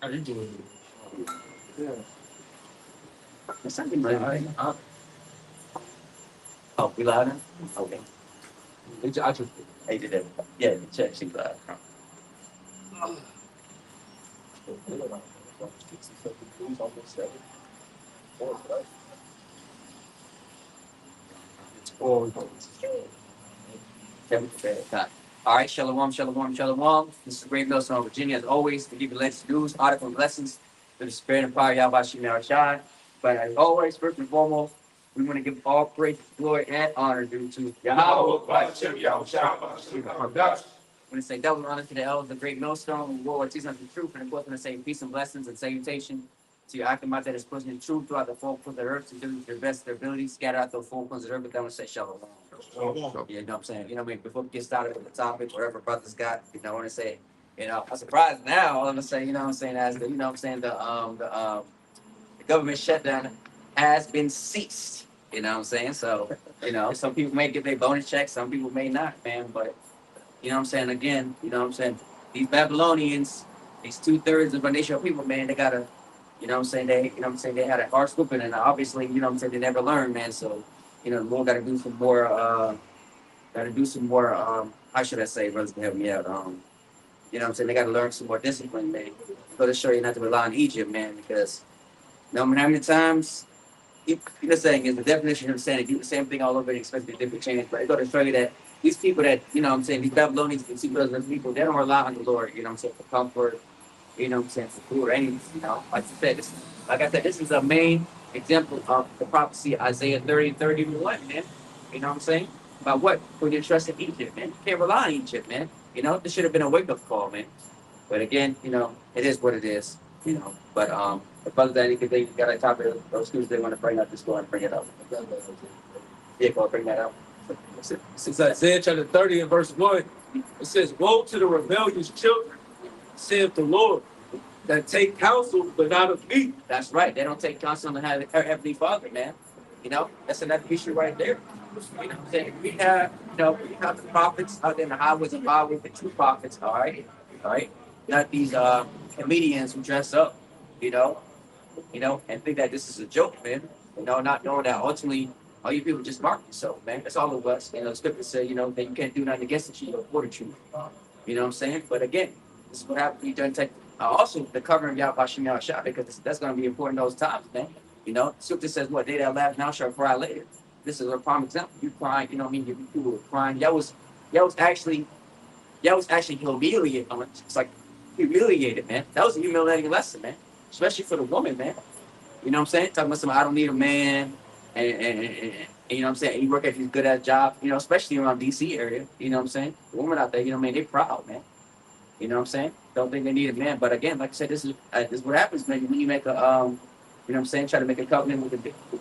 How you doing? Yeah. It's something like, oh, we live now? Okay. I just Hey, did that. Yeah, check, she live. oh, Kevin Got. All right, Shalom, Shalom, Shalom. This is Great Millstone, Virginia. As always, to give you latest news, article, and lessons to the spirit and power of Yahweh Shai. But as always, first and foremost, we want to give all praise, glory, and honor due to Yahweh. I want to say double honor to the elders, the great millstone, the Lord, teach us the truth, and of course, want to say peace and blessings and salutation to your Akamai that is pushing the truth throughout the four corners of the earth to do their best of their ability, scatter out the four corners of the earth, but then want to say shalom. Yeah, you know what I'm saying? You know what I mean? Before we get started with the topic, whatever brothers got, I want to say, I'm surprised now. I'm gonna say, you know what I'm saying, as the, you know what I'm saying, the government shutdown has been ceased. You know what I'm saying? So, some people may get their bonus checks, some people may not, man. But you know what I'm saying? Again, you know what I'm saying? These Babylonians, these 2/3 of our nation of people, man, they gotta, you know what I'm saying? They had a hard scooping, and obviously, you know what I'm saying, they never learned, man. So, the Lord gotta do some more how should I say, brothers can help me out. You know what I'm saying? They gotta learn some more discipline, man. Gotta show you not to rely on Egypt, man, because no matter how many times you know, saying is the definition of saying do the same thing all over and expect a different change. But it's going to show you that these people that, you know what I'm saying, these Babylonians and those people, they don't rely on the Lord, you know what I'm saying, for comfort, you know what I'm saying, for food or anything, Like I said, this is a main example of the prophecy Isaiah 30:31, man. You know what I'm saying? About what? Put your trust in Egypt, man. You can't rely on Egypt, man. This should have been a wake-up call, man. But again, it is what it is, But the brothers that anything they got a topic of those students they want to bring up, just go and bring it up. Yeah, go and bring that up. since Isaiah chapter 30 and verse 1, it says, woe to the rebellious children, saith the Lord, that take counsel, but not of me. That's right. They don't take counsel on the Heavenly Father, man. That's another issue right there. You know what I'm saying? We have the prophets out there in the highways and byways, the true prophets, all right? Not these comedians who dress up, you know, and think that this is a joke, man. Not knowing that ultimately all you people just mark yourself, man. That's all it was. The scripture said, that you can't do nothing against the truth or for the truth. You know what I'm saying? But again, this is what happens when you don't take also the covering of Yahweh Shem Yahshua, because that's going to be important those times, man. Scripture says what they that laugh now shall cry later. This is a prime example. You crying, you know what I mean? You people were crying. That was actually humiliated. It's like humiliated, man. That was a humiliating lesson, man. Especially for the woman, man. You know what I'm saying? Talking about somebody, I don't need a man, and you know what I'm saying? And you work at these good ass jobs, especially around DC area. You know what I'm saying? The women out there, you know what I mean? They proud, man. You know what I'm saying? Don't think they need a man. But again, like I said, this is what happens, man. When you make a you know what I'm saying? Try to make a covenant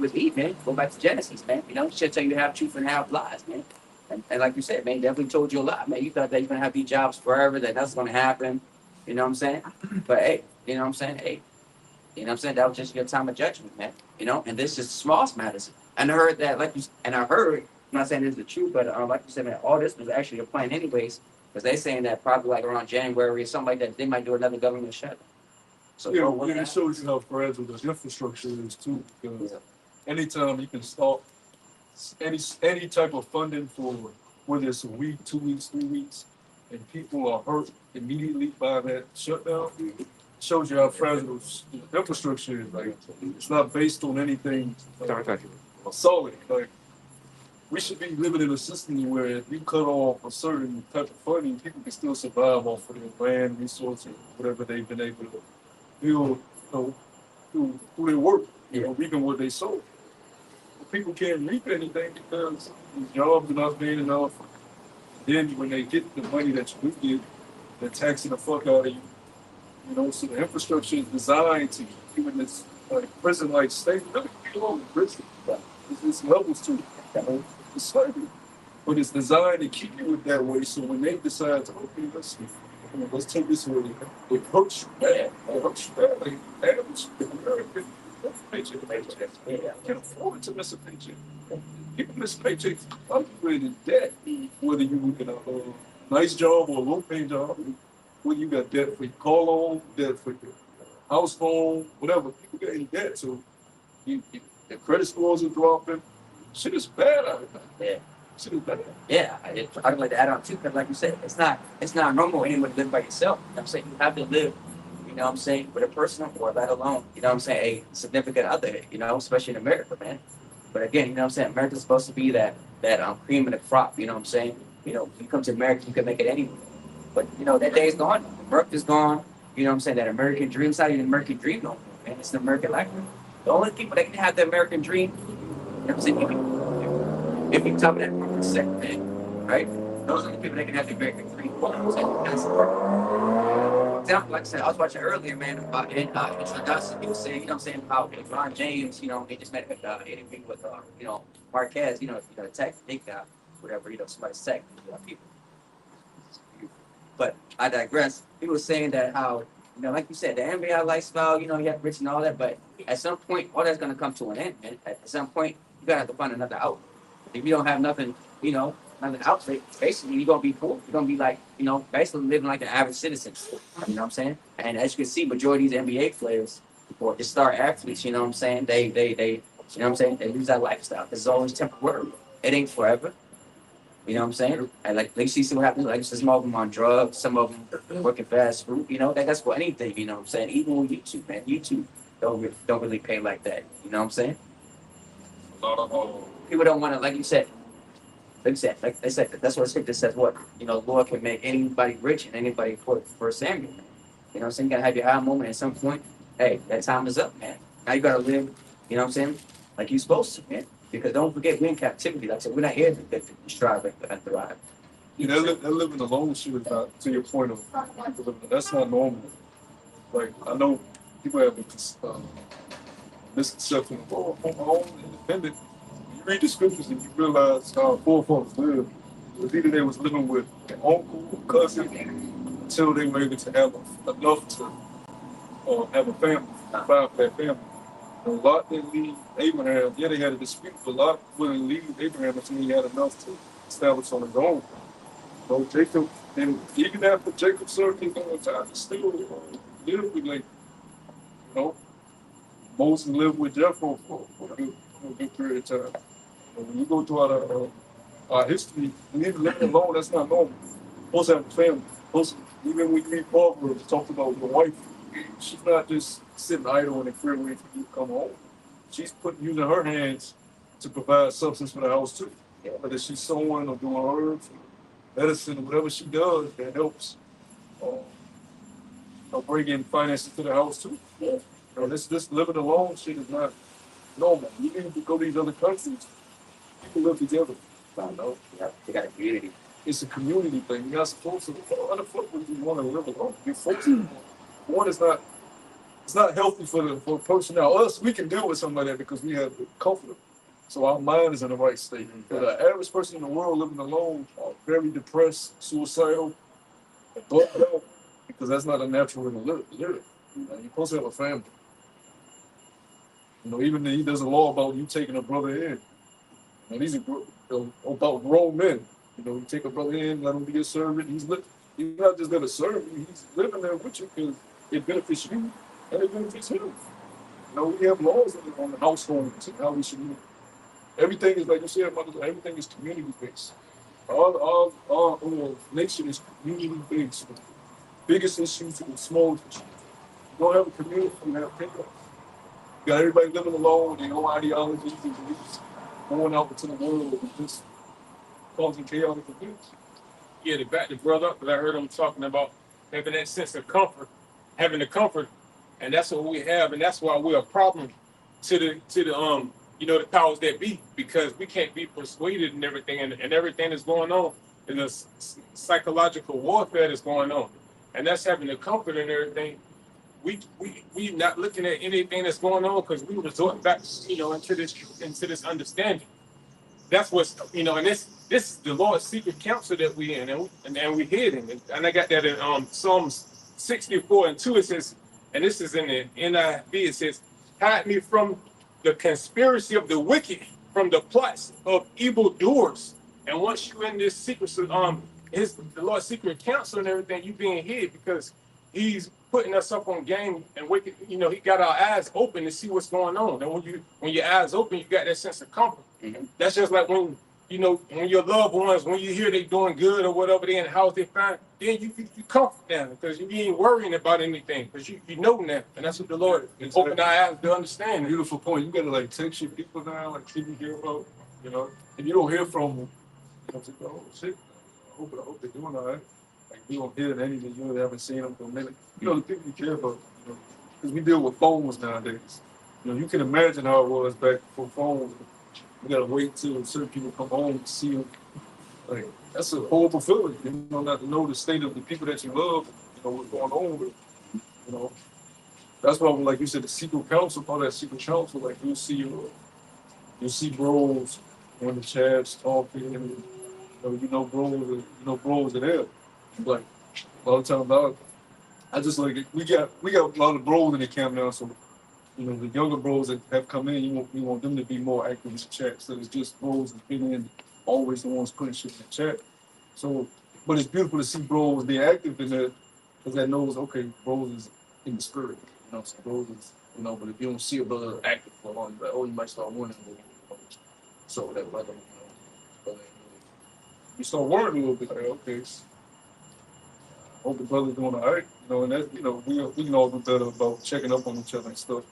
with Eve, man. Go back to Genesis, man. She'll tell you to have truth and have lies, man. And like you said, man, definitely told you a lot, man. You thought that you're gonna have these jobs forever, that's gonna happen. You know what I'm saying? But hey, you know what I'm saying? Hey, you know what I'm saying? That was just your time of judgment, man. And this is small matters. And I heard that, I'm not saying this is the truth, but like you said, man, all this was actually a plan anyways, because they saying that probably like around January or something like that, they might do another government shutdown. So, Yeah, it shows you how fragile this infrastructure is too. Because anytime you can start any type of funding for whether it's a week, 2 weeks, 3 weeks, and people are hurt immediately by that shutdown, shows you how fragile the infrastructure is. Like it's not based on anything solid. Like we should be living in a system where if you cut off a certain type of funding, people can still survive off of their land resources, whatever they've been able to build through their work, reaping what they sow. But people can't reap anything because the jobs are not being enough. Then when they get the money that you do get, they're taxing the fuck out of you. So the infrastructure is designed to keep you in this prison-like state. Really, you belong in prison. There's levels to it. It's slavery. But it's designed to keep you in that way. So when they decide to, okay, let's take this way, it hurts you bad. It hurts you bad. Like, average American, paycheck to paycheck. You can't afford to miss a paycheck. People miss paychecks upgrade in debt, whether you get a nice job or a low-paying job. When you got debt for your car loan, debt for your house phone, whatever. People get in debt, so the credit scores are dropping. Shit is bad out there. Yeah. Shit is bad. Yeah, I'd like to add on too, because like you said, it's not normal anyone to live by yourself. You know what I'm saying? You have to live, you know what I'm saying, with a person or let alone, you know what I'm saying, a significant other, you know, especially in America, man. But again, you know what I'm saying, America's supposed to be that cream of the crop, you know what I'm saying? You know, when you come to America, you can make it anywhere. But you know, that day is gone. America's gone. You know what I'm saying? That American dream's not even an American dream no more, man. It's the American life. The only people that can have the American dream, you know what I'm saying, if you tell me that 1%, man, right? Those are the people that can have the American dream. You know what I'm saying? Example, like I said, I was watching earlier, man, about Dustin. He was saying, you know what I'm saying, how LeBron James, you know, he just met interview with, you know, Marquez, you know, tech, big guy, whatever, you know, somebody's tech, you know, people. But I digress. He was saying that how, you know, like you said, the NBA lifestyle, you know, you have rich and all that, but at some point, all that's going to come to an end, man. At some point, you got to have to find another outlet. If you don't have nothing, you know, nothing outlet, basically, you're going to be poor. You're going to be like, you know, basically living like an average citizen. You know what I'm saying? And as you can see, majority of these NBA players or the star athletes, you know what I'm saying? They, you know what I'm saying? They lose that lifestyle. It's always temporary. It ain't forever. You know what I'm saying? And like you see what happens. Like some of them on drugs, some of them working fast food. You know, that's for anything. You know what I'm saying? Even with YouTube, man, YouTube don't really pay like that. You know what I'm saying? People don't want to, like they said, that's what scripture says. What, you know, Lord can make anybody rich and anybody poor. For Samuel, man. You know what I'm saying? You gotta have your high moment at some point. Hey, that time is up, man. Now you gotta live. You know what I'm saying? Like you're supposed to, man. Because don't forget, we're in captivity. Like I said, we're not here to strive and thrive. You know, that living alone shit is not, to your point of people living, that's not normal. Like, I know people have a misconception of, oh, I'm my own independent. You read the scriptures and you realize how forefathers lived. It was either they was living with an uncle or cousin until they were able to have enough to have a family, provide for their family. And Lot didn't leave Abraham. Yeah, they had a dispute, but Lot wouldn't leave Abraham until he had enough to establish on his own. So Jacob, and even after Jacob served his own time, he still lived with, like, you know, Moses lived with Jethro for a good period of time. And when you go throughout our history, even living alone, that's not normal. Supposed to have a family. Even when you read Proverbs, it talks about your wife. She's not just sitting idle in the crib waiting for you to come home. She's using her hands to provide substance for the house too. Whether she's sewing or doing herbs, medicine, or whatever she does, that helps bring in finances to the house too. You know, this living alone shit is not normal. You need to go to these other countries. People live together. I know. They got a community. It's a community thing. You're not supposed to. Other folk would want to live alone. You're forced to. One is not. It's not healthy for the person. Now, us, we can deal with something like that because we have the comfort. So our mind is in the right state. But the average person in the world living alone are very depressed, suicidal, thought out, because that's not a natural way to live. You're supposed to have a family. You know, even there's a law about you taking a brother in. And these are about grown men. You know, you take a brother in, let him be a servant. He's not just there to serve you, he's living there with you because it benefits you and it benefits him. You know, we have laws on the households and how we should live. Everything is, like you said, everything is community based. Our nation is community based. Biggest issues to the smallest issues. You don't have a community, you have chaos. You got everybody living alone with their own ideologies and beliefs, going out into the world and just causing chaotic events. Yeah, to back the brother up, because I heard him talking about having that sense of comfort, having the comfort, and that's what we have, and that's why we're a problem to the you know, the powers that be, because we can't be persuaded and everything, and everything that's going on is a psychological warfare that's going on, and that's having the comfort and everything. We not looking at anything that's going on because we resort back, you know, into this understanding. That's what's, you know, and this is the Lord's secret counsel that we in, and we hidden. And I got that in Psalms 64:2. It says, and this is in the NIV. It says, "Hide me from the conspiracy of the wicked, from the plots of evildoers." And once you in this secret, the Lord's secret counsel and everything, you being hid because He's putting us up on game and waking, he got our eyes open to see what's going on. And when your eyes open, you got that sense of comfort. Mhm. That's just like when your loved ones, when you hear they doing good or whatever, they in the house, they find, then you comfort them because you ain't worrying about anything because you know now. And that's what the Lord is open our eyes to understand. Beautiful point. You gotta like text your people now, like people hear about, you know, and you don't hear from them. You know, say, oh shit, I hope they're doing all right. Like you don't hear anything, you haven't seen them for a minute. You know, the people you care about, you know, because we deal with phones nowadays. You know, you can imagine how it was back before phones. You gotta wait till certain people come home to see you. Like that's a horrible feeling. You know, not to know the state of the people that you love. You know what's going on with. You know, that's why, like you said, the secret council, part of that secret council, like you'll see bros on the chats talking, and bros are there. Like a lot of times, I just like we got a lot of bros in the camp now, so the younger bros that have come in, you want them to be more active in the chat. So it's just bros that's been in, always the ones putting shit in the chat. So, but it's beautiful to see bros be active in there, because that knows, okay, bros is in the spirit. So bros is, but if you don't see a brother active for long, you're like, oh, you might start wondering. So that brother, but you start worrying a little bit, like, okay, hope the brother's doing all right, and that, we can all do better about checking up on each other and stuff.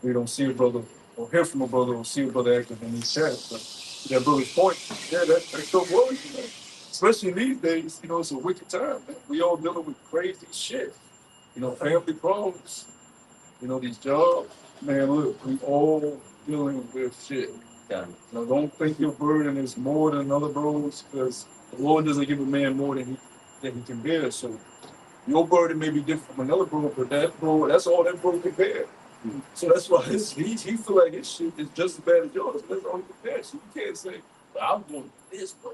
We don't see a brother or hear from a brother or see a brother active in these chats. But to that brother's point, yeah, that still worries, especially these days, it's a wicked time, man. We all dealing with crazy shit, family problems, these jobs. Man, look, we all dealing with shit. Yeah. Don't think your burden is more than other bros, because the Lord doesn't give a man more than he can bear. So your burden may be different from another bro, but that bro, that's all that bro can bear. So that's why he feel like his shit is just as bad as yours. That's all he can bear. So you can't say, well, I'm doing this, bro.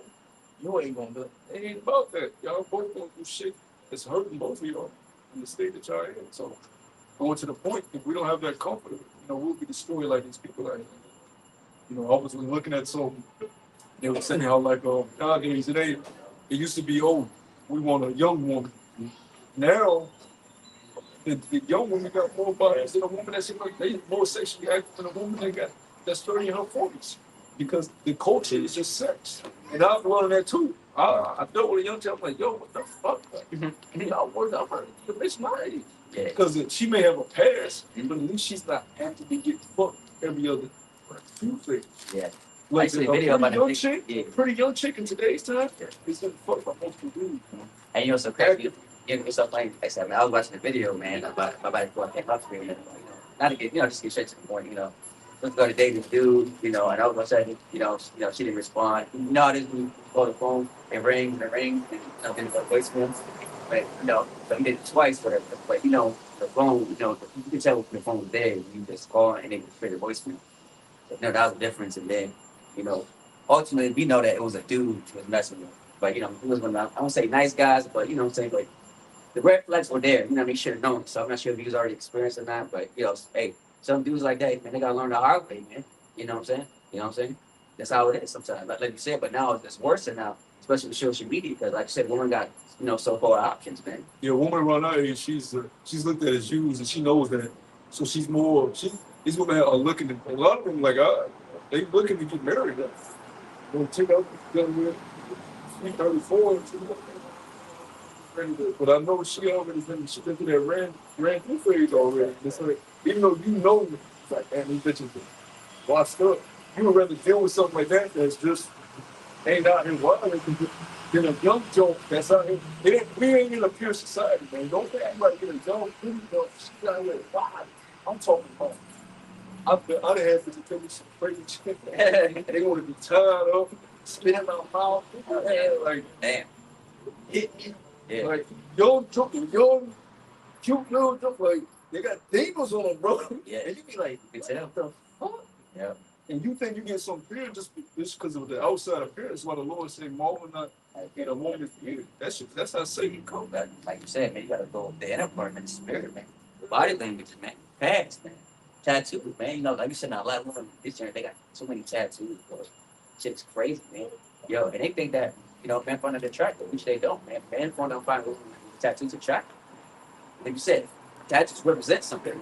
You ain't gonna do it. It ain't about that. Y'all both gonna do shit that's hurting both of y'all in the state that y'all in. So going to the point, if we don't have that comfort, we'll be destroyed like these people are. I was looking at some, they were saying how like nowadays it used to be, oh, we want a young woman. Now the young woman got more bodies than a woman that's like they more sexually active than a woman that's 30 in her 40s. Because the culture is just sex. And I've learned that too. I dealt with a young child, I'm like, yo, what the fuck? Y'all work out her, the bitch my age. Yeah. Because she may have a past, but at least she's not actively getting fucked every other Tuesday. Yeah. Like see a video about young that. chick, Yeah. pretty young chick in today's time is getting fucked by multiple dudes. And so crazy. It's so funny. I said, man, I was watching the video, man, about my body before I came up to me, not to get, just get straight to the point, let's go to date this dude, and all of a sudden, she didn't respond. This dude call the phone, it rings, and nothing but voicemail. But, so he did it twice, but the phone, you can tell when the phone was dead, you just call and it was a voicemail. So, that was the difference. And then, ultimately, we know that it was a dude who was messing with. But, he was one of, I won't say nice guys, but, what I'm saying, but the red flags were there. He should have known. So I'm not sure if he was already experienced or not. But hey, some dudes like that, man, they gotta learn the hard way, man. You know what I'm saying? That's how it is sometimes. Like you said, but now it's worse than now, especially with social media, because like I said, women got so-called options, man. Yeah, a woman around our age, she's looked at as used, and she knows that. So these women are looking to, a lot of them they looking to get married. They'll take out with 334 but I know she already been through that ran through phase already. It's like, even though it's like, man, these bitches are washed up. You would rather deal with something like that that's just ain't out here wild than a young joke that's out here. We ain't in a pure society, man. Don't act like you're a young she's out here wild. I'm talking about. I've had to tell me some crazy shit. They want to be tied up, spitting out mouth. Like, damn. Yeah. Like, young, cute little joke, like, they got demons on them, bro. Yeah. And you be like, You can tell. what the fuck? Yeah. And you think you get some fear just because of the outside appearance. Why the Lord say, "Marvel not in a woman's fear." That's how Satan comes. But like you said, man, you gotta go with the inner part, man, the spirit, man. The body language, man. Past, man. Tattoos, man. Like you said, now a lot of women this year, they got so many tattoos, bro. Shit's crazy, man. Yo, and they think that, men find it attractive, which they don't, man. Men don't find tattoos attractive. like you said, tattoos represent something.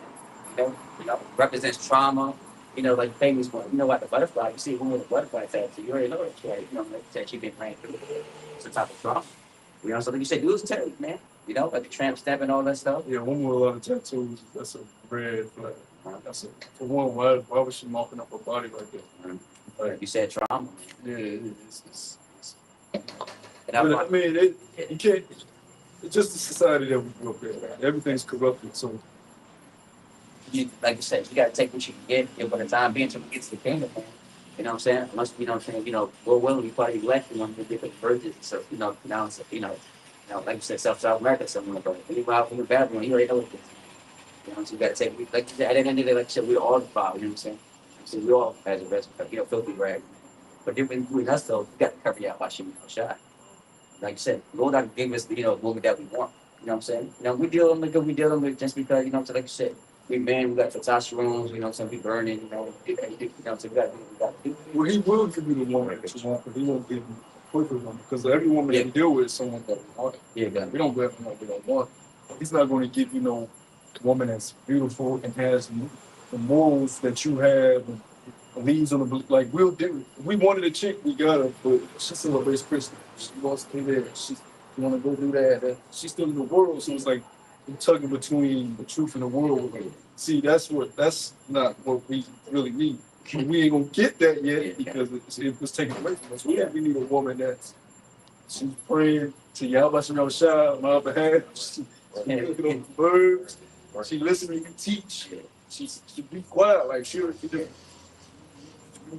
You know, represents trauma. You know, like famous one. You know what the butterfly? You see one with a butterfly tattoo, you already know it's right. You know, like that she been ran through some type of trauma. You know, so like you said, dudes tell you, man. You know, like the tramp stamp and all that stuff. Yeah, one with a lot of tattoos, that's a red flag. That's a, for one, why was she mopping up her body like that? Like you said, trauma. Yeah, it's And I but I find, mean, you can't, it's just the society that we grew up in. Everything's corrupted, so you, like you said, you got to take what you can get for the time being until we get to the kingdom, man. You know what I'm saying? Unless, you know what I'm saying, you know, we're willing to probably elect, you know, to get the virgins. So, now it's, like you said, South America, something like that. When you go out from the bathroom, you already know what it is. You know, so you got to take, like you said, at the end of the day, like you said, we're all the problem, you know what I'm saying? So we all, as a resident, filthy rag. But different between us, though, you got to cover your out by shooting for a shot. Like you said, Lord not give us, the woman that we want. You know what I'm saying? You know, we dealing with just because, you know what I'm saying, like you said, we man, we got testosterone, you know, some be burning, so we got to do. well, he will give you the woman that you want, but he won't give you a perfect woman because every woman that we deal with is someone that we want. Yeah, We don't go after what we don't want. He's not going to give you no woman that's beautiful and has the morals that you have and leads on the like we'll do. We wanted a chick, we got her, but she celebrates Christmas. She wants to be there. She want to go do that. She's still in the world, so it's like you're tugging between the truth and the world. See, that's not what we really need. We ain't gonna get that yet because it was taken away from us. We need a woman she's praying to Yahweh Shem Shah on our behalf. She looking on the birds. She listening to you teach. She be quiet, like she just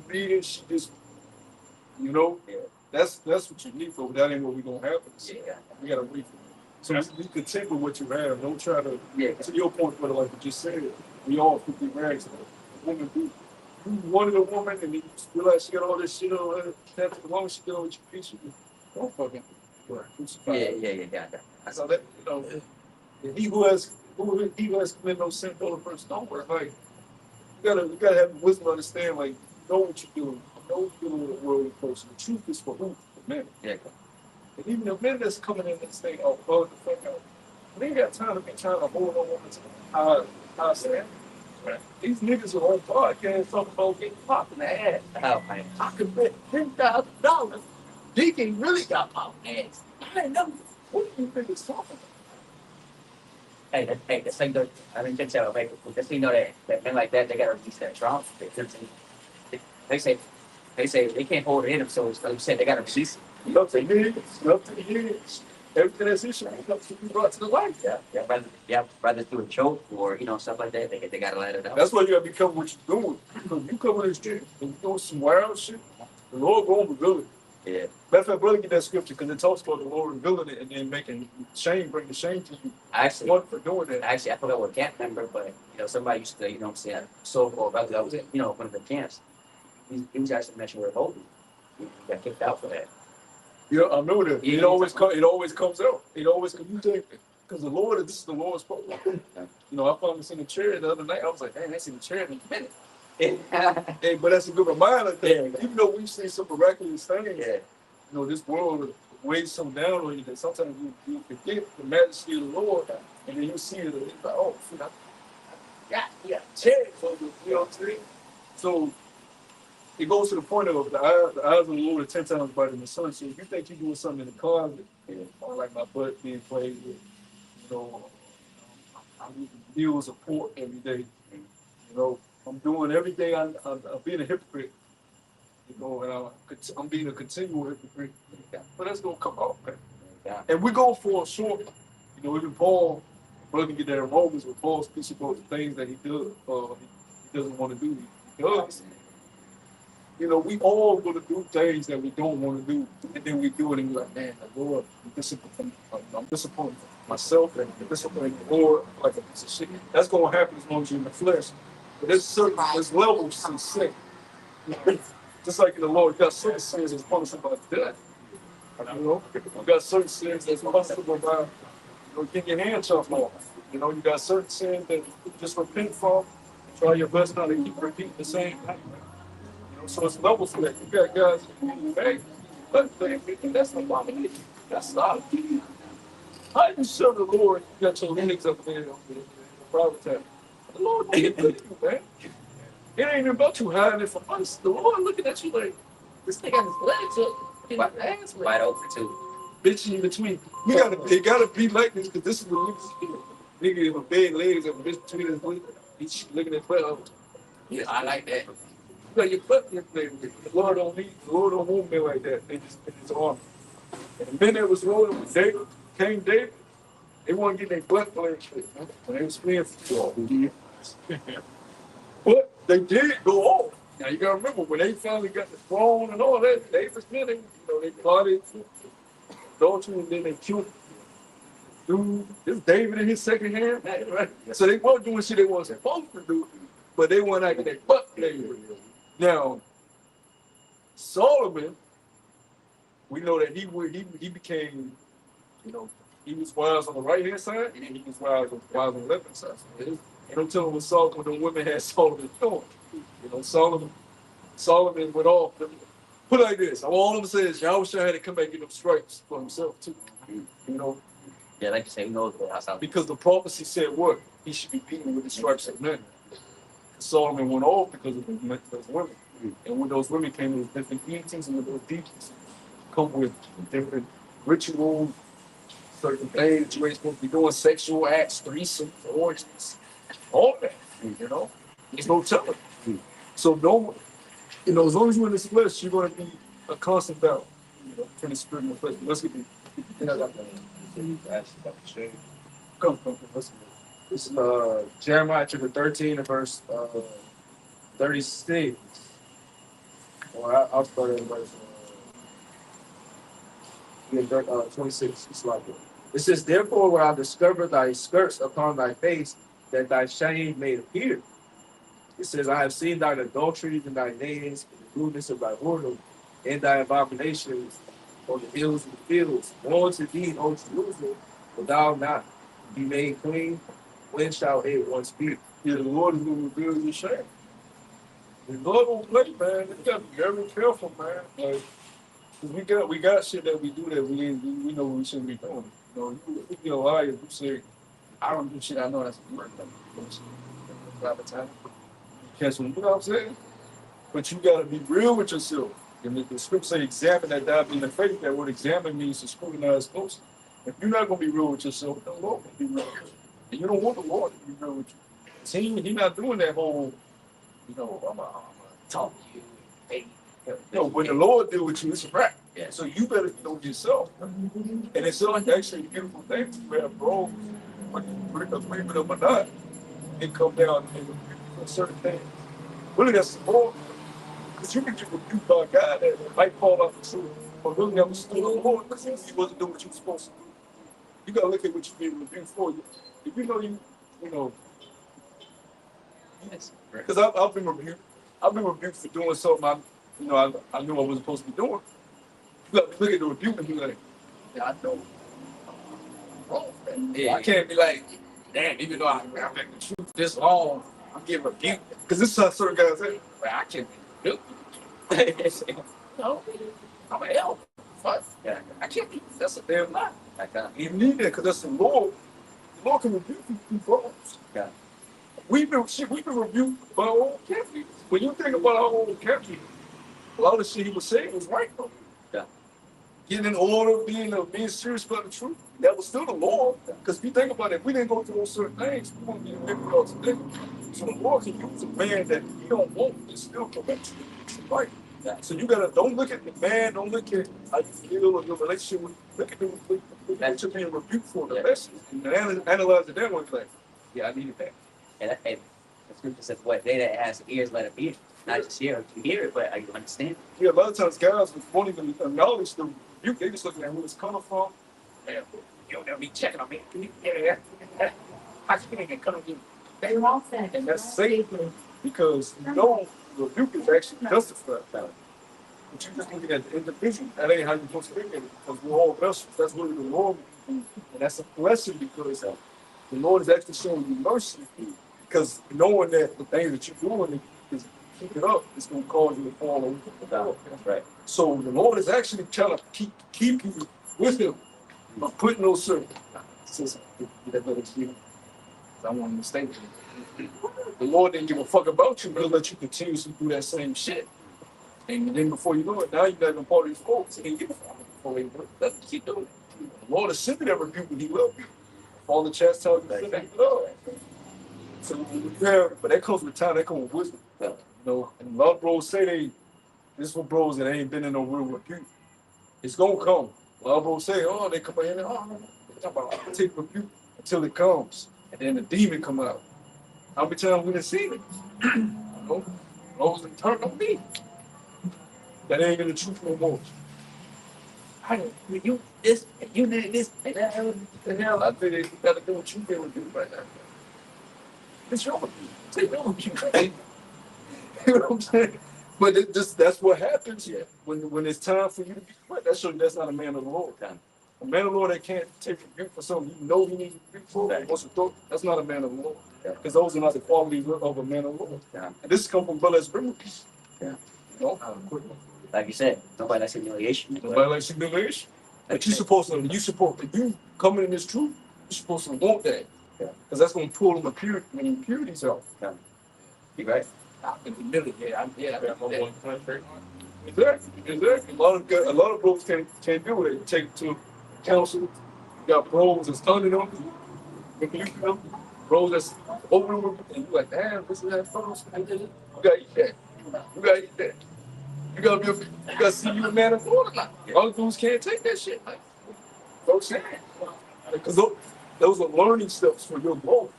reading. She just, that's what you need for. But that ain't what we gonna have. We gotta wait for it. So be content with what you have. Don't try to. To your point, but like you just said, we all 50 rags. Woman, you wanted a woman, and then you realize she got all this shit on her. That's the woman she get on with your piece. Don't fucking. Yeah. So that he who has committed no sin, don't first don't work. Like you gotta have the wisdom to understand. Like know what you're doing. Know what you're doing with a worldly person. The truth is for who? For men. Yeah. And even the men that's coming in and saying, "Oh, God, the fuck out," they ain't got time to be trying to hold on to high standards. Right. These niggas are on podcasts talking about getting popped in the ass. Oh, man. I could bet $10,000. Deacon really got popped in the ass. I didn't know. What do you think it's talking about? Hey, this thing, I mean, just tell me, just you know that men like that, they got to release that trauma. They say they can't hold it in themselves. Like you said, they got to release it. You know what I'm saying? Up to the years. Everything that's issue comes to be brought to the light. Rather do a choke or stuff like that. They gotta let it out. That's why you gotta be careful what you're doing. Because you come on this street and you doing some wild shit, the Lord gonna reveal it. Yeah. Matter of fact, brother, get that scripture because it talks about the Lord revealing it and then making shame, bringing shame to you. Actually, What for doing that? I forgot what camp member, but somebody used to, so-called brother that was in, one of the camps. He was actually mentioned with holy. He got kicked out for that. Yeah, I know that. It always comes out. It always comes. You think because the Lord, this is the Lord's program. I found this in the chair the other night. I was like, "Dang, that's in the chair in a minute." Hey, but that's a good reminder. Even though we've seen some miraculous things, this world weighs so down on you that sometimes you forget the majesty of the Lord, and then you see it, and it's like, "Oh, shit, I got chair." So you know what I'm saying? So. It goes to the point of the eyes of the Lord are 10 times brighter than the sun. So if you think you're doing something in the closet, or like my butt being played with, I'm eating meals of pork every day. I'm doing everything. I'm being a hypocrite. And I'm being a continual hypocrite. But that's gonna come out, man. And we're going for a short. Even Paul, brother, get that in Romans where Paul speaks about the things that he does. He doesn't want to do. He does. We all going to do things that we don't want to do, and then we do it, and we're like, man, the Lord, I'm disappointed myself, and I'm disappointed the Lord, like a piece of shit. That's going to happen as long as you're in the flesh. But there's levels to sin. Just like in the Lord, you got certain sins that's punishable by death. You got certain sins that's punishable by getting your hand chopped off. You got certain sins that you just repent from. Try your best not to keep repeating the same thing. So it's levels to that. You got guys who hey, but that's the abomination. That's not. How you serve the Lord? You got your legs up there on the private time. The Lord did look at you, man. It ain't even about you hiding it from us. The Lord looking at you like, this nigga got his legs up, and his ass Wide open too. bitch in between. It gotta be like this, because this is the niggas. Nigga with big legs and a bitch between his legs. He's looking at butt up. Yeah, I like that. Like your butt, the Lord don't want men like that. They just in his arm. And the men that was rolling with David, King David, they want to get their butt playing shit, man. When they was playing football. But they did go off. Now you gotta remember when they finally got the throne and all that, David's men, they plotted adultery and then they killed dude. This David in his second hand, right? So they weren't doing shit they wasn't supposed to do, but they weren't acting their butt playing. Now, Solomon, we know that he became, he was wise on the right hand side, and he was wise on the left hand side. So they don't tell him what Solomon, when the women had Solomon doing. Solomon went off. Put it like this: all I'm saying is, Yahusha had to come back and get them stripes for himself too. Yeah, like you say, who knows what else out. Because the prophecy said what? He should be beaten with the stripes of men. Solomon went off because of those women. And when those women came with different eatings and with those deacons come with different rituals, certain things you ain't supposed to be doing, sexual acts, threesomes, orgies, all that, There's no telling. So as long as you're in this flesh, you're going to be a constant battle, in the spirit and the flesh. Let's get Come, listen. This is Jeremiah chapter 13 and verse 36. Or I'll start at verse 26. It's like it. It says, therefore will I discover thy skirts upon thy face, that thy shame may appear. It says, I have seen thine adulteries and thy names, and the rudeness of thy whoredom, and thy abominations on the hills and the fields. Woe to thee, O Jerusalem, will thou not be made clean? When shall it once be? Yeah, the Lord is going to reveal your shame. The Lord won't play, man. You got to be very careful, man. Like, we got shit that we do that we know we shouldn't be doing. You be a liar. You say, I don't do shit I know that's work. Catch me, you know what I'm saying? But you got to be real with yourself. And the script say, examine that thou be in the faith. That word examine means to scrutinize closely. If you're not going to be real with yourself, the Lord will be real with you. And you don't want the Lord to be real with you. See, he's not doing that whole, I'm going to talk to you. Hey. When the Lord deal with you, it's a wrap. Yeah. So you better know yourself. And it's actually a beautiful thing to have bro, whether you break agreement them or not, and come down and for certain things. Really, that's the Lord. Because you can get rebuked by a guy that might fall off the truth, but really never stood on the Lord because he wasn't doing what you were supposed to do. You got to look at what you're being rebuked for. If you know, because I've been rebuked. I've been rebuked for doing something I knew I wasn't supposed to be doing. You got to look at the rebuke and be like, yeah, I know. Oh, yeah, I can't be like, damn, even though I've been the truth this long, I'm getting rebuked. Because this is how certain guys say, well, I can't be rebuked. No, I'm an elf. Fuck. Yeah, I can't be. That's a damn lie. You need that because that's the Lord. The Lord can rebuke you through problems. Yeah. We've been rebuked by our own captain. When you think about our own captain, a lot of the shit he was saying was right though. Yeah. Getting in order, being serious about the truth. That was still the Lord. Because if you think about it, if we didn't go through those certain things, we wouldn't be living with us today. So the Lord can use a man that he don't want and still correct you. Right. Yeah. So you don't look at the man, don't look at how you feel or your relationship with, look at what you're being rebuked for, the message. And analyze it that way, like, yeah, I needed that. And the scripture says, what they that has ears, let it hear. Not just hear it, but you understand. Yeah, a lot of times guys won't even acknowledge the rebuke. They just looking at where it's coming from. Man, you don't ever be checking on me. Yeah. I can't even come to you. They want that. And that's Satan because the rebuke is actually justified. But you're just looking at the individual. That ain't how you're supposed to look at it because we're all vessels. That's really the Lord. And that's a blessing because the Lord is actually showing you mercy. Because knowing that the things that you're doing is keep it up, it's going to cause you to fall away from the Lord. That's right. So the Lord is actually trying to keep you with him by putting those certain Since that little shit, I want to stay. The Lord didn't give a fuck about you, but he'll let you continuously do that same shit. And then before you know it, now you're not even part of his folks. He didn't give a fuck before you let him keep doing it. The Lord is simply that rebuke when he loves you. All the chastisement you that love. So yeah, but that comes with time, that comes with wisdom. You know, and a lot of bros say this for bros that ain't been in no real rebuke. It's gonna come. A lot of bros say, oh, they come in and they talk about I'll take rebuke until it comes. And then the demon come out. How many times we done seen it? You know, bros that turn on me. That ain't in the truth no more. I don't, you this, you did this, and that, the hell, I think you gotta do what you feel to do right now. What's wrong with you? Take wrong with you. You know what I'm saying? But it just that's what happens when it's time for you to be quit. That shows you that's not a man of the Lord. A man of the Lord that can't take rebuke for something you know he needs rebuke for, wants to throw, that's not a man of the Lord. Because those are not the qualities of a man of the Lord. And this comes from brothers remedies. You know? Like you said, nobody likes humiliation. Nobody likes humiliation. But you coming in this truth, you're supposed to want that. Because that's gonna pull them impurities out. You right? I'm on country. Exactly. A lot of bros can't do it. Take it to counsel. You got bros that's under them. Bros that's over them, and you're like, damn, this is that photos. You gotta eat that. You gotta eat that. You gotta see you a man of Florida. All dudes can't take that shit. Like, folks saying. Because those are learning steps for your growth.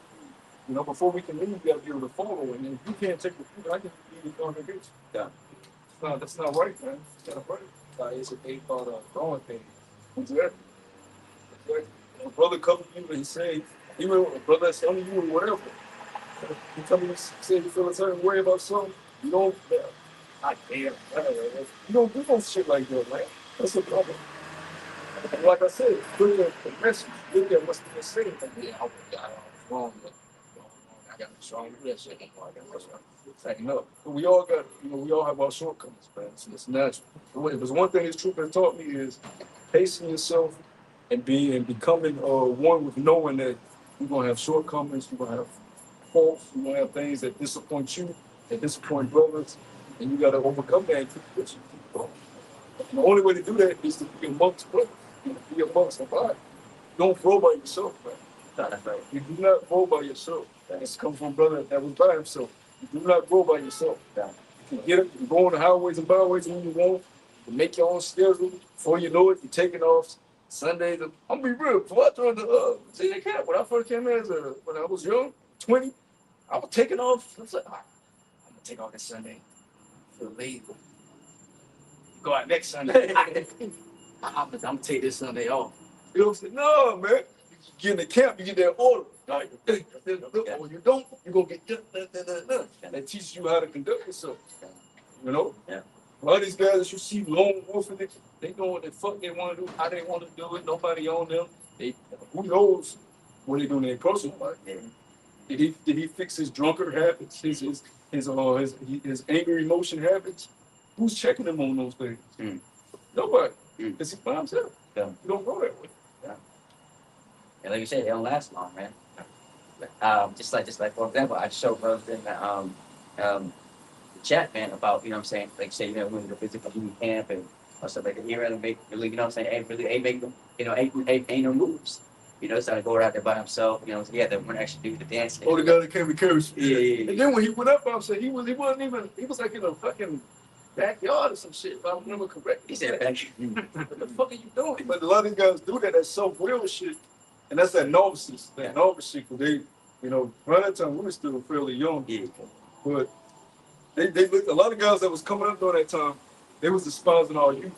You know, before we can leave, you gotta be able to follow. And if you can't take the food, I can be the congregation. That's not right, man. It's not right. It's a thing called a growing thing. Exactly. A brother comes to you and he say, even a brother that's telling you or whatever, he come to you and say you feel a certain way about something, you don't, I damn, whatever. You don't do no shit like that, man. That's a problem. And like I said, look at the message, look at what's being said. Yeah, I was wrong. I got strong with that shit. Tighten up. But we all got, we all have our shortcomings, man. It's natural. If there's one thing this truth has taught me is pacing yourself and becoming one with knowing that you're gonna have shortcomings, you're gonna have faults, you're gonna have things that disappoint you, that disappoint brothers, and you gotta overcome that and keep pushing, keep going. And the only way to do that is to be amongst brothers, be amongst the body. Don't grow by yourself, man. That's right. You do not grow by yourself. This comes from a brother that was by himself. You do not grow by yourself. You get it, you go on the highways and byways when you want, you make your own schedule. Before you know it, you're taking off Sundays. I'm gonna be real. Before I joined the senior camp, when I first came in when I was young, 20, I was taking off. I was like, I'm gonna take off this Sunday. I feel lazy. Go out next Sunday. I'm gonna take this Sunday off. You know what I'm saying? No, man. You get in the camp, you get that order. Like, when you don't, you're gonna get and that teaches you how to conduct yourself. You know? Yeah. A lot of these guys that you see lone wolfing it, they know what the fuck they want to do, how they want to do it, nobody on them. Who knows what they do in their personal life? Yeah. Did he fix his drunkard habits, his angry emotion habits? Who's checking him on those things? Nobody. Because he's by himself. Yeah. You don't go that way. And like you said, they don't last long, man. Just like for example, I showed brothers in the chat, man, about, you know what I'm saying, like say, when the physical unit camp and stuff like that, you really make, you know what I'm saying, ain't make them, ain't no moves. So I go out there by himself, they wouldn't actually do the dance. Oh, the guy that came to carry. Yeah. And then when he went up, I said he was like in a fucking backyard or some shit, if I remember correctly. He said, "Back." What the fuck are you doing? But a lot of these guys do that self-will shit. And that's that novice shit. Cause they, around that time we were still fairly young. Yeah. But they looked, a lot of guys that was coming up during that time, they was despising our youth.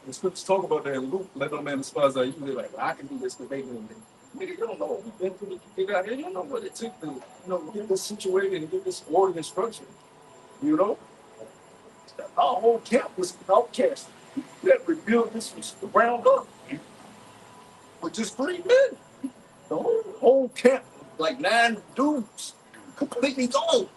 The scriptures talk about that in Luke, let no man despise our youth. They're like, well, I can do this because they doing it. Nigga, you don't know what we've been through to figure out here. You don't know what it took to, get this situated and get this order and structure. Our whole camp was outcast. We had to rebuild this from the ground up. With just 3 men. The whole camp, like 9 dudes, completely gone.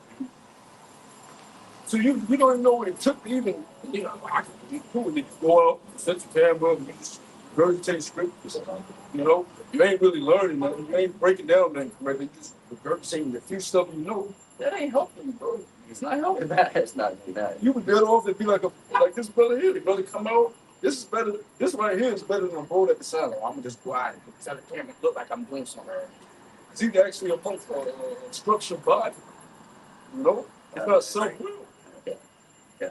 So you don't even know what it took to even, I can do it. Go out, set the camera up, regurgitate scriptures. You know, you ain't really learning nothing. You ain't breaking down nothing correctly. You just regurgitating the few stuff you know. That ain't helping you, bro. It's not helping. It's not that. You would better off to be like this brother here. The brother come out. This is better. This right here is better than a bowl at the side. I'm gonna just go out and tell the camera look like I'm doing something. It's either actually a structured body. You know, it's not self-will. Yeah.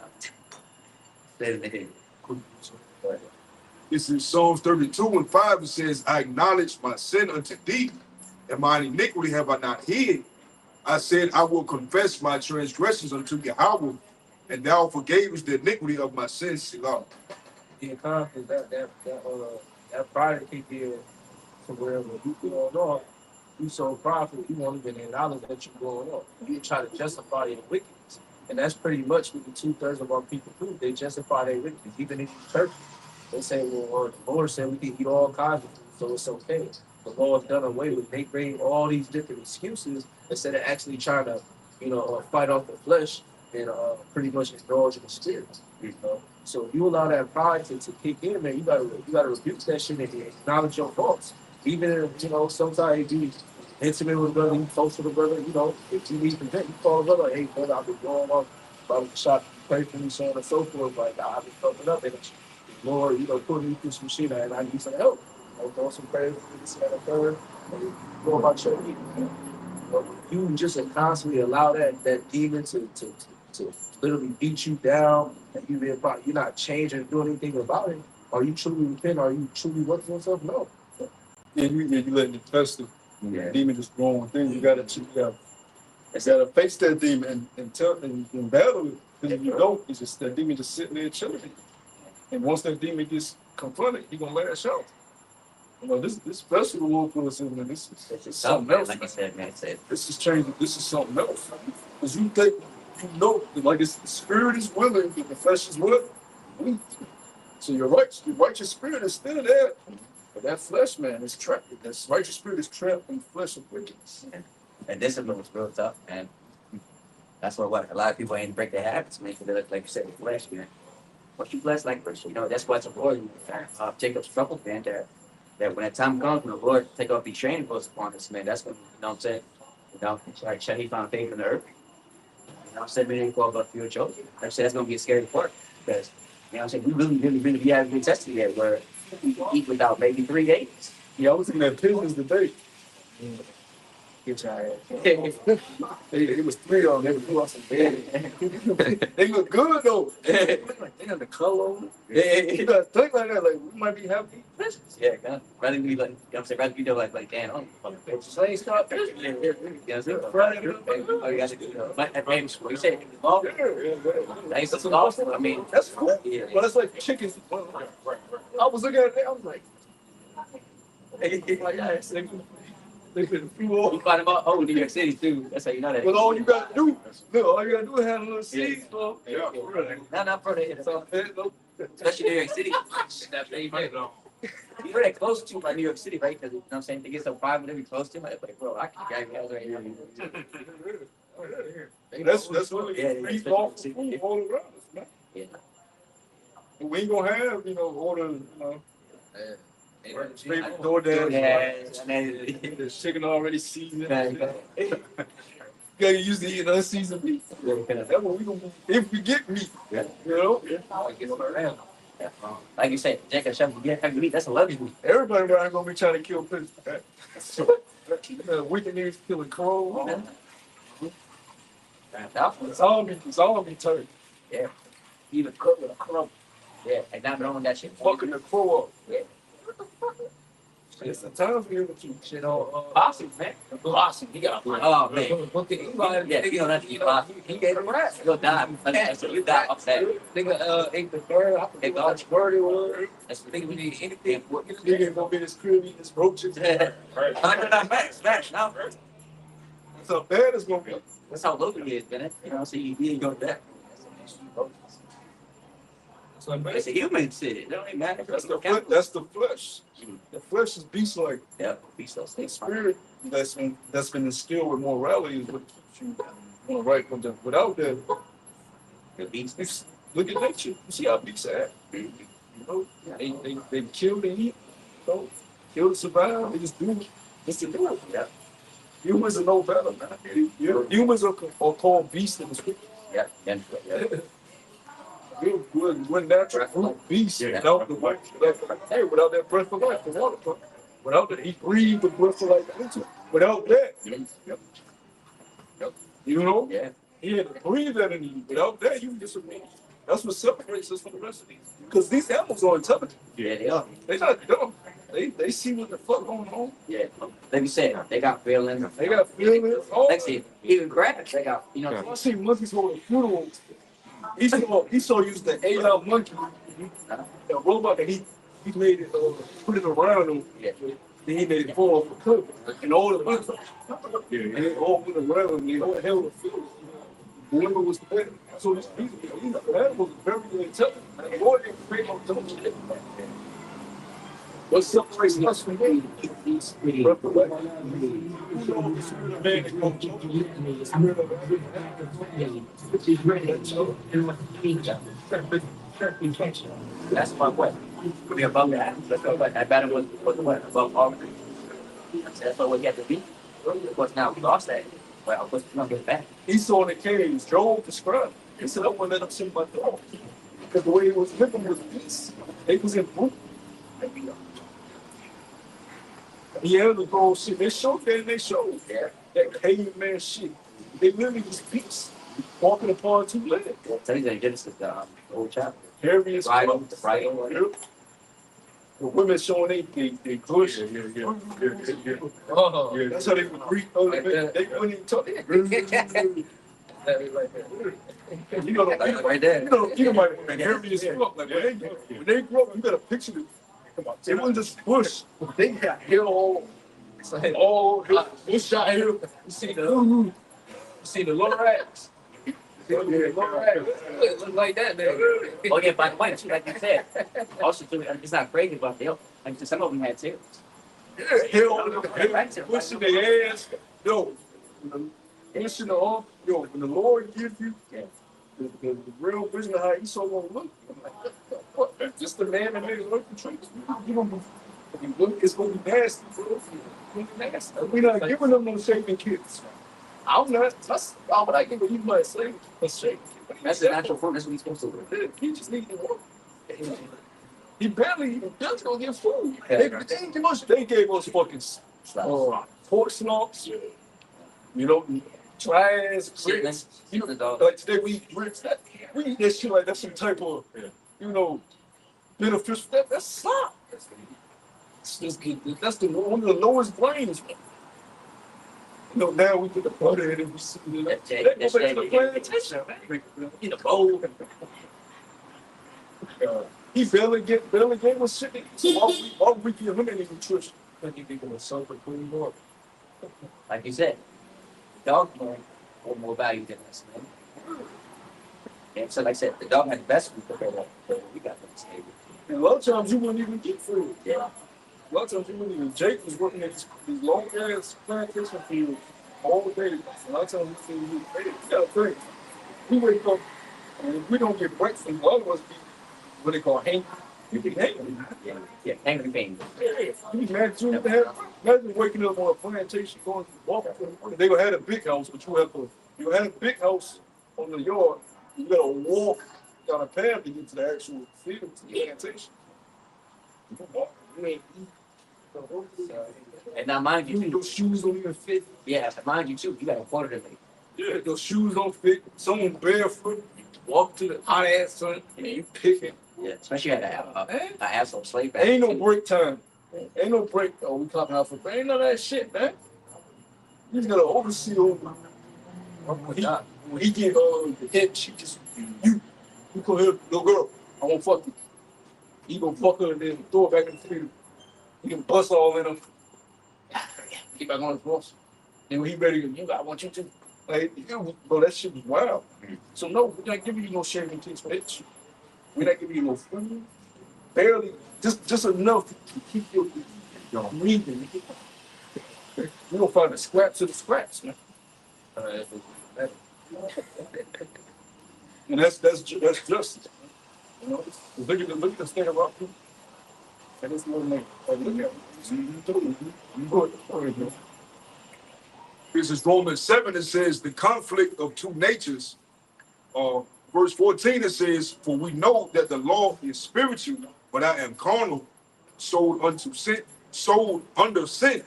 This is Psalms 32:5. It says, I acknowledge my sin unto thee, and mine iniquity have I not hid. I said, I will confess my transgressions unto Yahweh, and thou forgavest the iniquity of my sins, Selah. The confidence that pride kick in to where when you going on, you so prideful you won't even acknowledge that you're going on. You try to justify your wickedness. And that's pretty much what the 2/3 of our people do. They justify their wickedness. Even in church, they say, well, the Lord said we can eat all kinds of food, so it's okay. The Lord's done away with. They bring all these different excuses instead of actually trying to, fight off the flesh and pretty much indulge in the spirit. You know? So if you allow that pride to kick in, man, you gotta rebuke that shit and acknowledge your faults. Even if, sometimes you intimate with a brother, you close to the brother, if you need to vent, you call a brother, hey brother, I've been going off about the shop, pray for me, so on and so forth. Like I've been fucking up and Lord, put me through some shit and I need some help. Throw some prayers for this and that third, and go about your week. You just constantly allow that demon to literally beat you down, and you're not changing, doing anything about it. Are you truly repent? Are you truly working on yourself? No. And you letting the fester, Yeah. demon just growing within you. You gotta face that demon and battle it. Because if you don't, it's just that demon just sitting there chilling. And once that demon gets confronted, you're gonna lash out. This festival will for us, and this is something else. Like I said, man, This is changing. This is something else. Because you think like it's, the spirit is willing, but the flesh is what? Weak. So your righteous spirit is still there, but that flesh, man, is trapped. That righteous spirit is trapped in the flesh of wickedness. and discipline was real tough, man. That's what a lot of people ain't break their habits, man, because they look like you said, the flesh, man. Once you bless like this, that's why it's important. Jacob's trouble, man, that when that time comes, when the Lord take off these training posts upon us, man, that's when, what I'm saying? It's like Shadi found faith in the earth. I'm saying, we didn't call about few children. I said that's gonna be a scary part because, I'm saying, we really be having been tested yet where we can eat without maybe 3 days. Yeah, I was in that pigeons today. Get your ass. It was 3 of them. They blew us some bed. They look good though. They look like they got the color on it. You gotta think like that. Like we might be happy. Yeah, God. Rather be like, rather be like, damn, It's the same stuff. oh, you got to do but you said longer. That's awesome. I mean, That's cool. yeah. But it's like chickens. I was looking at it. I was like, they flew You off. find about New York City too. That's how you know that. But all you gotta do is have a little seed. Yeah. Not for the so especially New York City. You're that close to New York City, right? Because I'm saying they get so private to be close to it. Like, bro, I can gag you guys right here. That's what Yeah, we all around us, man. Yeah. We ain't gonna have, order, straight from DoorDash. Yeah. The chicken already seasoned. Yeah. Gotta use the unseasoned meat. That's what we gonna do if we get meat. Yeah. Like you said, Jacob Chef, you get meat, that's a luxury. Everybody around gonna be trying to kill pigeons. Wicked niggas killing crows. It's all be turkey. Yeah. Even cook with a crumb. Yeah, and not knowing that shit. Fucking the crow up. Yeah. It's the time for you to keep shit on. Possum, man. Possum. He got oh man. Yeah, you don't have to eat possum. He gave him rest. You'll die. So you die upset. Nigga ate the bird. I forget how much bird it was. That's the thing we need anything. Nigga ain't gonna be in his crib eating his roaches. Smash now. That's how bad it's gonna be. That's how local he is, man. So you ain't go to that. It's a human shit. It don't even matter. That's the flesh. The flesh is beast-like. Yeah, be so The safe. spirit that's been instilled with morality is what keeps you on the right from them. Without that, The beast. look at nature. You see how beasts act. You know, they kill to eat, you know, kill to survive. They just do it just to do it. Yeah. Humans are no better, man. Humans are called beasts in the scripture. Yeah. Yeah. We're natural brute beasts Yeah. without the hey, without that breath of life, the water, without that he breathed the breath of life into it. Without that, you know, Yeah. he had to breathe that in you. Without that, you just a man. That's what separates us from the rest of these. Because these animals are intelligent. Yeah, they are. They're not dumb. They see what the fuck going on. Yeah. Like you said, they got feelings. They got feelings. Oh, Like I said, even crabs, they got, you know. I see monkeys holding funerals. Esau used the AI monkey, the robot that he made it, put it around him. Yeah. Then he made it fall off a cliff. And all the monkeys, and they all went around him. They all held the field. Whoever was there. So these animals are very intelligent. And more than create no dumb shit. What separates us from them? These breath of life. Who knows the spirit of man that comes over you? The spirit of man. That's my way. To be above that. Let's go back. That battle was what? Above all. That's what we had to be. Of course, now we lost that. Well, of course, we're going to get back. Esau in the caves, Job described. He said, I wouldn't let him sit my throne. Because the way he was living was peace. They was in brute. He had the gold shit. They showed that and they showed that caveman shit. They literally was peace. Walking upon two legs. Tell you that Genesis, the old chapter. Heavy as Right fuck. on, right on. Yep. The women showing they push. Yeah. That's how they would greet other men. They wouldn't even talk. You know, Right there. you know, my heavy as fuck. Like when they grow up, you got a picture of it wasn't just bush. They got hair all bush out here. You see the Lorax? Look like that, man. Oh, yeah, by the way, like you said, also, too, it's not crazy, but they, like some of them had tails. Hair all pushing their ass. Yo, pushing the arm. Yo, when the Lord gives you the real vision of how Esau gonna look, I'm like, what? Just the man that makes work the tricks. You gonna be, you look, it's gonna be nasty, bro. We're not giving them no shaving kits. I'm not. Why would I give you my slave a shave? That's the natural form. That's what he's supposed to do. He just need to work. He barely just gonna get food. Yeah. They gave us fucking pork snacks. You know, trash, grits. You know the dog. Like today we eat grits. We eat that shit like that's some type of, you know, beneficial. That's slop. That's one of the lowest grains. You know, now we put the butter in and we see it. They go back to the plantation, man. In the bowl. Barely gave us shit. So why we give him any nutrition? I think they're gonna suffer pretty more. Like you said, the dog hold more value than us, man. And so, like I said, the dog had the best food compared to what we got from this table. And a lot of times you wouldn't even get food. Yeah. A lot of times you wouldn't even. Jake was working at these long ass plantation fields all day. A lot of times we say, hey, you gotta think. We wake up and if we don't get breakfast, a lot of us be what they call hangry. You be hangry. Yeah, angry pain. You be mad too. Imagine waking up on a plantation going to the walk. They gonna have a big house, but you have a big house on the yard. You gotta walk down a path to get to the actual field, to the plantation. You ain't eat. And now, mind you, Your shoes don't even fit. yeah, mind you too, you got a quarter to make. Yeah, your shoes don't fit. Someone barefoot, you walk to the hot ass sun, and you pick it. Yeah, especially at an asshole slave back. Ain't no break time. Ain't no break. Oh, we clapping out for ain't none of that shit, man. You just gotta oversee over. When he get hit, she just you come here, little girl. I won't fuck you. He gonna fuck her and then throw her back in the field. He can bust all in him. Get back on his horse. Then when he ready, I want you to. Like, bro, that shit was wild. So no, we're not giving you no shaving kits for that shit. We're not giving you no food. Barely, just enough to keep your breathing. We gonna find the scraps of the scraps, man. And that's justice. You know, look at the state of our people. And this little nigga. Like, look at him. This is Romans 7. It says the conflict of two natures. Verse 14 it says, for we know that the law is spiritual, but I am carnal, sold under sin.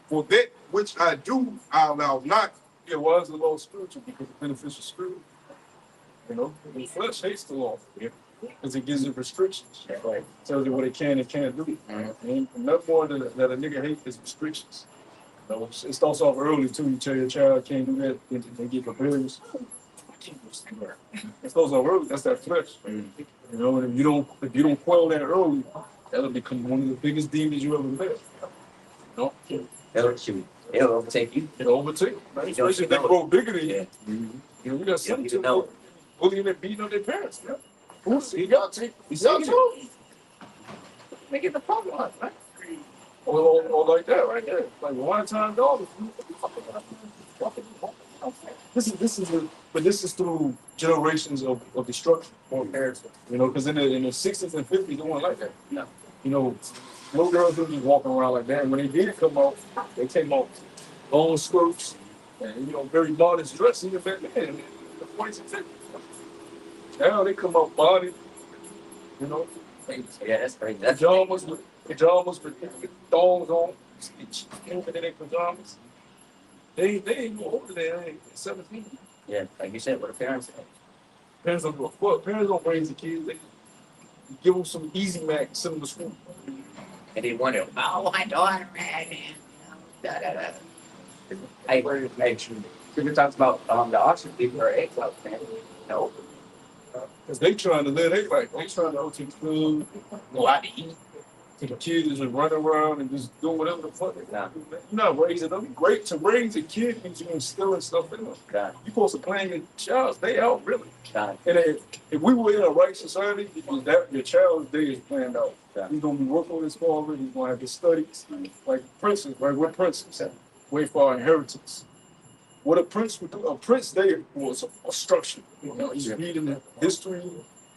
For that which I do, I allow not. Yeah, why is the law spiritual? Because it benefits the spirit. You know, the flesh hates the law. Because it gives it restrictions. Right. Tells you what it can and can't do. And nothing more than that a nigga hate is restrictions. You know, it starts off early too. You tell your child can't do that, they get rebellious. It starts off early. That's that flesh. You know, and if you don't quell that early, that'll become one of the biggest demons you ever met. You know, It'll overtake you. it'll overtake. Right? Especially if they grow bigger than you. You know, we got some You know. bullying and beating on their parents. Yeah. He got to. He got to. Making the problem up, right? Or like that right there. Like one time dog. This is through generations of destruction for parents. You know, because in the 60s and 50s, they weren't like that. No. You know, little girls didn't be walking around like that. And when they did come out, they came out long skirts and, you know, very modest dressing. Even back then, in the 40s and 50s. Now they come out body, you know. Yeah, that's crazy. Pajamas with thongs on, in their pajamas. They ain't no older than 17. Yeah, like you said, what the parents say. Parents don't give a fuck. Parents don't raise the kids. They give them some Easy Mac, send them to school. And they wonder, oh, my daughter, man. Da, da, da. Hey, Peter talks about the Oxford people are eggs out, man. No. Because they trying to live their life. They trying to go to the food, Go out to eat. to the kids and run around and just do whatever the fuck they Nah. do. You're not raising them. Great to raise a kid means you're instilling stuff in them. God, You're supposed to plan your child. They out really. God, And if we were in a right society, that your child's day is planned out. Yeah. He's gonna be working on his father. He's gonna have his studies, like princes. Right, we're princes. Wait for our inheritance. What a prince would do, a prince day was a structure. You know, he's reading the history.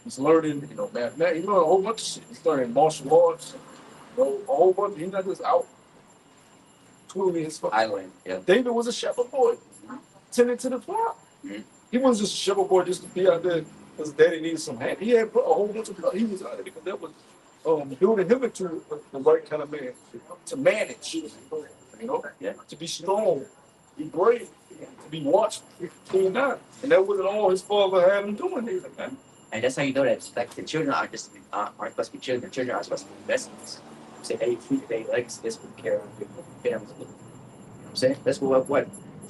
He's learning, you know, mathematics. You know, a whole bunch of shit. He's learning martial arts. You know, a whole bunch. He's not just out twiddling his fucking. Island, yeah. David was a shepherd boy, tending to the flock. Mhm. He wasn't just a shepherd boy just to be out there because daddy needed some hand. He had a whole bunch of blood. He was out there because that was building him into the right kind of man to manage. You know, Yeah. to be strong, be brave, to be watchful. He not, and that wasn't all his father had him doing either, man. And that's how you know that like the children aren't supposed to be children. The children are supposed to be investments. Say, hey, treat their legs this with care of your families. You know what I'm saying? That's what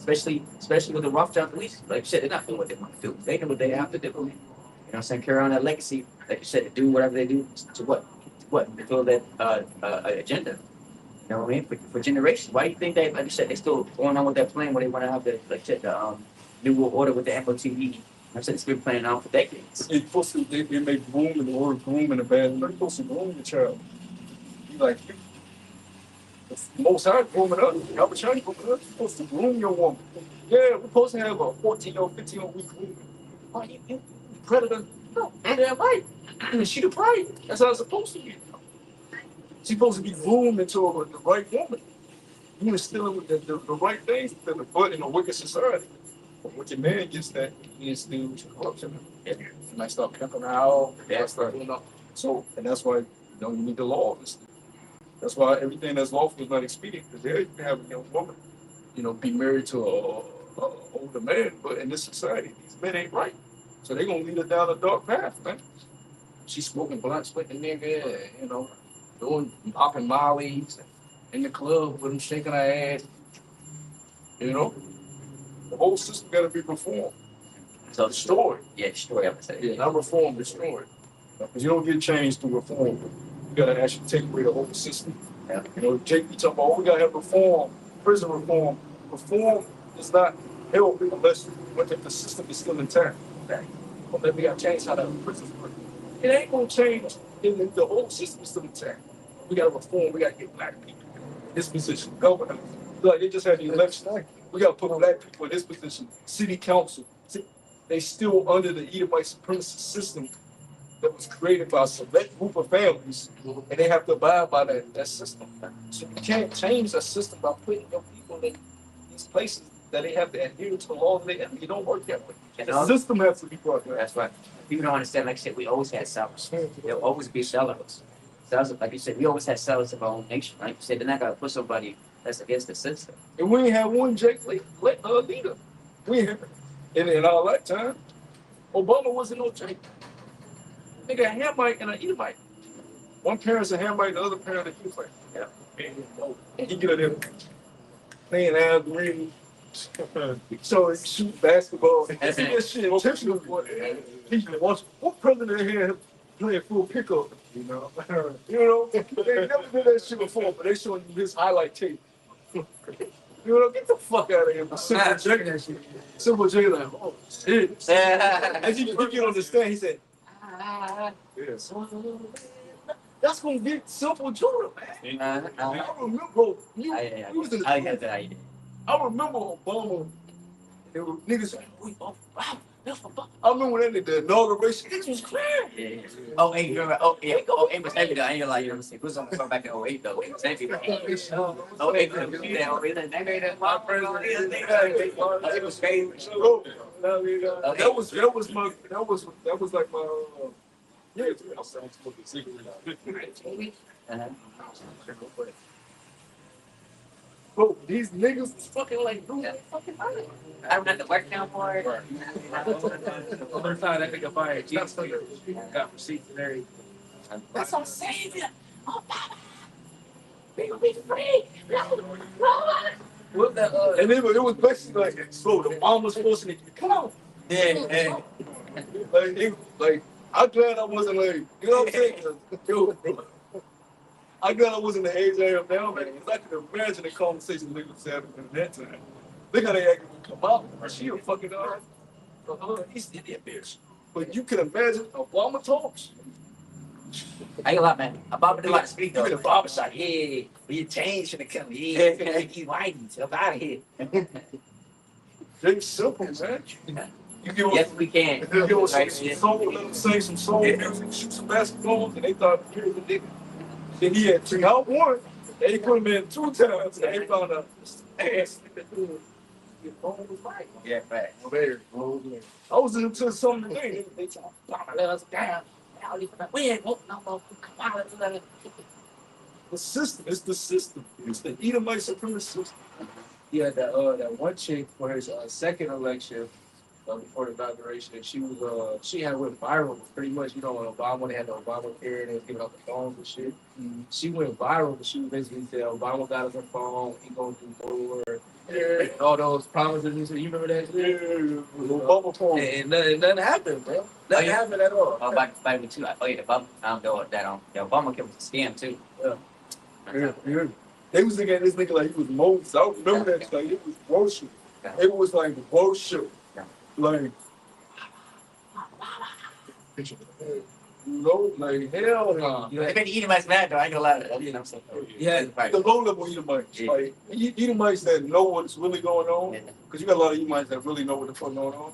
especially with the rough job police. Like you said, they're not doing what they want to do. They know what they have to do. You know what I'm saying? Carry on that legacy, like you said, to do whatever they do to what? To fulfill that agenda. You know what I mean? For generations. Why do you think they, like you said, they still going on with that plan where they want to have the New World Order with the MOTE? I said it's been playing out for decades. You're supposed to, they make groom in the word groom in a bad way. You're supposed to groom your child. You like, most high grooming up. Albert China grooming up. You're supposed to groom your woman. Yeah, we're supposed to have a 14-year-old, 15-year-old week grooming. Oh, you predator. No, and they're right. She the prey. That's how it's supposed to be. She's supposed to be groomed into the right woman. You instilling with the right things to the foot in a wicked society. But when your man gets that, he instills corruption. You might start pimping out. Yeah. Start, you know. So, and that's why you need the law. That's why everything that's lawful is not expedient. Because there you can have a young woman, be married to a older man. But in this society, these men ain't right. So they're gonna lead her down a dark path, man. She's smoking blunts with the nigga, doing popping mollies in the club with him shaking her ass. The whole system gotta be reformed. So Destroyed. yeah, destroy everything. Yeah, not reformed, destroyed. Because you don't get changed through reform. You gotta actually take away the whole system. Yeah. Jake be talking about, we gotta have reform, prison reform. Reform is not help unless if the system is still intact. But then we gotta change how the prisons work. It ain't gonna change if the whole system is still intact. We gotta reform, we gotta get black people in this position, governor. Like they just had the election. We gotta put black people in this position, city council. See, they still under the Edomite supremacist system that was created by a select group of families, and they have to abide by that system. So you can't change a system by putting your people in these places that they have to adhere to the laws of the enemy. It don't work that way. And The all- system has to be brought down. That's right. People don't understand. Like I said, we always had sellers. There'll always be sellers. Sellers, like you said, we always had sellers of our own nation. Like you said, they're not gonna put somebody that's against the system. And we ain't had one Jake leader. We ain't in our lifetime. Obama wasn't no Jake. Nigga, a Hamite and an Edomite. One parent's a Hamite, the other parent a Edomite. Yeah. He get in playing Al Green. So he shoot basketball. I see that shit intentional. What president here playing full pickup? You know, they never did that shit before, but they showing you his highlight tape. Get the fuck out of here. Simple J like, oh shit. As he get on the stand, he said, yes. That's gonna get Simple Jordan, man. I remember, bro. You was in the I get that idea. I remember Obama. There were niggas like, wow, that's Obama. I remember when they did the inauguration. Niggas was crying. Yeah. Oh, 8, you're right. Oh, yeah. Oh, 8 was heavy though. I ain't gonna lie. You know what I'm saying? Who's on back in 08 though? 8 was heavy. Oh, 8 was heavy. They made that my president. It was crazy. Bro, that was like my yeah. I was smoking cigarettes. Bro, these niggas was fucking like, dude, they fucking hurt. I don't have to work now for it. Other time, that nigga fired Jesus. Got receipts and everything. That's our savior. Oh, Papa. We will be free. What that? And it was basically like, so the mom was forcing me, come on. Yeah. Like, I'm glad I wasn't like, you know what I'm saying? Yo, I'm glad I wasn't the age I am now, man. Because I can imagine the conversation niggas was having at that time. Look how they acting when come out. She a fucking East Indian bitch. But you can imagine Obama talks. I ain't a lot, man. Obama did a lot of speak though. Look at the barbershop. Yeah, we changed finna come. Yeah, he's whitey. Up out of here. They simple, man. You give Yes, we can. You give us Right, some yeah. soul, let them say some soul music, shoot some basketball, and they thought, here's the nigga. Then he had 3 out 1. They put him in 2 times, and they found out, ass. Your phone was right. Yeah, right. There. I was into something today. They talking, Obama let us down. We ain't voting no more. Come on, The system. It's the system. It's the Edomite supremacist system. Yeah, that one chick for his second election before the inauguration, and she had went viral pretty much. You know, when Obama, they had the Obamacare, and they was giving out the phones and shit. Mm-hmm. She went viral, but she was basically said Obama got us a phone, he gonna do more. And all those promises and shit. You remember that shit? Obama phone. And nothing happened, bro. Nothing happened at all. Oh, by me too. Oh yeah, the Obama. I don't know that. The Obamacare was a scam too. Yeah. They was looking at this nigga like he was Moses. I remember that. Like, it was worship. It was like worship. Like, like hell nah. They made the Edomites mad though. I ain't gonna lie. You know what I'm saying? Yeah, Right. The low level Edomites. Yeah. Like, Edomites that know what's really going on. Yeah. Because you got a lot of Edomites that really know what the fuck going on.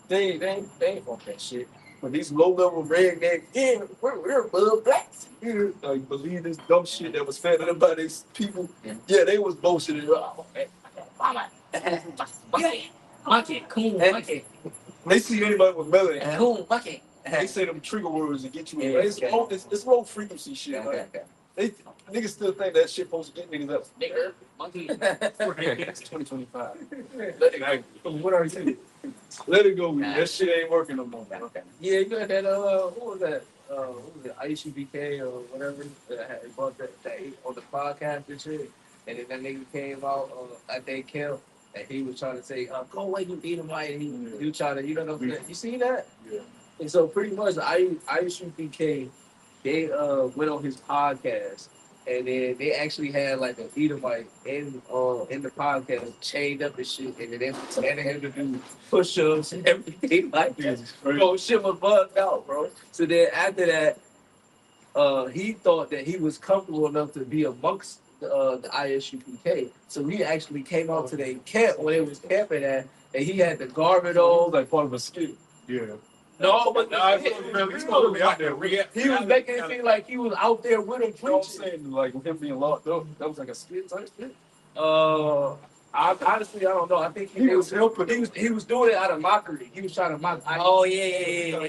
they ain't fuck that shit. But these low level rednecks, yeah, we're above blacks. Yeah, like, believe this dumb shit that was fed to them by these people. Yeah. Yeah, they was bullshitting. Oh, Monkey, cool, monkey, they see anybody with melanin. cool, monkey. They say them trigger words to get you. Yeah, It's, okay. it's low frequency shit. Okay, Like, okay. they niggas still think that shit supposed to get niggas up. Nigga, monkey. It's 2025. Let it go. What are you? Let it go. Nah. That shit ain't working no more. Okay. Yeah, you got that. Who was that? What was it? ICBK or whatever. That had brought that on the podcast and shit. And then that nigga came out. I think Kim, and he was trying to say, "Go away, you beat him right." And he was trying to, you know what I'm saying? You see that? Yeah. And so pretty much, ICBK, they went on his podcast. And then they actually had like an Edomite in the podcast chained up and shit, and then they was telling him to do push-ups and everything like that. Bro, shit was bugged out, bro. So then after that, he thought that he was comfortable enough to be amongst the ISUPK. So he actually came out to their camp when they was camping at, and he had the garment It was on. like part of a skit. Yeah. No, but Nah, it's really out there. he was making it seem like he was out there with him You know what I'm preaching. saying? Like with him being locked up, that was like a skit type shit. I honestly I don't know. I think He was helping. he was doing it out of mockery. He was trying to mock. Oh yeah.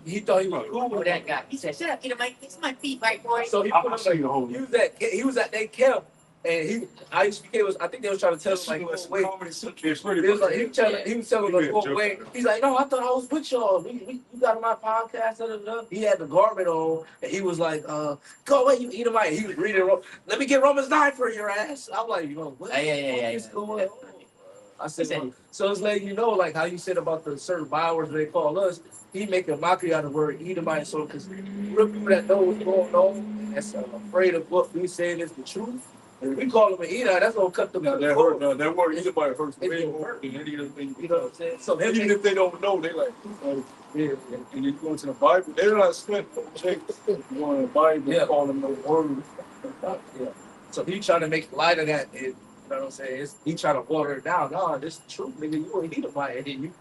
He thought he was cool Who with that guy? He said, "Shut up, Edomite. This is my feet, right, boy." So he I'll put show him you the whole. he was at that camp and I think they was trying to tell him like, oh, wait. It's pretty He was like, much. he was telling us, oh, wait. He's like, no, I thought I was with y'all. You got on my podcast. Da, da, da. He had the garment on, and he was like, go away, you Edomite. He was reading, let me get Romans 9 for your ass. I'm like, what Yeah. is going on? I said, well, so it's letting you know, like how you said about the certain bywords they call us, he make a mockery out of the word Edomite. So, because real people that know what's going on, that's afraid of what we saying is the truth. If we call him an Edomite, that's gonna cut them. No, that hurt. No, that word Edomite hurts It's way gonna more hurt. than any other thing. You know what I'm saying? So him Even if they don't know, they like, yeah. And you go into the Bible, they're not split. You go in the Bible, Yeah. call them no word. yeah. So he trying to make light of that. And, you know what I'm saying? He trying to water it down. No, this is true, nigga. You ain't Edomite, and then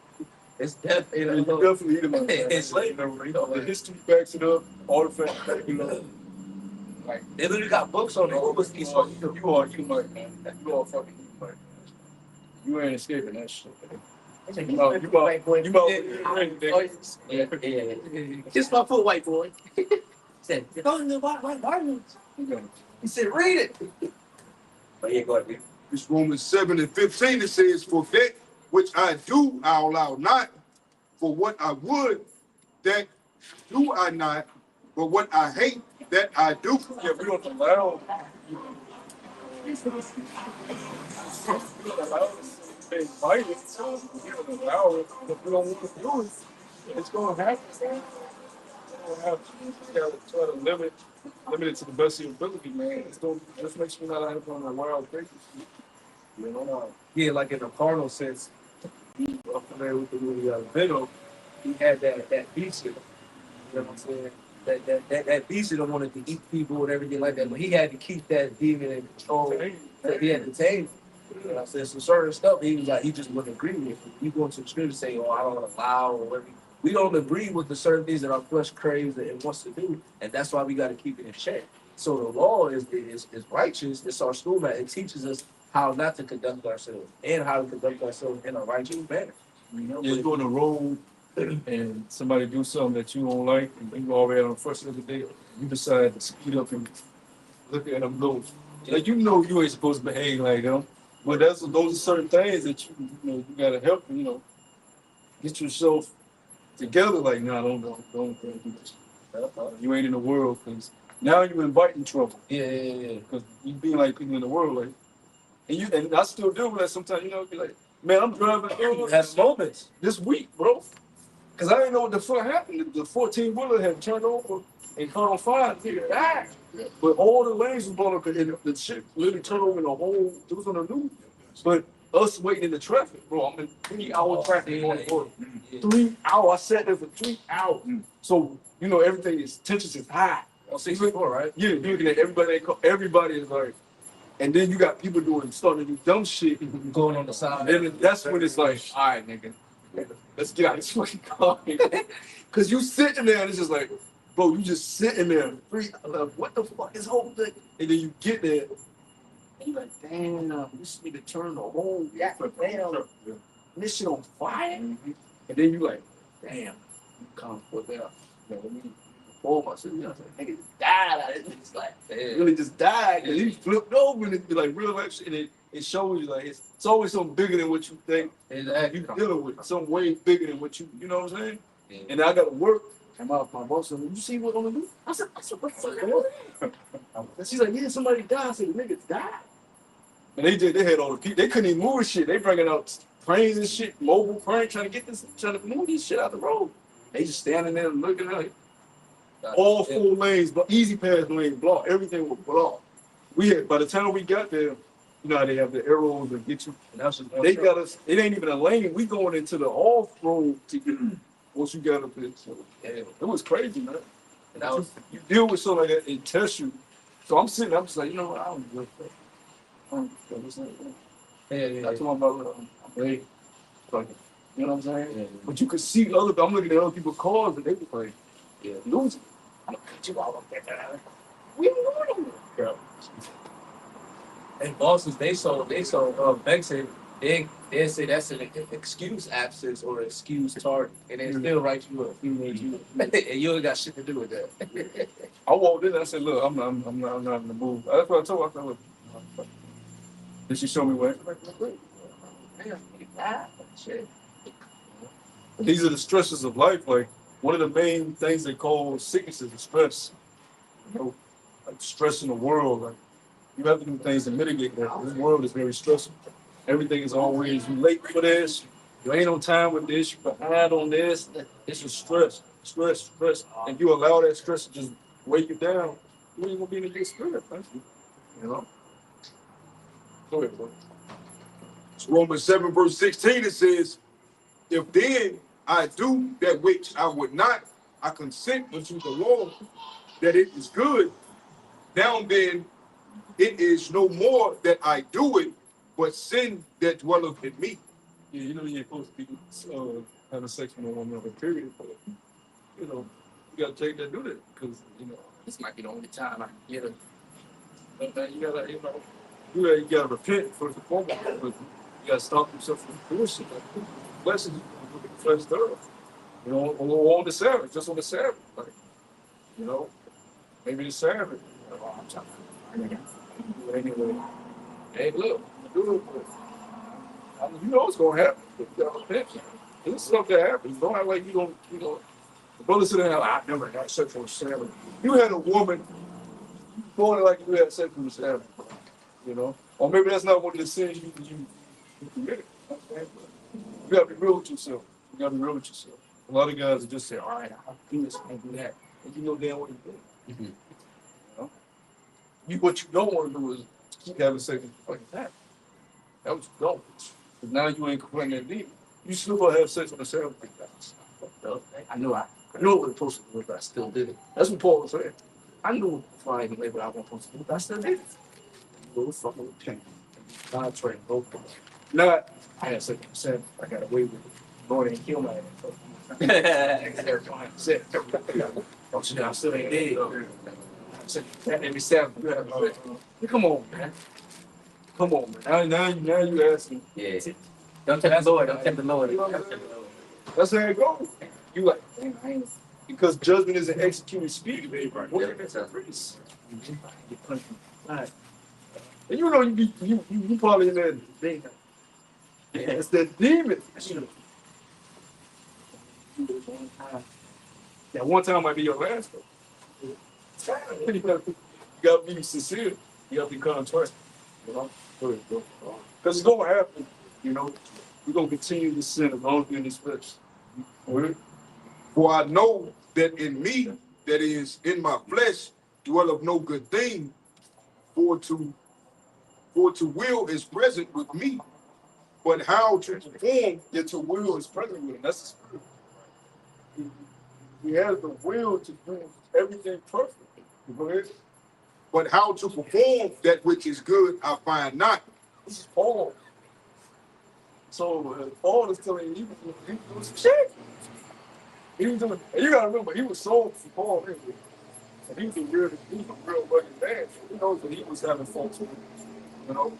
it's death. You definitely Edomite. It's slavery. You know, The history backs it up. All the facts back it up. like they literally got books on it. Who was these? You are Edomite, man. You are fucking Edomite. You ain't escaping that shit. Kiss my foot, white boy. He said, "Go in the white Bible." He said, "Read it." But yeah, go ahead. Read. It's Romans 7:15. It says, "For that which I do, I allow not. For what I would, that do I not. But what I hate, that I do." Yeah, we don't allow. They invite it, so we don't allow it. If we don't want to do it, it's gonna happen. You don't have to try to limit it to the best of your ability, man. Just make sure you're not out on a wild crazy shit. You know, Yeah, like in the carnal sense, he was familiar with the movie Venom. He had that beast in him. You know what I'm saying? That beast in him wanted to eat people and everything like that, but he had to keep that demon in control. He had to tame it. You know what I'm saying? So certain stuff, he was like, he just wouldn't agree with it. You go into the scripture and say, oh, I don't allow or whatever. We don't agree with the certain things that our flesh craves and wants to do, and that's why we got to keep it in check. So the law is righteous. It's our school man. It teaches us how not to conduct ourselves and how to conduct ourselves in a righteous manner. You know, you go on the road and somebody do something that you don't like, and you already on the first of the day, you decide to speed up and look at them go. Like you know you ain't supposed to behave like them, but those are certain things that you gotta help get yourself together. Like no, don't do this. You ain't in the world because now you inviting trouble. Yeah. Because you being like people in the world, like, and I still do that sometimes. Be like, man, I'm driving Had moments. this week, bro. Because I didn't know what the fuck happened. The 14-wheeler had turned over and caught on fire. Nigga died. But all the lanes was blown up and the shit literally turned over in the whole, it was on the news. But us waiting in the traffic, bro, I'm in 3-hour traffic going forward. 3 hours, I sat there for 3 hours. So, everything is, tension is high. On 64, right? Yeah, you're looking at everybody is like, and then you got people starting to do dumb shit. Going on the side. And then that's when it's like, all right, nigga, let's get out of this fucking car. Because you sitting there and it's just like, bro, you just sitting there. Like, what the fuck is whole thing? And then you get there and you're like, damn, this nigga turned the whole damn. This shit on fire. And then you like, damn, you come for that. Let me pull myself. I was like, nigga just died out of this. It's like, really just died. And he flipped over and it'd be like real life shit. And it shows you like it's always something bigger than what you think. Exactly. You dealing with something way bigger than what you know what I'm saying? Yeah. And I gotta work. And my boss said, you see what I'm gonna do? I said, what the fuck? And she's like, yeah, somebody died. I said, the nigga died. And they had all the people, they couldn't even move shit. They bringing out cranes and shit, mobile cranes, trying to move this shit out the road. They just standing there looking at it. All 4 lanes, but easy pass lanes blocked. Everything was blocked. By the time we got there, how they have the arrows that get you. They got us. It ain't even a lane. We going into the off road to get once you got up there. So it was crazy, man. And you deal with something like that, it tests you. So I'm sitting. I'm just like, I don't give a fuck. I told my brother, I'm ready. You know what I'm saying? Yeah. But you could see I'm looking at other people's cars and they were like, Yeah. losing. I'm gonna cut you all up there. We ain't going nowhere. And bosses, they sold Beck said they say that's an excuse absence or excuse target, and they still write you up. And you ain't got shit to do with that. I walked in and I said, look, I'm not in the mood. That's what I told her. I said, look. Did she show me where? I'm like, great. Shit. These are the stresses of life. Like one of the main things they call sicknesses is stress. You know, like stress in the world. Like you have to do things to mitigate that. This world is very stressful. Everything is always you late for this. You ain't on time with this. You behind on this. It's just stress. And you allow that stress to just weigh you down. You ain't gonna be in a good spirit, man. You know. Go ahead, bro. It's Romans 7, verse 16, it says, if then I do that which I would not, I consent unto the law that it is good. Now then, it is no more that I do it, but sin that dwelleth in me. Yeah, you know you ain't supposed to be having sex with a woman of a period, but you know, you gotta take that do that because you know this might be the only time I can get it. But you gotta, you gotta repent first and foremost. But you gotta stop yourself from doing shit. Like, blessings, you look at the flesh thereof. You know, or on the Sabbath, just on the Sabbath, like you know, maybe the Sabbath. You know, I'm trying to do it anyway. Hey, look, do it. I mean, you know what's gonna happen. This is stuff that happens. Don't act like you know. The brother said, I never had sex on Sabbath. You had a woman going like you had sex on the Sabbath, you know? Or maybe that's not one of the sins you committed. You gotta be real with yourself. You gotta be real with yourself. A lot of guys just say, all right, I'll do this, I'll do that. And you know damn what you're doing. You know? What you don't want to do is keep having sex with your fucking time. That was you don't. But now you ain't complaining that deep. You still gonna have sex on the Sabbath. I knew it was supposed to do it, but I still did it. That's what Paul was saying. I knew before I even labeled I wasn't supposed to do it, but I still did it. Go fucking repent. God train, go for it. Not, I had sex on the Sabbath. I got away with it. Lord ain't kill my ass. Don't you know, I still ain't dead. That every Sabbath. Come on, man. Come on, man. Now you asking. Yeah. Don't tempt the Lord. Don't tempt the Lord. That's how it goes. You like, I ain't. Because judgment is an executed speed, baby. Right? Yeah, That's a race. And you know you probably in that thing. Yeah, it's that demon. That one time might be your last though. You gotta be sincere. You gotta be contrite. You know? Because it's gonna happen, you know. We're gonna continue to sin as long as we're in this flesh. For I know that in me, that is in my flesh, dwelleth no good thing, for to will is present with me, but how to perform Yet to will is present with him. That's the spirit. He has the will to do everything perfectly. Go ahead. but how to perform that which is good I find not. This is Paul. So Paul is telling you he was doing some shit. He was doing, and you gotta remember, he was sold for Paul anyway. And he was a real fucking man. He knows that he was having faults with him. You know?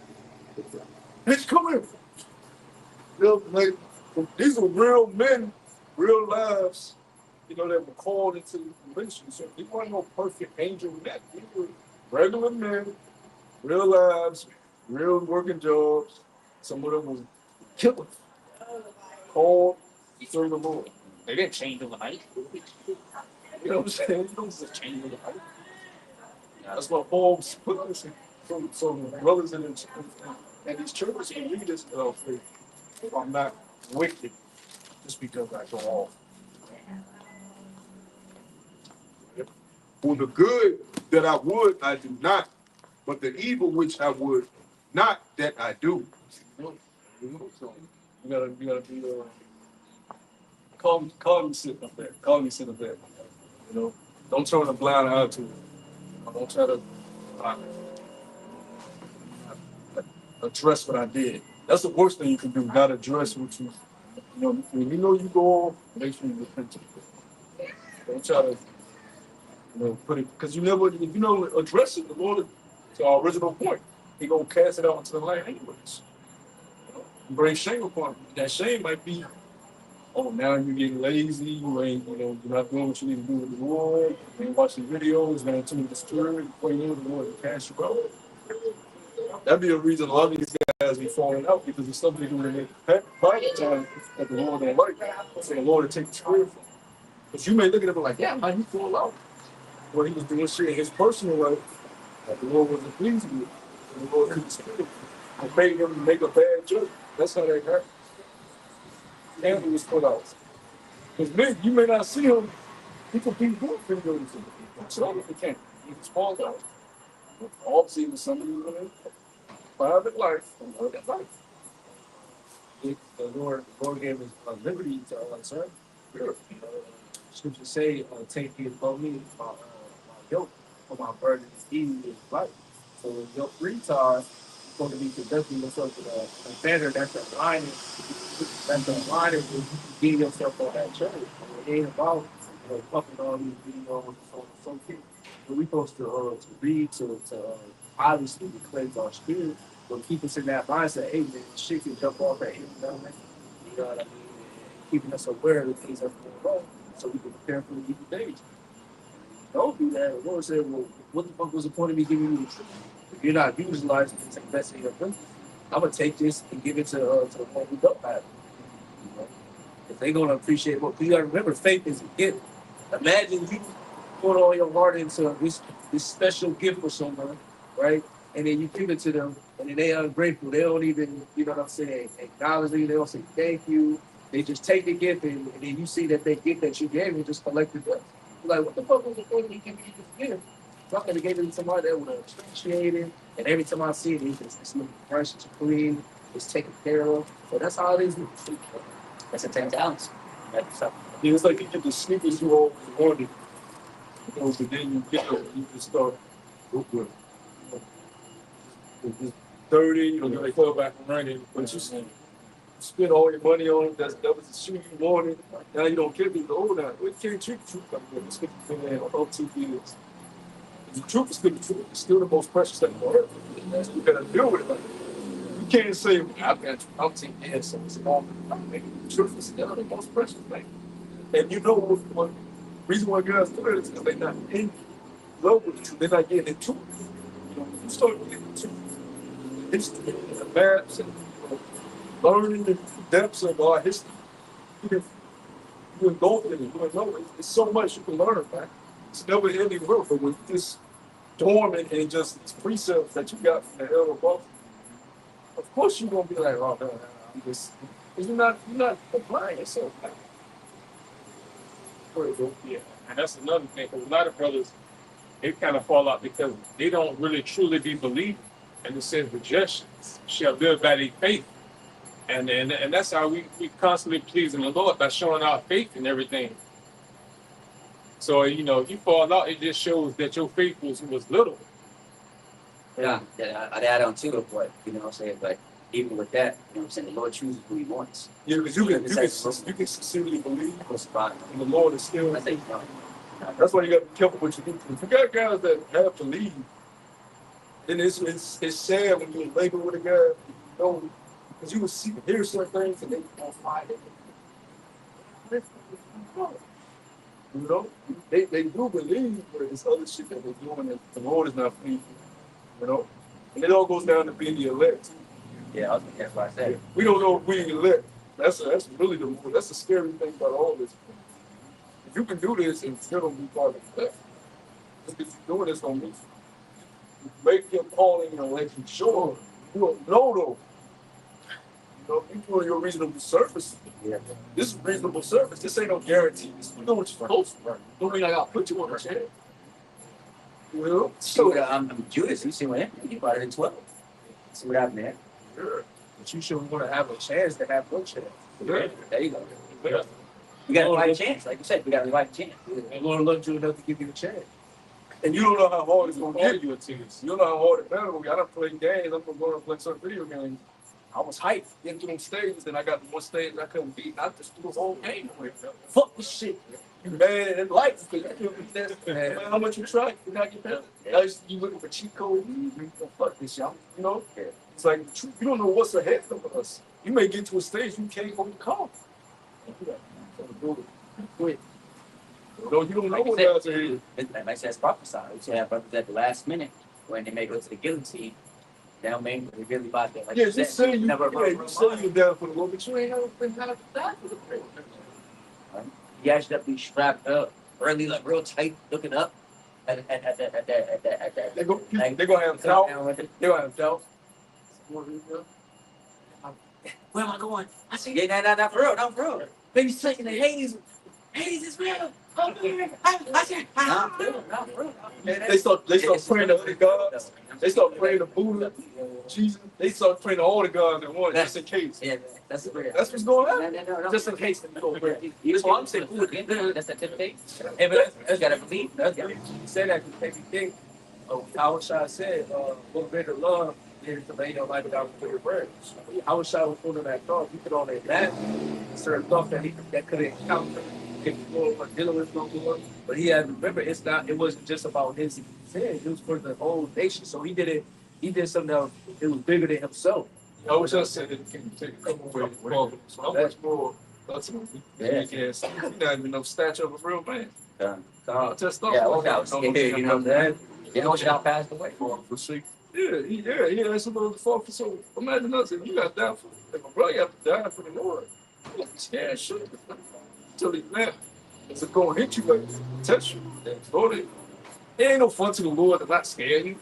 Bitch, come here. You know, like, these are real men, real lives, you know, that were called into the relationship. He wasn't no perfect angel with that. They were regular men, real lives, real working jobs. Some of them was killers. Called to serve the Lord. They didn't change overnight. You know what I'm saying? You don't just change overnight. That's why Paul put this in. So brothers in these churches can read this faith. I'm not wicked just because I go off. For the good that I would, I do not, but the evil which I would not, that I do. So you gotta be call me sitting up there. Call me sitting up there. You know, don't turn a blind eye to it. Don't try to address what I did. That's the worst thing you can do. Not address what you You know, when you know you go off, make sure you repent. Don't try to, put it because you never, if you know, address it. The Lord, to our original point, He gonna cast it out into the land anyways. Bring shame upon you. That shame might be, oh, now you're getting lazy. You ain't, you're not doing what you need to do with the Lord. You ain't watching videos, not into the spirit. Playing with the Lord to cast you out. That'd be a reason a lot of these guys be falling out because it's something they do in their private time that the Lord don't like. So the Lord will take the spirit from. But you may look at it like, yeah, how he fall out? When he was doing shit in his personal life that the Lord wasn't pleased with. And the Lord took the spirit and made him make a bad joke. That's how that happened. And he was put out. Because you may not see him. He could be doing videos. So if he can't, he just falls out. Obviously, it was somebody who was private life and work life. The Lord gave us liberty to serve. Scripture say, take it from me, my yoke, for my burden is easy and light. So when your free time, you're going to be conducting yourself with a banner that's aligning with getting yourself on that journey. It ain't about pumping all these videos and so on and so forth. But we're supposed to read to obviously cleanse our spirit, but keep us in that mindset, hey man, shit can jump off at any moment. You know what I mean? And keeping us aware of the things that's going on so we can prepare for the evil days. Don't do that. The Lord said, well, what the fuck was the point of me giving you the truth? If you're not utilizing it to invest in your business, I'm gonna take this and give it to the one who don't have it. You know? If they're gonna appreciate what you gotta remember, faith is a gift. Imagine you put all your heart into this special gift for someone, right? And then you give it to them, and then they are ungrateful. They don't even, you know what I'm saying, acknowledge you. They don't say thank you. They just take the gift, and then you see that they gift that you gave and just collect the gift. You're like, what the fuck was the point of me giving you this gift? So I could have given it to somebody that would have appreciated it. And every time I see it, it's looking fresh, it's clean, it's taken care of. So that's how it is. That's a 10 talents. That's up. Yeah, it's like you get the sneakers you always wanted. But then you get them, you can start real quick. It's 30, They fall back and running. but you spend all your money on it. That was the shoe you wanted. Now you don't care people. Oh, now we can't treat the truth like that. It's 50 man on 2 years. The truth is still the truth. It's still the most precious thing on earth. You gotta deal with it like that. You can't say, I've got I'll take this, so it's all the truth is still the most precious thing. And you know what reason why guys do it is because they're not in love with the truth. They're not getting into it. You start getting into history and the maps and learning the depths of our history. You can go through it. You know, it's so much you can learn, man. It's never ending work, but with this dormant and just these precepts that you got from the hell above, of course you're gonna be like, oh no, I'm just because you're not applying yourself. Yeah, and that's another thing. Because a lot of brothers, they kind of fall out because they don't really truly be believing. And it says the just shall live by their faith. And that's how we constantly pleasing the Lord by showing our faith in everything. So, if you fall out, it just shows that your faith was little. Yeah, I'd add on to it, but you know what I'm saying? But even with that, you know what I'm saying, the Lord chooses who he wants. Yeah, because you can sincerely believe in the Lord is still. I think That's why you got to be careful what you do. If you got guys that have to leave, then it's sad when you labor with a guy, because you will hear certain things and they won't find it. They do believe, but it's other shit that they're doing that the Lord is not pleased with, And it all goes down to being the elect. yeah, that's what I said. We don't know if we elect. That's really that's the scary thing about all this. If you can do this and still don't be part of the elect, just because you're doing this don't mean you make your calling and election sure. You don't know though. You doing your reasonable service. Yeah. This is reasonable service. This ain't no guarantee. You're doing what you're supposed to. Right? Don't mean I gotta put you on a chair. So Judas, you see what happened? He brought it in 12. See what happened there? Sure. But you should want to have a chance to have no chance. Yeah. There you go. Yeah. We got a right chance, like you said. We got a right chance. The Lord loved you enough to give you a chance. And you don't know how hard it's gonna All get. you a tease. You don't know how hard it's gonna be. I don't play games. I'm gonna go and play some video games. I was hyped getting through them stages, and I got one stage I couldn't beat, and I just threw the whole game away. Fuck this shit. You mad in life because you man, how much you try, you not get better. Now you looking for cheat code, fuck this, y'all. You know? It's like you don't know what's ahead of us. You may get to a stage you can't overcome. Quit. No, you don't know what else ahead. Like I said, it's prophesied. We should have brothers at the last minute when they may go to the guillotine. They'll make it really about that. Like Yeah, you you said, say you, never yeah, you say you're down for the Lord, but you ain't never been down for that. You actually have to be strapped up, really like real tight, looking up at that. They go, Like, they gonna have doubt. down with it. They gonna have doubt. Where am I going? I said, yeah, nah, for real, no, for real. Baby singing the Hades. Hades is real. I said, nah, for real. They start praying to other gods. They start praying to Buddha, Jesus. They start praying to all the gods at once, just in case. Yeah, that's the real. That's what's going on. No. Just in case they go pray. That's what I'm saying. That's the temptation. Hey, but that's gotta believe. That's gotta Say that because make me think of how Shai said, what greater love is to lay your life down for your friends. How Shai was full of that thought. He could only imagine certain thoughts that could encounter if you were dealing with someone. But he had to remember it wasn't just about his sin, it was for the whole nation. So he did something that it was bigger than himself. I wish I said it can take a couple ways. So I'm much more ultimately. Yeah. Yes. You're not even no stature of a real man. Just Yeah, look out. You know what I'm saying? You know what y'all passed away for. Yeah, that's a little far. So imagine us if you got down for, if a brother got to die for the Lord, you got to scare shit. Tell you, man, it's going to hit you like touch you. Lord, it ain't no fun to the Lord to not scare you.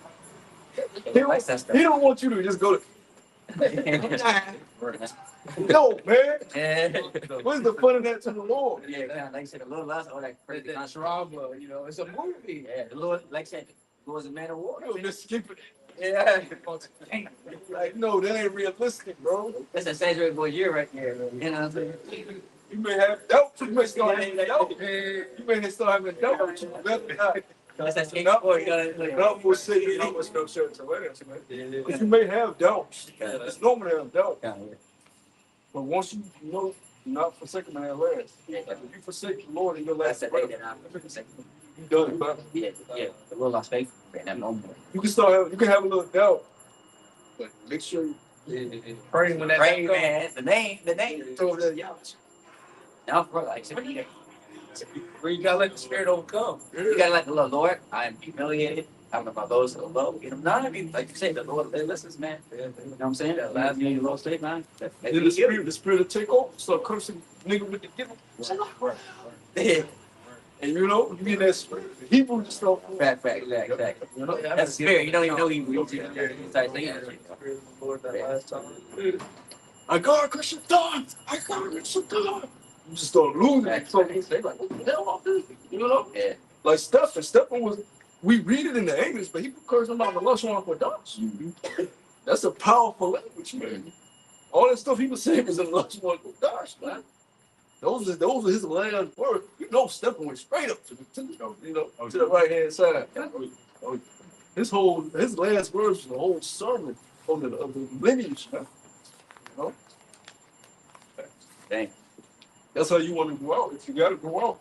He don't want you to just go to. No, man. What's the fun of that to the Lord? Yeah, like I said, a little less of that crazy That's drama, it's a movie. Yeah, the Lord, like I said, it was a man of war. You just skip it. Yeah. Like, no, that ain't realistic, bro. That's a saturated boy year right there. You know what I'm saying? You may have doubt. You may start having doubt. You may start having doubt, but you better not. That's that skateboard. You gotta Doubt will say you know what's no shirt to wear, man. But you may have doubts. It's normal to have doubt. But once you know, not forsaken man last. If you forsake the Lord in your last That's breath, the day that you done it, man. yeah, the Lord lost faith in that moment. You can start having, you can have a little doubt, but make sure you Pray when that Pray, day comes. man. The name. throw that out. Now, bro, like I said, Where you gotta let the spirit overcome. you gotta let the Lord, I am humiliated. I'm about those to the low. You know, not I mean, like you said, the Lord listens, man. You know what I'm saying? That last year, you lost faith, man. Then the spirit will take over, start cursing nigga with the gift. Yeah. And you know, you get that spirit. The Hebrew just don't. Fact, exactly. You know, That's spirit. You don't even know he reads it. It's like, Lord, that last time. I gotta curse your dog. I gotta curse your dog. You just start losing it. So they like, what the hell is this? You know? Yeah. Like Stephen was, we read it in the English, but he was cursing about the lust one for dogs. That's a powerful language, man. All that stuff he was saying was in the lust one for dogs, man. Those are his last words. You know, Stephen went straight up to the right hand side. His last words was the whole sermon of the lineage, man. You know? Dang. That's how you want to go out. If you got to go out,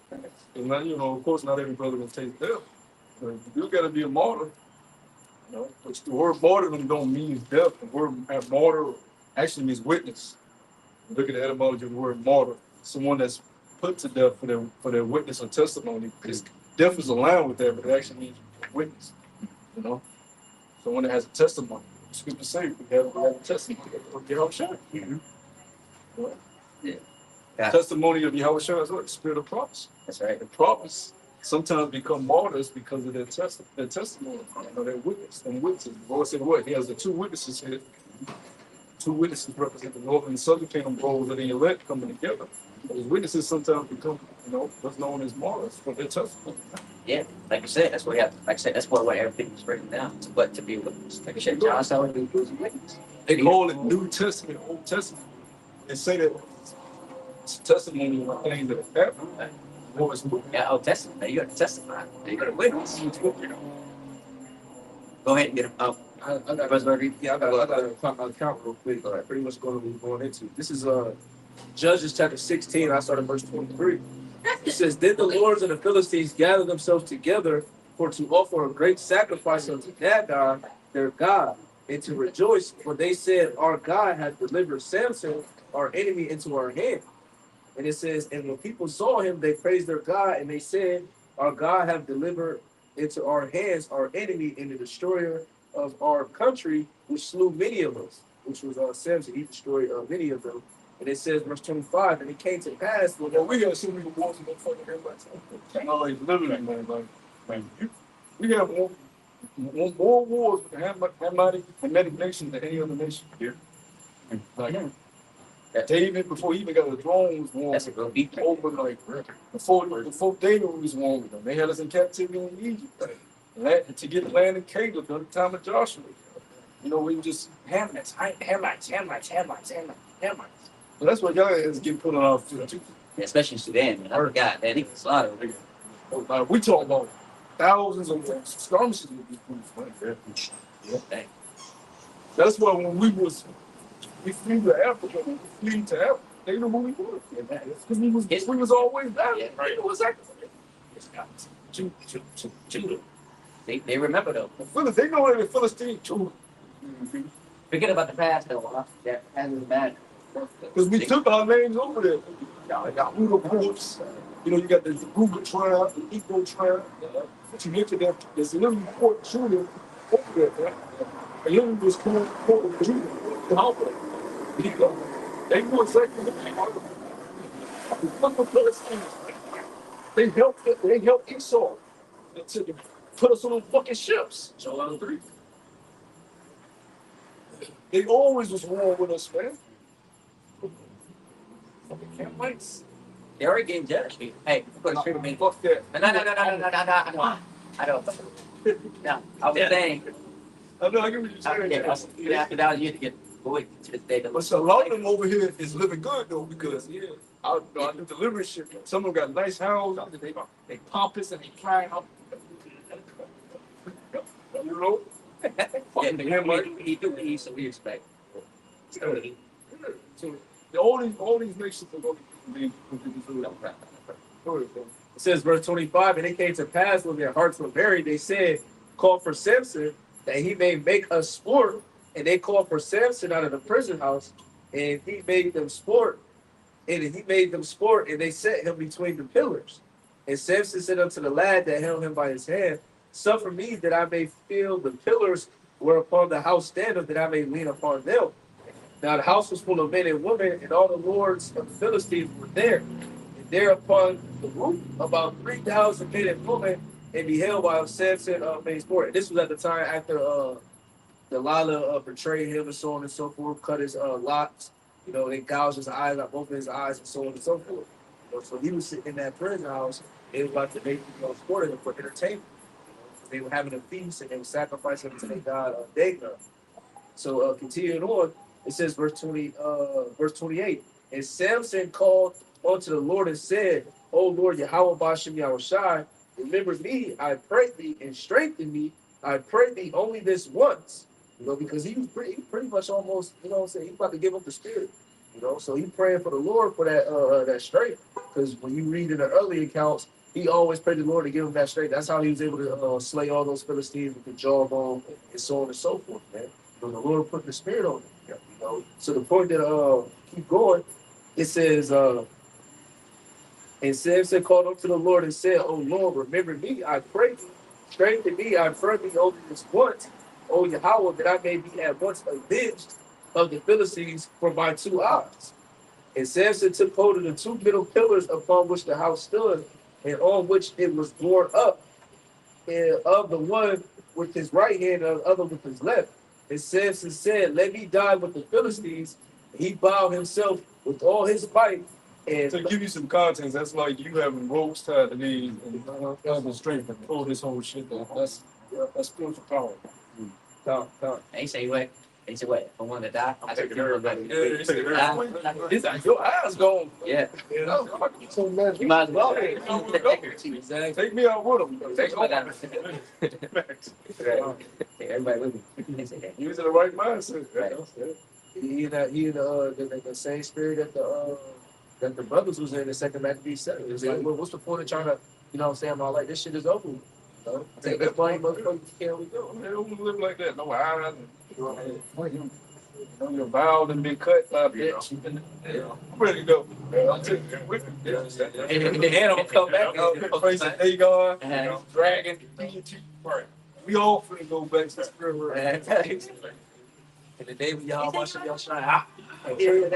and not, of course, not every brother will take death. But you got to be a martyr. You know, which the word martyrdom don't mean death. The word martyr actually means witness. Look at the etymology of the word martyr. Someone that's put to death for their witness or testimony. Because death is aligned with that, but it actually means witness. You know, someone that has a testimony. Scripture say we have a testimony of Yahushua. Yeah. Testimony of Yahushua is what? The spirit of prophecy. That's right. The prophets sometimes become martyrs because of their testimony, their witness. And witnesses. The Lord said what? He has the two witnesses here. Two witnesses represent the northern and southern kingdom roles of the elect coming together. Those witnesses sometimes become, what's known as martyrs for their testimony. Yeah, like you said, that's what we have. Like I said, that's what everything was written down. But to be a witness, like I said, John saw it, he was a witness. They call it New Testament, Old Testament. They say that it's a testimony of things that have happened. Yeah, Old Testament. You got to testify. You got to witness. Go ahead and get him. got Brother Berger? yeah, I got to clock my account real quick. Pretty much going to be going into. This is Judges chapter 16. I started verse 23. It says, "Then the lords of the Philistines gathered themselves together for to offer a great sacrifice unto Dagon, their God, and to rejoice, for they said, Our God hath delivered Samson, our enemy, into our hand." And it says, "And when people saw him, they praised their God, and they said, Our God hath delivered into our hands our enemy and the destroyer of our country, which slew many of us," which was Samson. He destroyed many of them. And it says, verse 25, "And it came to pass when Well, we got so many wars in the fucking everybody. No, like literally, man, we have more wars with the Hamitic nation than any other nation here. Like David, before he even got the throne, was warned That's a real beat. over like before David was warned with them. They had us in captivity in Egypt. To get land in Canaan during the time of Joshua. You know, we were just Hamites. So that's what y'all is getting put on our foot too. Especially Sudan, man. I forgot that. He was slaughtered. We talk about thousands of skirmishes with these groups, man. Yeah. That's why when we flew to Africa, they knew who we were. Because we was always there. Yeah, right. It was like They remember though. They know they're the Philistine too. Forget about the past though, huh? That hasn't been. Because we took our names over there. Yahuda groups. You know, you got the Ruga tribe, the Igbo tribe. But you get to that, there's a little Port Judah over there, right? A little was called Port Judah. They knew exactly what they were. The fucking Philistines, they helped Esau to put us on those fucking ships. Joel 3. They always was war with us, man. Fucking Canaanites. They already getting jealous. Hey, put a straight man. Fuck that. No. I don't. No, I was saying. I know, I get what you're saying. Yeah, after that, you had to get boy to this day. But so a lot of them over here is living good though, because I do delivery shit. Some of them got nice houses. They pompous and they flying up. You know? Fucking Hamite. He do what he so we expect. So all these nations are going to be It says, verse 25, "And it came to pass when their hearts were buried, they said, Call for Samson, that he may make us sport. And they called for Samson out of the prison house, and he made them sport. And they set him between the pillars. And Samson said unto the lad that held him by his hand, Suffer me that I may feel the pillars whereupon the house standeth, that I may lean upon them. Now the house was full of men and women, and all the lords of the Philistines were there. And there upon the roof about 3,000 men and women, and beheld while Samson made sport." And this was at the time after Delilah betrayed him and so on and so forth, cut his locks, you know, they gouged his eyes out, both of his eyes, and so on and so forth. You know, so he was sitting in that prison house. They were about to make sport of him for entertainment. So they were having a feast and they were sacrificing to their god Dagon. So continuing on, it says verse 28. "And Samson called unto the Lord and said, O Lord Yahweh Bashem Yahushai, remember me, I pray thee, and strengthen me, I pray thee, only this once." You know, because he was pretty much almost, you know what I'm saying, he's about to give up the spirit. You know, so he praying for the Lord for that strength. Because when you read in the early accounts, he always prayed the Lord to give him that strength. That's how he was able to slay all those Philistines with the jawbone and so on and so forth, man. You know, the Lord put the spirit on him. You know, so the point that keep going, it says, "And Samson called unto the Lord and said, O Lord, remember me, I pray thee. Strengthen me, I pray thee, only this once, O Yahweh, that I may be at once avenged of the Philistines for my 2 eyes." And Samson took hold of the 2 middle pillars upon which the house stood, and on which it was borne up, and of the one with his right hand, and of the other with his left. And Samson said, Let me die with the Philistines. And he bowed himself with all his might. And to give you some context, that's like you having ropes tied to these and having strength to pull this whole shit down. That's spiritual power. And he say, "What? He said, what? I want to die? I said, taking everybody. Yeah, he said, "Ah." he's like, your eyes gone. Yeah. You know, fuck you so mad. You might as well. Exactly. Take me out with him. Take Take my him. Take everybody with me. He said that. He was in the right mindset. Right. He in the same spirit that the brothers was in the second Maccabees 7. It's like, well, what's the point of trying to, you know what I'm saying? I'm like, this shit is over. You know? Take this money, motherfucker, here we go. Man, don't live like that. No eyes. Your vows and been cut by a bitch. I'm ready to go. I'll take you with me. And the hand don't come back. Face of Dagon, Uh-huh. dragon, right. We all finna go back to the spirit world. And the day when y'all watch y'all shine, ah, Yeah,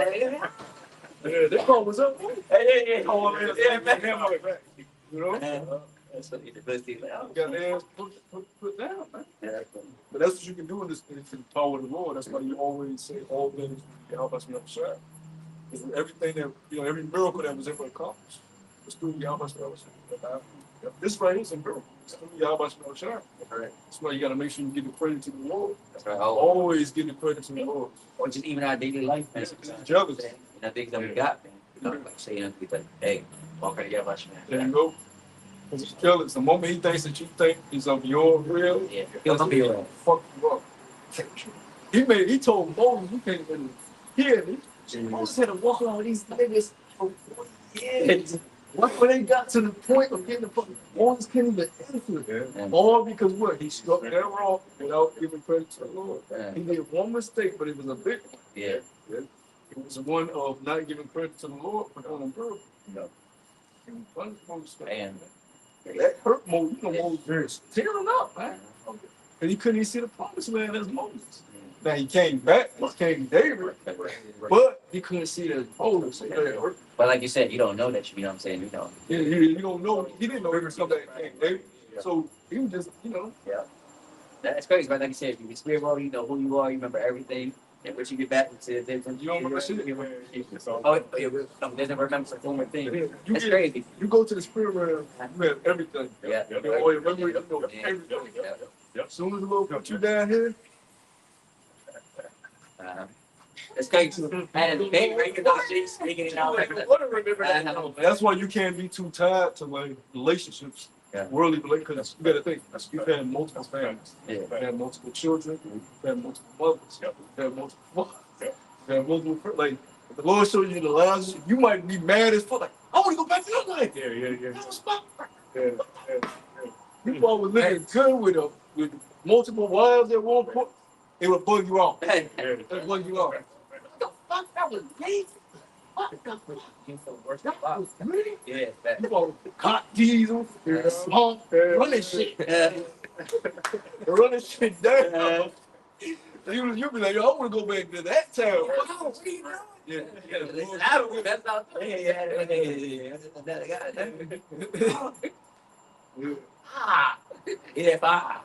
that call was up. Hey. Oh, man, you know? That's what the best thing. You got their ass put down, man. Yeah. But that's what you can do in this in the power of the Lord. That's why you always say all things help us not shine. Everything that every miracle that was ever accomplished was through Yahweh. This right here is a miracle. It's through Yahweh shine. Right. That's why you gotta make sure you give the credit to the Lord. That's right. Always give the credit to the Lord. Or just even our daily life, man. Jealous. And the things that we got, man. You know, like saying, like, hey, walk right together, There man. you go. Because he's jealous. The moment he thinks that you think is of your will, Yeah, he'll come to you. fuck you up. He told Moses, you can't even hear me. Moses had to walk around with these niggas for 40 years. When they got to the point of getting the fucking Moses can't even answer it. Yeah. All because what? He struck that rock without giving credit to the Lord. Yeah. He made one mistake, but it was a big one. Yeah. It was one of not giving credit to the Lord, but on him purpose. No. And punished Moses. Man. That hurt Moses. You know, Moses tearing up, man. And he couldn't even see the promised land as Moses. Now he came back, he came David, but he couldn't see it as Moses. So that hurt. But like you said, you don't know that, you know what I'm saying? You know. You don't know. He didn't know every something that came David. So he was just, That's crazy, right? Like you said, if you be spirit world, you know who you are, you remember everything. And once you get back into the different, You don't remember shit. Oh, yeah, there's never remember some former thing. You That's get- crazy. You go to the spirit realm, you have everything. Yeah. You always remember everything. As soon as the Lord put you down here, It's crazy. And they breaking those shit, speaking it out. that's why you can't be too tied to like relationships, Yeah. worldly relationships. You gotta think, you've had multiple families, Yeah. you've had multiple children, you've had multiple mothers, you've had multiple fathers, you've had multiple, like, if the Lord showed you the lives, you might be mad as fuck, like, I want to go back to your life. That was my People always living good with multiple wives at one point, it would bug you out. It would bug you out. What the fuck? That was me? What the fuck? That was me? Yeah, that. You want hot diesel, swamp, running shit. Running shit down. You be like, yo, I want to go back to that town. What you doing? Yeah. That's not.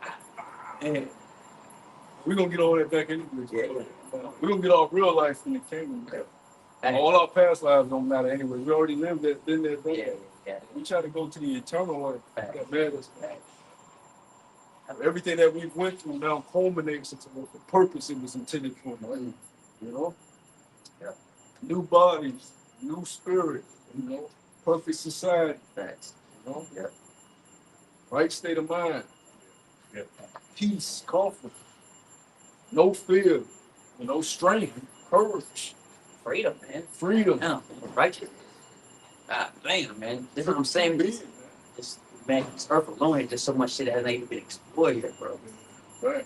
Yeah. We're going to get all that back anyway. Yeah. We're going to get our real life in the kingdom. All our past lives don't matter anyway. We already lived that, been there, done that. Yeah. We try to go to the eternal life that matters. Everything that we've went through now culminates into the purpose it was intended for. You know? Yeah. New bodies, new spirit, perfect society, Thanks. you know? Yeah. Right state of mind. Peace, comfort, no fear, no strength, courage, Freedom, man. freedom. Yeah. Righteousness. Ah, damn, man. This is what I'm saying. This man, this earth alone is just so much shit that hasn't even been explored yet, bro. Right.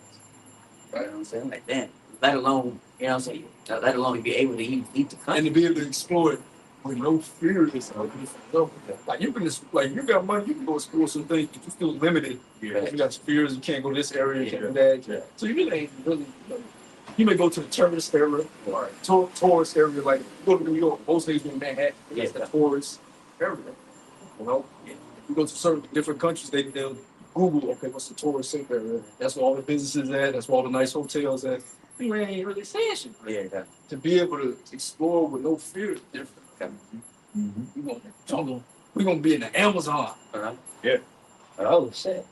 You know what I'm saying? Like, damn. Let alone, you know what I'm saying? Let alone be able to even eat the And country. to be able to explore it with no fear. Like you can just, like you got money, you can go explore some things, but you feel limited. Yeah. You got fears, you can't go this area, you can't do that. Yeah. So you really ain't really, you may go to the tourist area or tourist area, like you go to New York, most days in Manhattan, it's the tourist area. You know? You go to certain different countries, they'll Google, okay, what's the tourist area? That's where all the businesses at, that's where all the nice hotels at. You ain't really saying shit. Yeah. To be able to explore with no fear is different. We're gonna be in the Amazon. Uh-huh. Yeah. Oh, shit.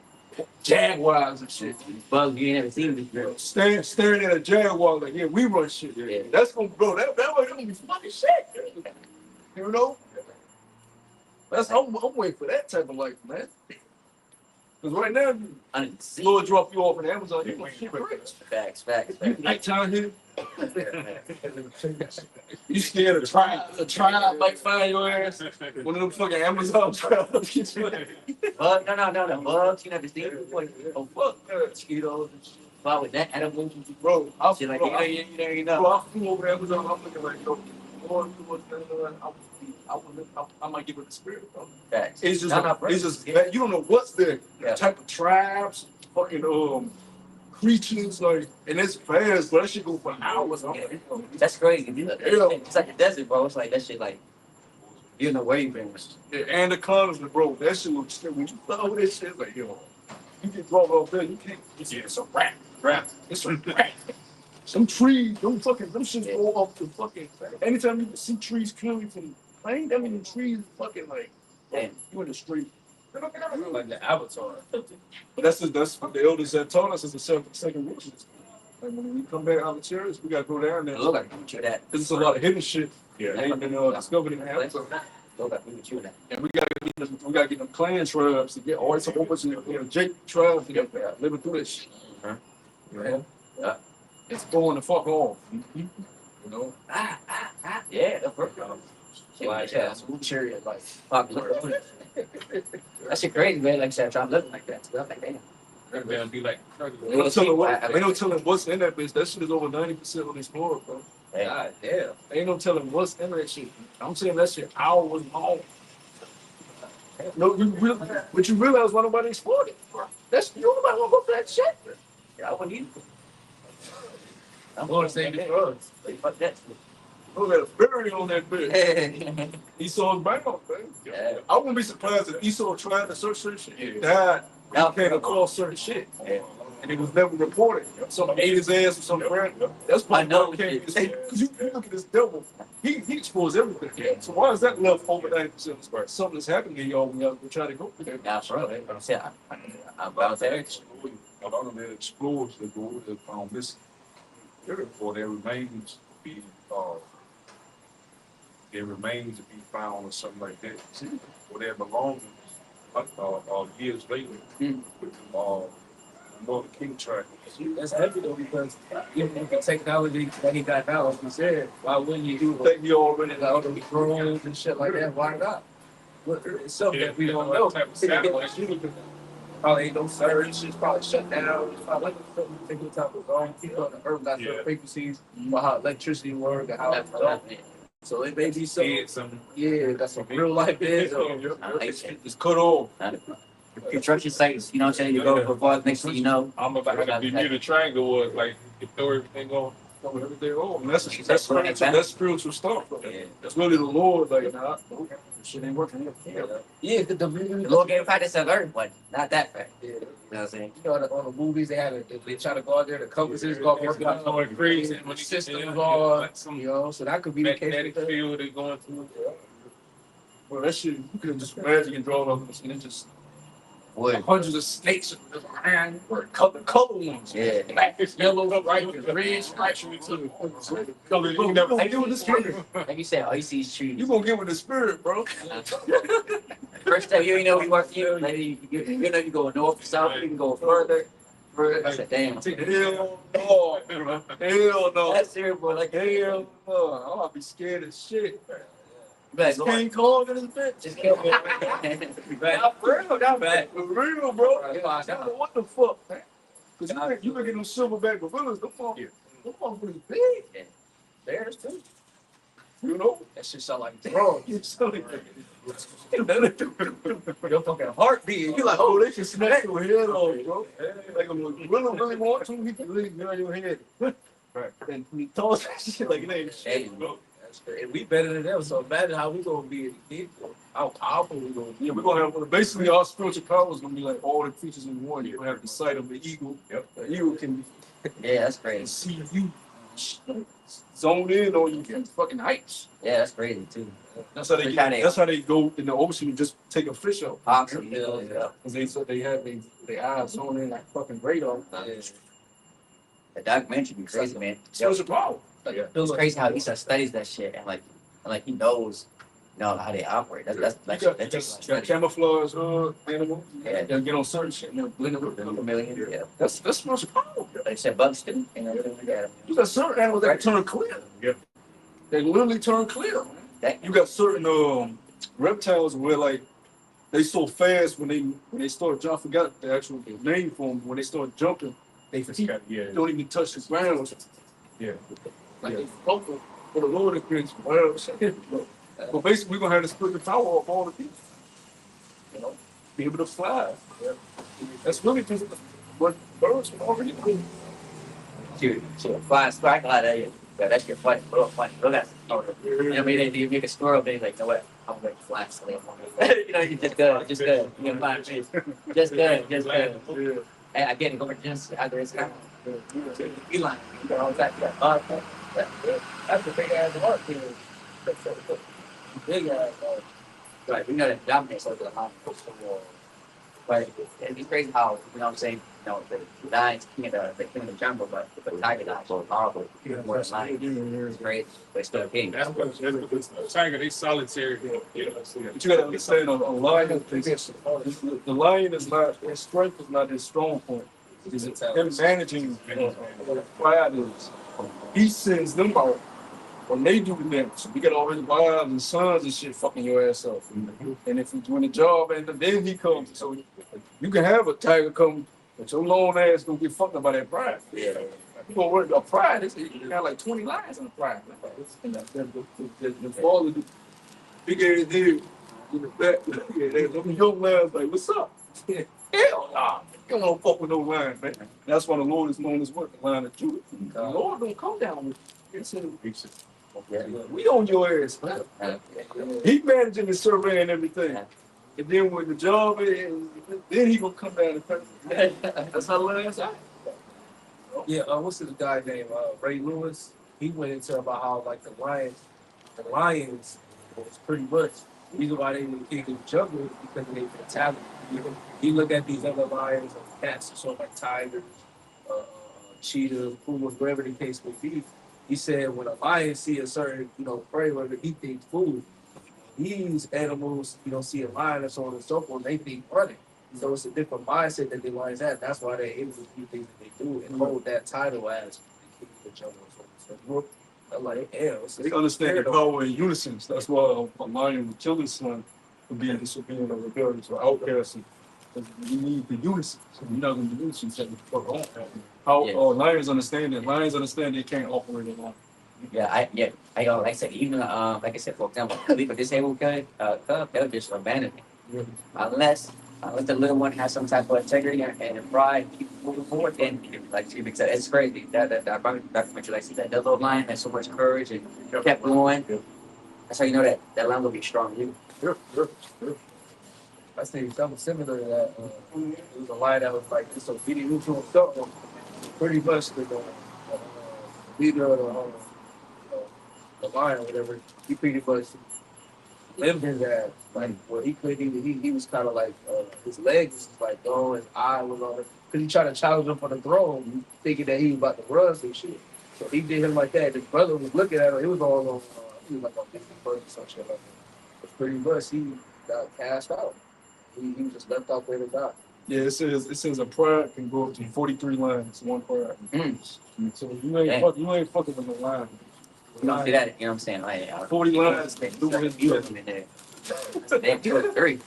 jaguars and shit. Bug you ain't never seen before. Staring at a jaguar like, yeah, we run shit. Yeah. That's gonna bro. That way gonna be fucking shit. You know? I'm waiting for that type of life, man. Cause right now, Lord drop you off in Amazon, you gonna shit rich. Facts. You nighttime here. You scared a tribe might find your ass. One of them fucking Amazon tribes get you. No. Bugs you never seen before. Oh fuck. Mosquitoes and shit. But with that animals, Bro, shit like that, you know. Bro, I flew over Amazon. I'm looking like, yo, Lord, I might get with the spirit, bro. Facts. It's just, No, bro. it's just, you don't know what's there. Yeah. Type of tribes, fucking creatures, like, and it's fast, but that shit go for hours. I'm like, That's crazy. It's like a desert, bro. It's like that shit. Like you know where you been. yeah, anacondas, bro. That shit looks when you follow this shit, like, yo, you get drawn off there, you can't. It's a rat. It's a rat. Some trees, them shit go off the fucking. Anytime you see trees clearly from the plane, that means the trees fucking like, Damn. you in the street. Like the Avatar. But that's what the elders have taught us as the second riches. Like when we come back out of church, we gotta go down there. It look like you that. Cause it's a lot of hidden shit. Yeah, ain't been discovered in the house. Look like you that. And we gotta get them clan tribes to get all this whole bunch of Jake tribes to get living through this shit. Yeah. It's going the fuck off. You know? Yeah, that's perfect. Like, yeah, some chariot, like, Popular. That shit crazy, man. Like I said, I'm living like that. So I'm like, damn. That man be like, Ain't no telling what's in that bitch. That shit is over 90% on this floor, bro. God damn. Ain't no telling what's in that shit. I'm saying that shit hours long. No, but you realize why nobody explored it, bro. That's you don't nobody wanna go for that shit. Yeah, I wouldn't either. I'm Lord save the drugs. Fuck that. Look at a berry on that bitch. Yeah. Esau's bound, man. Yeah. I wouldn't be surprised if Esau tried to search certain shit and died. Now, Came across certain shit. Yeah. And it was never reported. Some ate his ass or something. That's why I know. because you look at this devil, he exposed everything. So why is that left over 90%? Something that's happening to y'all when y'all try to go there. Nah, bro. Yeah, I'm about to A lot of the explorers that go over there found this for their remains to be their remains to be found or something like that. Or their belongings years later with Northern King track. That's heavy though, because even with the technology that he got now, like you said, why wouldn't you do Think you already like all the drones and shit like that? Why not? Well, it's something that we don't know. Probably ain't no surge. It's probably shut down. It's probably taking time to go. People on the earth got the frequencies about how electricity works and how it's done. So it may be some, yeah, that's some real life is. it's cut off. construction sites, you know what I'm saying? You go for far, next thing you know. I'm about to be near the triangle was like, you throw everything on. Everything off. And that's spiritual stuff, bro. Yeah. That's really the Lord, like, nah, shit ain't working here. Yeah, The Lord gave practice of earth, but not that fact. Yeah. You know what I'm saying? You know, on the movies, they try to go out there, the compasses go working out, going crazy. when the systems are, Some you know, so that could be the magnetic case. field they going through. Bro, that shit, you could just imagine and draw it up and it just Wood. hundreds of snakes around, color ones. Yeah. Black, yellow, right, red, stripes, color. You never get with the spirit. Like you said, all you see is trees. You gonna get with the spirit, bro. First time you know you work you, like you know you go north, south, you can go further. I said, damn. Hell no. Hell no. That's serious, bro. Like, Hell no. I'm gonna be scared as shit. like, King Kong in his bitch. just kill me. Not for real, not bad. For real, bro. Yeah. What the fuck, man? Cause you look at them silverback gorillas, them motherfuckers big. Bears too. You know? That shit sound like Bro, you sound like your fucking heart beating. You like, oh, they can smack your head off, bro. Like, if a gorilla really want to, he can really get on your head. Right. And he told that shit like it ain't shit, bro. That's great. And we better than them, so imagine how we gonna be again. How powerful we gonna be. Yeah, we're gonna have basically our spiritual power is gonna be like all the creatures in one. You're gonna have the sight of the eagle. Yep. The eagle can Yeah, that's crazy. see you. zone in on you get fucking heights. Yeah, that's crazy too. That's how they get, that's how they go in the ocean and just take a fish out. Oxy Hill, yeah. Cause they have their eyes zoned in like fucking radar. The documentary be crazy, man. So it's a problem. It's crazy how he studies that shit and like he knows, how they operate. That's like You got, that takes got camouflage animal. Yeah. They'll get on certain shit and they'll blend it with a them. million. Yeah. That's what's the problem. Like I said, bugs too. Yeah. You got certain animals that turn clear. Yeah. They literally turn clear. That, You got certain reptiles where like they so fast when they start jumping. I forgot the actual name for them. When they start jumping, they feet Yeah. don't even touch the ground. Yeah. Like they float for the Lord of Christ. Well, but basically, we're gonna have to split the power of all the people. Be able to fly. Yeah. That's really just what birds can already do. dude, flying sparkle out of you. Yeah, that shit funny. Look at you know, you make a squirrel, be like, you know what? I'm going to fly slave on you. You just good. You can find fish. Just good. Yeah. Hey, I get it. Go just out there. It's kind of eline. That's a big ass mark here. Big ass mark. Right, we know that dominates over the mountain. But it's crazy how, what I'm saying, the lions king of the jungle, but the tiger lions so powerful. More than lions. It's great, but it's still king. That's what tiger. They solitary. Yeah. But you gotta understand, a lion, the lion is not, his strength is not his strong point. It's him managing pride is. He sends them out when they do the damage. We got all his wives and sons and shit fucking your ass up. And if you're doing the job, and then he comes. So you can have a tiger come, but your long ass gonna get fucked up by that pride. Yeah. You gonna work a pride, you got like 20 lions in the pride. And the father, the big ass dude in the back, them young lions like, what's up? Hell nah. You don't fuck with no lion, man. That's why the Lord is known as what? The Lion of Judah. The Lord don't come down with we on your ass, man. He managing the survey and everything. And then when the job is, then he gonna come down and pay. That's how the lions act. Yeah, what's this guy named Ray Lewis? He went into about how like the lions was pretty much the reason why they didn't kick in the jungle is because of their mentality. You look at these other lions and cats, so like tigers, cheetahs, pumas, whatever the case may be. He said when a lion see a certain, prey, whether he thinks food, these animals, see a lion and so on and so forth, they think running. So it's a different mindset that the lions have. That's why they're able to do things that they do and hold that title as the king of the jungle and so on and so forth. I'm like, hell, They understand the power in unison. That's why a lion would kill his son for being disobedient or rebellious or outcast. You need the unison. So you're not going to be unison. So fuck on. How lions understand that? Lions understand they can't operate alone. I like I said, even like I said, for example, leave a disabled cub, they'll just abandon it. Unless the little one has some type of integrity and pride, keep moving forward, then like she said, it's crazy. That documentary, like that little lion has so much courage and kept going. That's how you know that lion will be strong. Sure. I think something similar to that. It was a lion that was like disobedient to himself. Pretty much the leader of the lion, whatever. He pretty much lived his ass. Like, well, he couldn't even. He was kind of like his legs was like going, his eye was on it. Because he tried to challenge him for the throne, thinking that he was about to run some shit. So he did him like that. His brother was looking at him. It was all on. He was like on Disney Plus or some shit like that. But pretty much he got cast out. He was just left out there to die. Yeah, it says a pride can go up to 43 lions, one pride. So you ain't fucking with no lion. You don't see that, you know what I'm saying? Like, 40 lions to do his bidding. They do it very.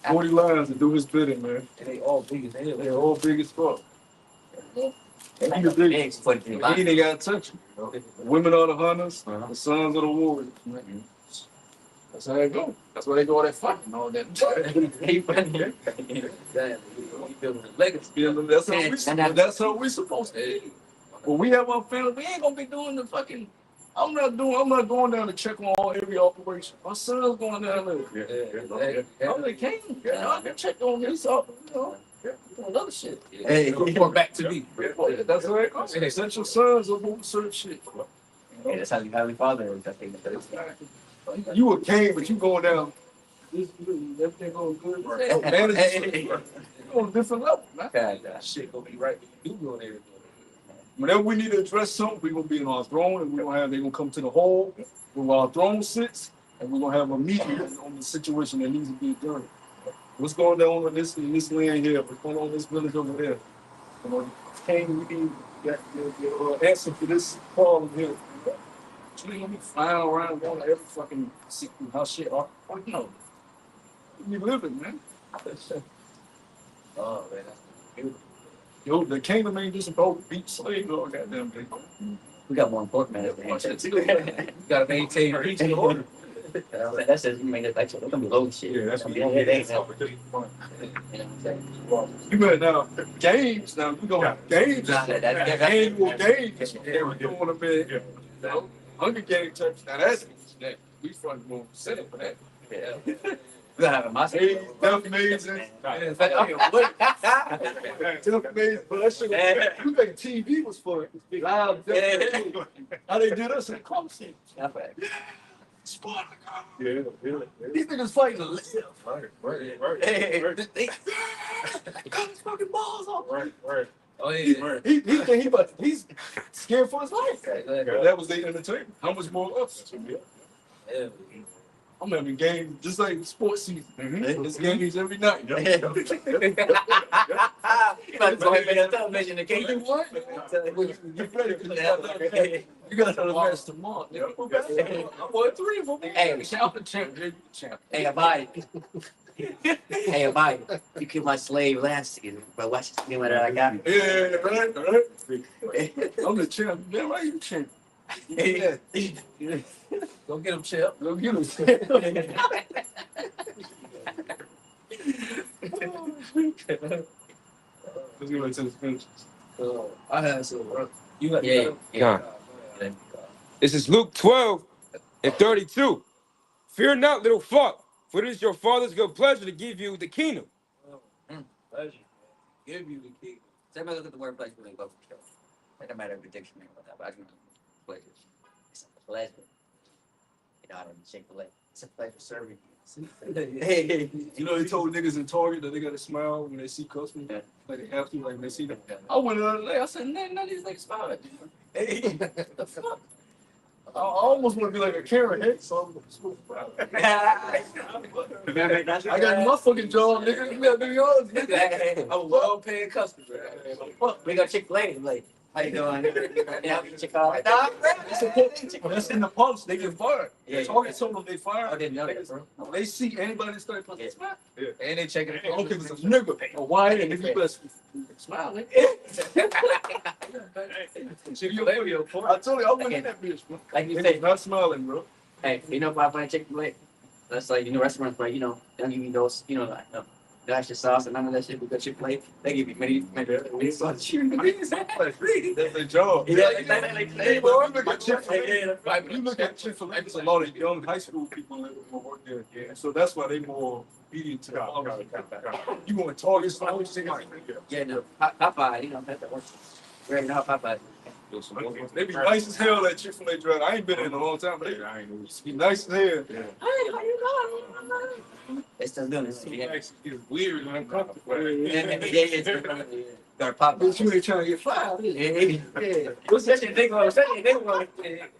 40 lions to do his bidding, man. And they all big as hell. They're all big as fuck. They He the biggest. for the He lion. ain't got to touch you. The women are the hunters, the sons of the warriors. That's how they go. That's why they do all that fighting and all that. He funny. Damn, he building a legacy. That's how we supposed to be. When we have our family, we ain't gonna be doing the fucking. I'm not going down to check on every operation. My son's going down there. I'm the king. I can check on this. Another shit. Hey. Report back to me. Yeah, that's right. Hey, send your sons over on certain shit. Hey, that's how the Heavenly Father is. I think that's You a king, but you going down. Everything going good. Man, Hey. on a different level, man. God, Shit gonna be right. You doing everything. Whenever we need to address something, we're gonna be in our throne, and they're gonna come to the hall where our throne sits, and we're gonna have a meeting on the situation that needs to be done. What's going on in this land here? What's going on in this village over there? You know, King, we need your answer for this problem here. You ain't gonna be flying around going to every fucking how shit are. No, you living, man. Oh man, that's beautiful. Yo, the kingdom ain't just about beat slave or goddamn thing. we got more important matters to handle. You gotta maintain peace and order. That's just, you mean, that's gonna be low shit. Yeah, that's gonna what be headaches. it You know what I'm saying? You better now games. Now we gonna have games. Nah, that's Annual games. Yeah, we doing them in. You know, Hunger Games type. Now that's that. We fucking gonna set up for that. Yeah. We gotta have a master. Hey, that's amazing. That's amazing. But that shit, you think TV was for live? How they did us in closing. Sparta. Yeah, really. These niggas fighting to live. Right. Hey, They cut his fucking balls off. Right. Oh yeah. He's scared for his life. That was their entertainment. How much more us? Yeah. I'm having games just like sports season. It's games every night. You might go ahead and television You again. what? Get ready because you got another match tomorrow. Nigga. I won 3 of them. Hey, Champ. Hey, Abide. Hey, Abide. You killed my slave last season, but watch this new one that I got. Yeah, right. I'm the champ. Man, why you champ? Yeah. Go get him, Chip. Go get him. Let's get into the finishes. I had some. You got Yeah. This is Luke 12:32. Fear not, little flock, for it is your Father's good pleasure to give you the kingdom. pleasure. Give you the key. So everybody look at the word pleasure really well for sure. It doesn't matter if the dictionary or whatever. I can pleasure. It's a pleasure. You know, I don't Chick-fil-A. It's a pleasure serving you. Hey. You know, they told niggas in Target that they gotta smile when they see customers. Yeah. Like they have to, like when they see them. I went the other day, I said, none of these niggas smile at me. Hey, the fuck? I almost want to be like a Karen head, so I got my fucking job, nigga. You gotta do yours, nigga. I'm a well-paid customer. We got Chick-fil-A. Like, how you doing? Yeah, Chick-fil-A. That's in the pulse. They get fired. Yeah. Target told them they I fired. didn't know that, bro. When they see anybody that start fucking smile. And they checking it. Okay, it's a nigga, a white, and if you best smile, nigga. I told you, I went in that bitch, bro. Like you They say, was not smiling, bro. hey, you know if I find Chick-fil-A, that's like, you know, restaurants, right? You know, they don't give you those, you know, like, the extra sauce and none of that shit. We got Chick-fil-A. They give you many sauce. That's their job. Yeah, Hey, bro, you look at Chick-fil-A, like, you look at Chick-fil-A, there's a lot of young high school people that work there. Yeah. So that's why they more obedient to the law. You want Target, so Yeah, no, Popeye, you know, that's the worst. We already know how Popeye. they be nice as hell at Chick-fil-A drive. I ain't been in a long time, but they be nice as hell. Hey, how you doing? They still doing it. Yeah, It's weird and uncomfortable. Got Popeye. Bitch, you ain't trying to get fired. Yeah. What's that shit? Nigga,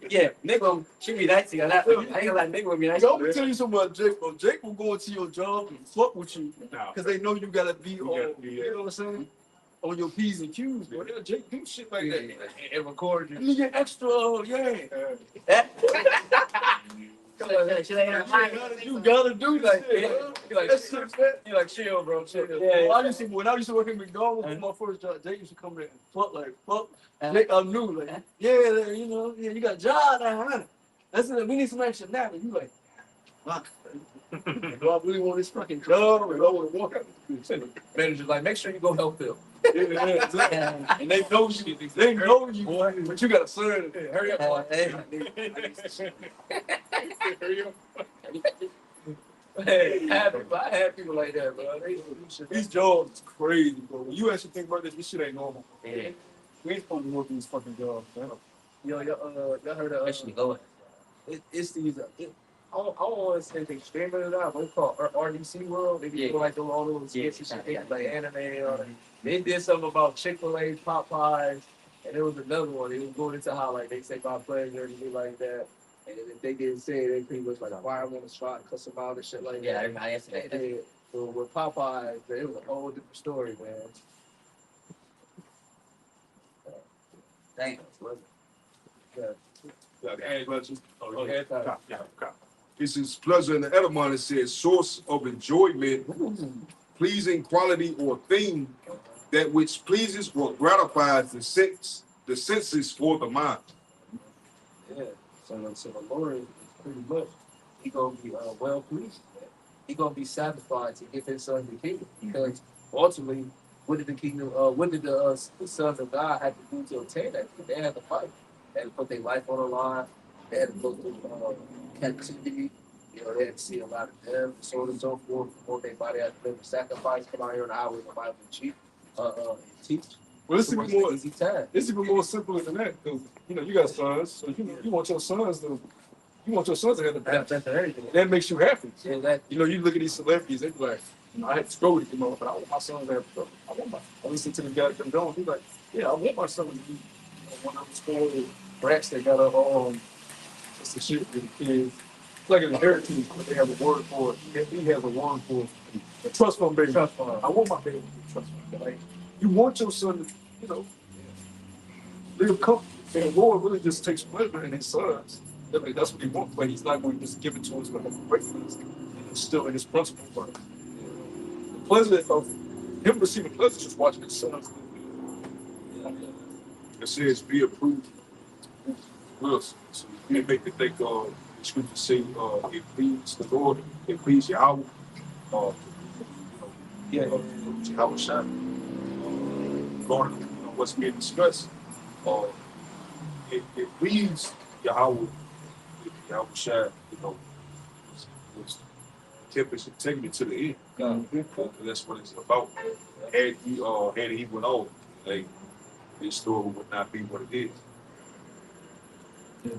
yeah, nigga, she be nice to you. I ain't gonna lie, nigga would be nice. Yo, let me tell you something about Jake, bro. Jake will go into your job and fuck with you because they know you gotta be on, you know what I'm saying? On your P's and Q's, bro. Yeah, Jake do shit like that. And record you. You get extra, yeah. You gotta do that. You like chill, bro. Chill. Yeah. When I used to work at McDonald's, my first job, Jake used to come there and fuck. Jake, I knew, like, yeah, you know, yeah, you got a job now, huh? That's it. We need some extra now. And you like, fuck. Do I really want this fucking job? And I want to walk out. Manager's like, make sure you go help them. Yeah, exactly. And they know you. They know you, boy. But you gotta serve them. Hurry up, boy. Man, I had people like that, bro. They do shit. These jobs is crazy, bro. When you actually think about this shit ain't normal. Yeah, We ain't supposed to work these fucking jobs, man. Y'all heard of especially going. it's these. I don't want to say they streaming it out, but it's called RDC World. They be Yeah. doing like all those Yeah, skits and shit, yeah. like anime. They did something about Chick-fil-A, Popeyes, and there was another one. They was going into how like they say my pleasure and shit like that. And if they didn't say it, they pretty much like fire them on the spot, cuss them out and shit like Yeah, that. everybody answered that. Yeah. So with Popeyes, man, it was a whole different story, man. Damn. Hey, but you- Oh, yeah. This is pleasure in the etymon. It says source of enjoyment, pleasing quality or thing that which pleases or gratifies the senses for the mind. Yeah. So the Lord is pretty much he gonna be well pleased. He gonna be satisfied to give his son the kingdom because ultimately, what did the kingdom? What did the sons of God have to do to obtain that? They had to fight. They had to put their life on the line. They had to go through captivity. You know, they had to see a lot of them, so on and so forth. Before they body had to live a sacrifice. Come out here on the highway, the Bible teach. Teach. Well, it's So even more. easy time. It's even more simple than that, because you got sons, so you want your sons to have the best. That's everything. That makes you happy. Yeah, that You look at these celebrities, they be like, I had to struggle to get on, but I want my son to have trouble. I listen to the guy from Don, he's like, yeah, I want my son to be one of those spoiled brats that got just the shit with the kids. It's like an inheritance, but they have a word for it. He has a word for it. A trust fund baby. trust fund. I want my baby to be a trust fund. Like, you want your son to, live comfortable. And the Lord really just takes pleasure in his sons. That's what he wants, but he's not going to just give it to us like a breakfast. It's still in his principle. But the pleasure of him receiving pleasure is just watching his sons live. It says be approved. Wilson. So you make me think the scripture say it please the Lord, it please Yahweh. Yahweh Shai. Lord, what's being discussed. It please Yahweh. Yahweh Shai, was kept his integrity to the end. That's what it's about. Had he went on, like this story would not be what it is.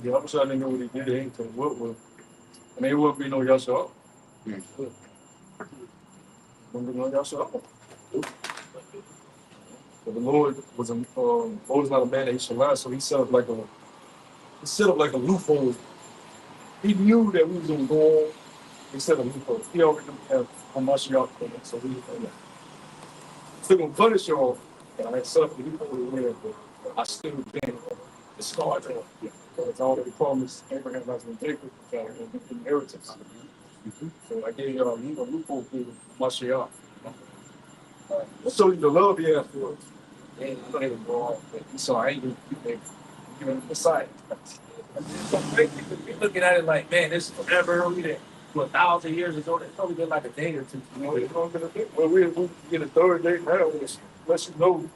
The other side didn't know what he did. They ain't told what was. I mean, it wouldn't be no Yahshua. Wouldn't be no Yahshua. But the Lord was Lord not a man that he should lie, so he set up like a loophole. He knew that we was gonna go on. He set a loophole. He already have how much y'all for it, so we still gonna punish y'all. And I set up the loophole there, but I still been discard them. It's already promised Abraham has been Jacob inheritance. So I gave y'all a loophole for Mashiach. So the love he has for us. And I don't even go on, but so I ain't giving the side. we looking at it like, man, this is forever. We did for 1,000 years ago. It's only been like a day or two. It's gonna be a bit. Well, we get a third day now, which lets you know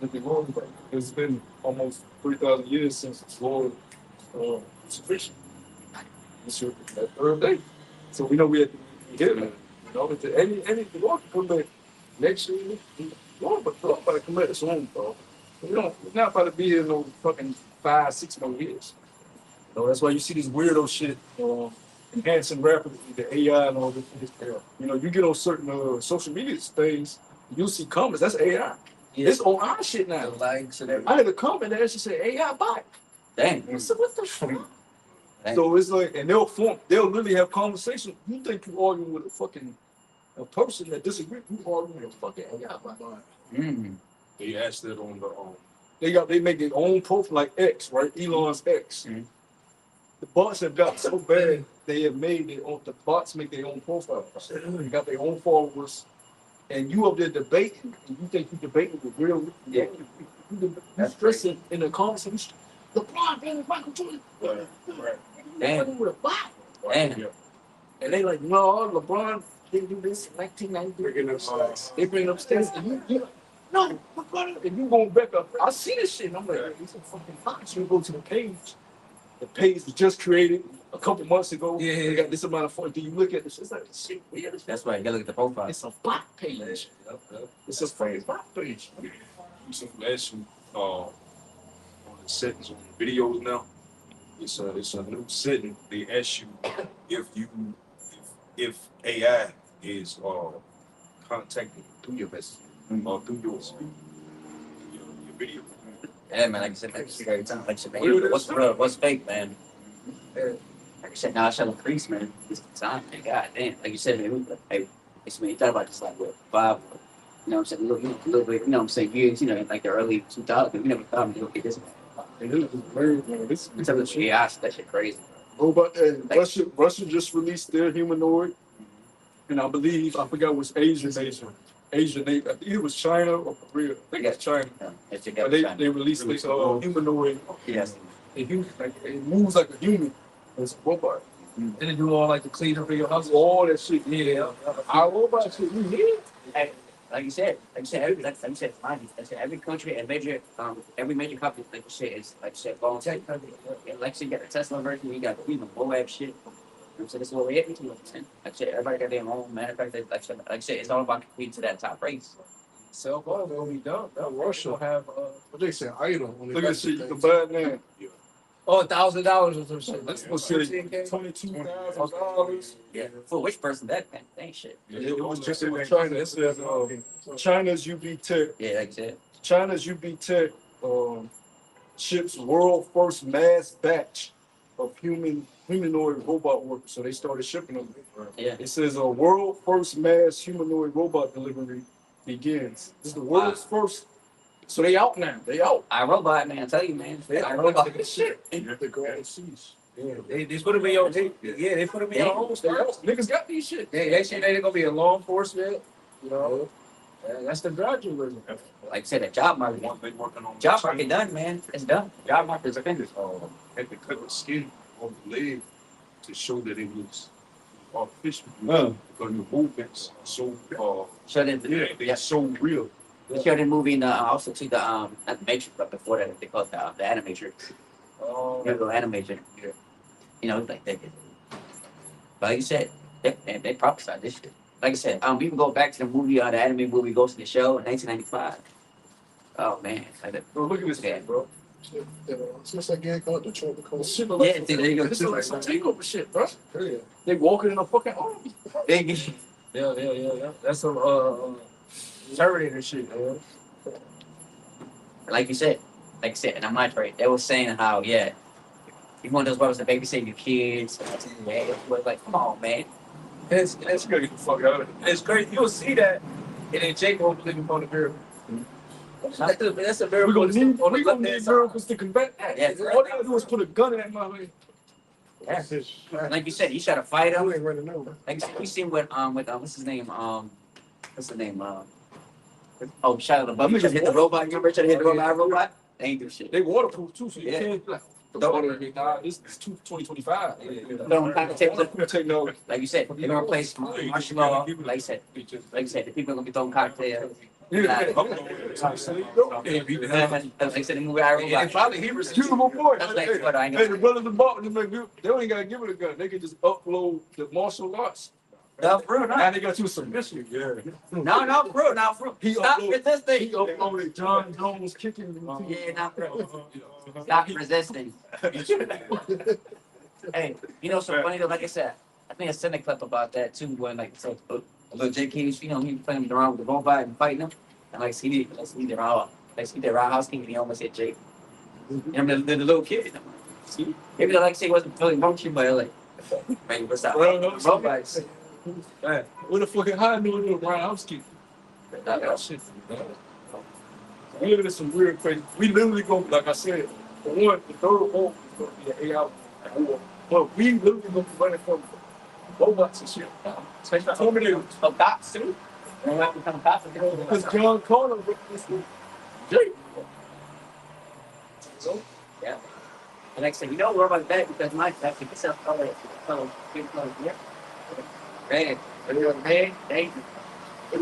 that the Lord, it's been almost 3,000 years since the Lord sufficient. It's your that third day. So we know we had to get it. Any the Lord can come back next year. Lord, but I'm about to come back soon, bro. We're not about to be here no fucking 5-6 more years. That's why you see this weirdo shit enhancing rapidly, the AI and all this. You get on certain social media things, you'll see comments. That's AI. Yeah. It's on our shit now. The likes and everything. I had a comment that actually said AI bot. Dang. I said, what the fuck? Dang. So it's like, and they'll really have conversations. You think you arguing with a person that disagrees? You arguing with a fucking AI bot. Mm. They asked it on the They make their own profile like X, right? Elon's X. Mhm. The bots have got so bad they have made the bots make their own profile. They got their own followers, and you up there debating, and you think you debating with real? Yeah. You stressing in the conversation. LeBron being Michael Jordan. right. Damn. With a bot. Damn. And they like, no, LeBron didn't do this in 1993. Bringing up stats. They bring up stats, and you no, LeBron, and you going back up. I see this shit, and I'm like, it's a fucking box. You go to the page was just created. a couple months ago. Yeah. They got this amount of fun. Do you look at this? It's like this shit weird. That's right. You gotta look at the profile. It's a bot page. It's a phrase bot page. So ask you, on the settings on the videos now, it's a new setting. They ask you if AI is contacting you through your message or through your video. Yeah, man. Like I said, every time. Like I said, man, what's real? What's fake, man? Like I said, now I shall increase, man. This time, man. God damn. Like you said, man. Hey, man, you thought about this like what 5, you know what I'm saying? A little bit, you know what I'm saying? Years, you know, like the early 2000s. We never thought we'd get this. Yeah, that shit crazy. Oh, but Russia just released their humanoid, and I believe I forgot which Asian nation. Asian, I think it was China or Korea. I think it's China. But they released this humanoid. Yes. It moves like a human. It's a robot. And they do all like the cleanup of your house. All that shit. Yeah. Our robot shit. You hear? Hey, like you said, every country and every major company, like you said, is like you said, voluntary. Yeah, like you said, you got the Tesla version, you got the Moab shit. You know what I'm saying? This is what we're hitting to. Like I said, everybody got their own manufacturer. Like I said, it's all about competing to that top race. Cell phone will be done. Russia have What they say, idle. Look at shit. You can buy it now. $1,000 or some shit. That's what shit. $22,000. Yeah. For which person that ain't shit. It was just in China. It says China's UB Tech. Yeah, like I said. China's UB Tech ships world first mass batch of humanoid robot workers. So they started shipping them. Yeah. It says a world first mass humanoid robot delivery begins. This is the world's first. So they out now. They out. iRobot, man, I tell you, man. iRobot this shit. They go overseas. Yeah, they put them in your they put them in your homes. Niggas got these shit. They say they're gonna be a law enforcement, you know. That's the gradualism. Like I said, that job market. They working on Job market done, man. It's done. Job market is finished. had to cut the skin on the leg to show that it was artificial. Oh. Because the movements are so Showed in they're so real. They showed in the movie and also to the not the Matrix, but before that they called it the Animatrix. Oh, You know, the Animatrix. Yeah. You know, like they did. But like you said, they prophesied this shit. Like I said, we can go back to the movie, the anime movie Ghost in the Shell in 1995. Oh man, like that. Bro, look at this guy, bro. Since I get caught the trouble, Shit Yeah, look like there you go. this look like some takeover shit, bro. They walking in a fucking army. yeah. That's some Terminator shit, man. Like I said, and I'm not right. They were saying how, you want those brothers to babysit your kids. Yeah, it was like, come on, man. It's good. Get the fuck out of it. It's great. You'll see that, and then Jake will believe upon the miracle. That's a We're miracle. gonna need miracles to combat that. Yeah. All they gotta do is put a gun in that motherfucker. Yeah. Like you said, you try to fight him. ain't running over. Like you said, we seen with what's his name? Shia LaBeouf. He tried to hit the robot. You remember trying to hit the robot? They ain't do shit. They waterproof too, so you Yeah. can't like this is 2025. Don't kind of take We're take no. like you said, they're gonna replace martial law. Like you said, the people are gonna be throwing cocktails. Yeah. Like I said, the movie I And finally he was beautiful boy. That's like what I know. Hey, the brothers involved, they don't even gotta give it a gun. They can just upload the martial arts. No, bro, Now no. they got you submission. Yeah. No, bro, not bro. Stop resisting. He uploaded John Jones kicking. Yeah, not bro. Stop resisting. Hey, you know, so funny though, like I said, I think I sent a clip about that too, when like so little Jake Keys, you know, he playing around with the robot and fighting him. And like see the roundhouse king and he almost hit Jake. You know, the little kid. See? Maybe like say he wasn't feeling motion, but like man, what's that? Robots. Man, what the fucking high knew little roundhouse kick? That shit. We living in some weird crazy. We literally go, like I said, for one, the third war is going to be an 8-hour war. But we literally going to be running from robots and shit. Especially Terminator. cops too. They might become cops. Because John Connor wrote this with Jake. So, Yeah. And like I said, you know, we're about that because my actually gets up all the yeah. Right. Hey, thank you. that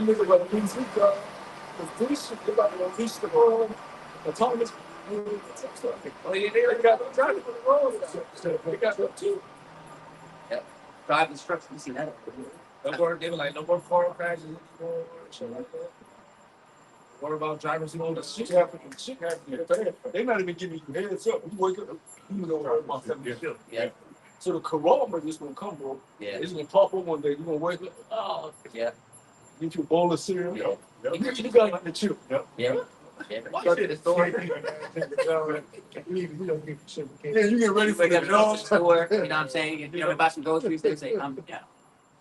nigga about to release his the police, they about to release the autonomous Oh yeah, they got driving on the road. They got them too. Yep. Drive instructions. You see that? No more, they were like, no more car crashes anymore, shit like that. What about drivers who own the Shit shit? happening. Shit happening. They not even giving you heads up. You wake up, you know what about that. Yeah. So the corona just gonna come, bro. Yeah. It's gonna pop up one day. You gonna wake up, oh, Yeah. get you a bowl of cereal. Yeah. You got like the chip. Yeah. Yeah. Shut the store. Yeah, you get ready You for wake the up to the dog. store, you know what I'm saying? You know, buy some groceries, they say, yeah.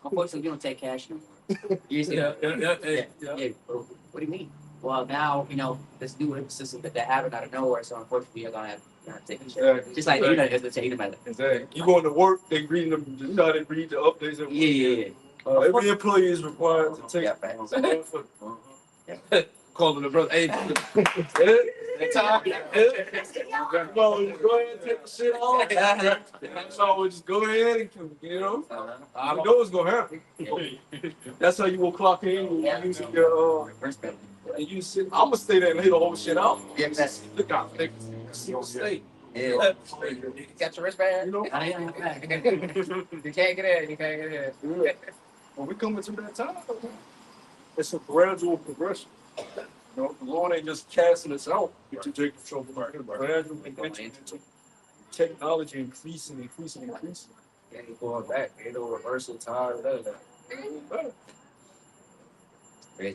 Unfortunately, you don't take cash anymore. You see, Yeah, yeah. What do you mean? Well, now, you know, this new system that they're having out of nowhere, so unfortunately, you're gonna have to take it. Exactly. Just like the internet is to take them. Exactly. You going to work, they reading them, you know how they read the updates. Yeah. Every employee is required to take. Yeah, facts. Calling the brother, hey, go ahead and take the shit off. So just go ahead and, you know, I know it's gonna happen. That's how you will clock in, you using your, and you sit, I'm gonna stay there and lay the whole shit out. Yeah, that's Look out, niggas. Stay. yeah. Got your wristband? You know? You can't get in. You can't get in. When we coming to that time, it's a gradual progression. You know, the Lord ain't just casting us out to take control of our gradual progression into technology increasing. Ain't going back. Ain't no reversal time. None of that. There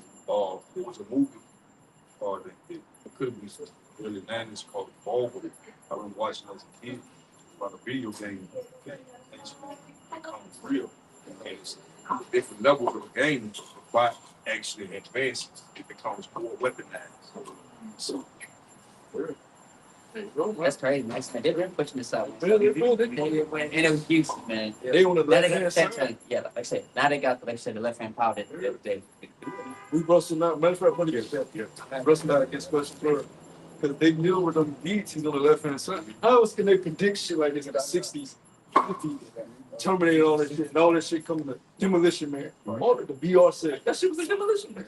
was a movie that could be really 90s called Volvo. I remember watching as a kid about a video game that actually becomes real. And it's different levels of the game, but actually advances, it becomes more weaponized. So, That's crazy, man. They've been pushing this out. Yeah, they will. And it was Houston, man. They on the Now they left got hand the side. yeah, like I said, now they got, like I said, the left hand power that they We busting out. Matter of fact, money get that. Busting out against special third. Because they knew with them beats, he's on the left hand side. How else can they predict shit like this in the 60s, 50s? Terminator, all that shit, and all that shit coming to Demolition Man. All of the VR said, that shit was a Demolition Man.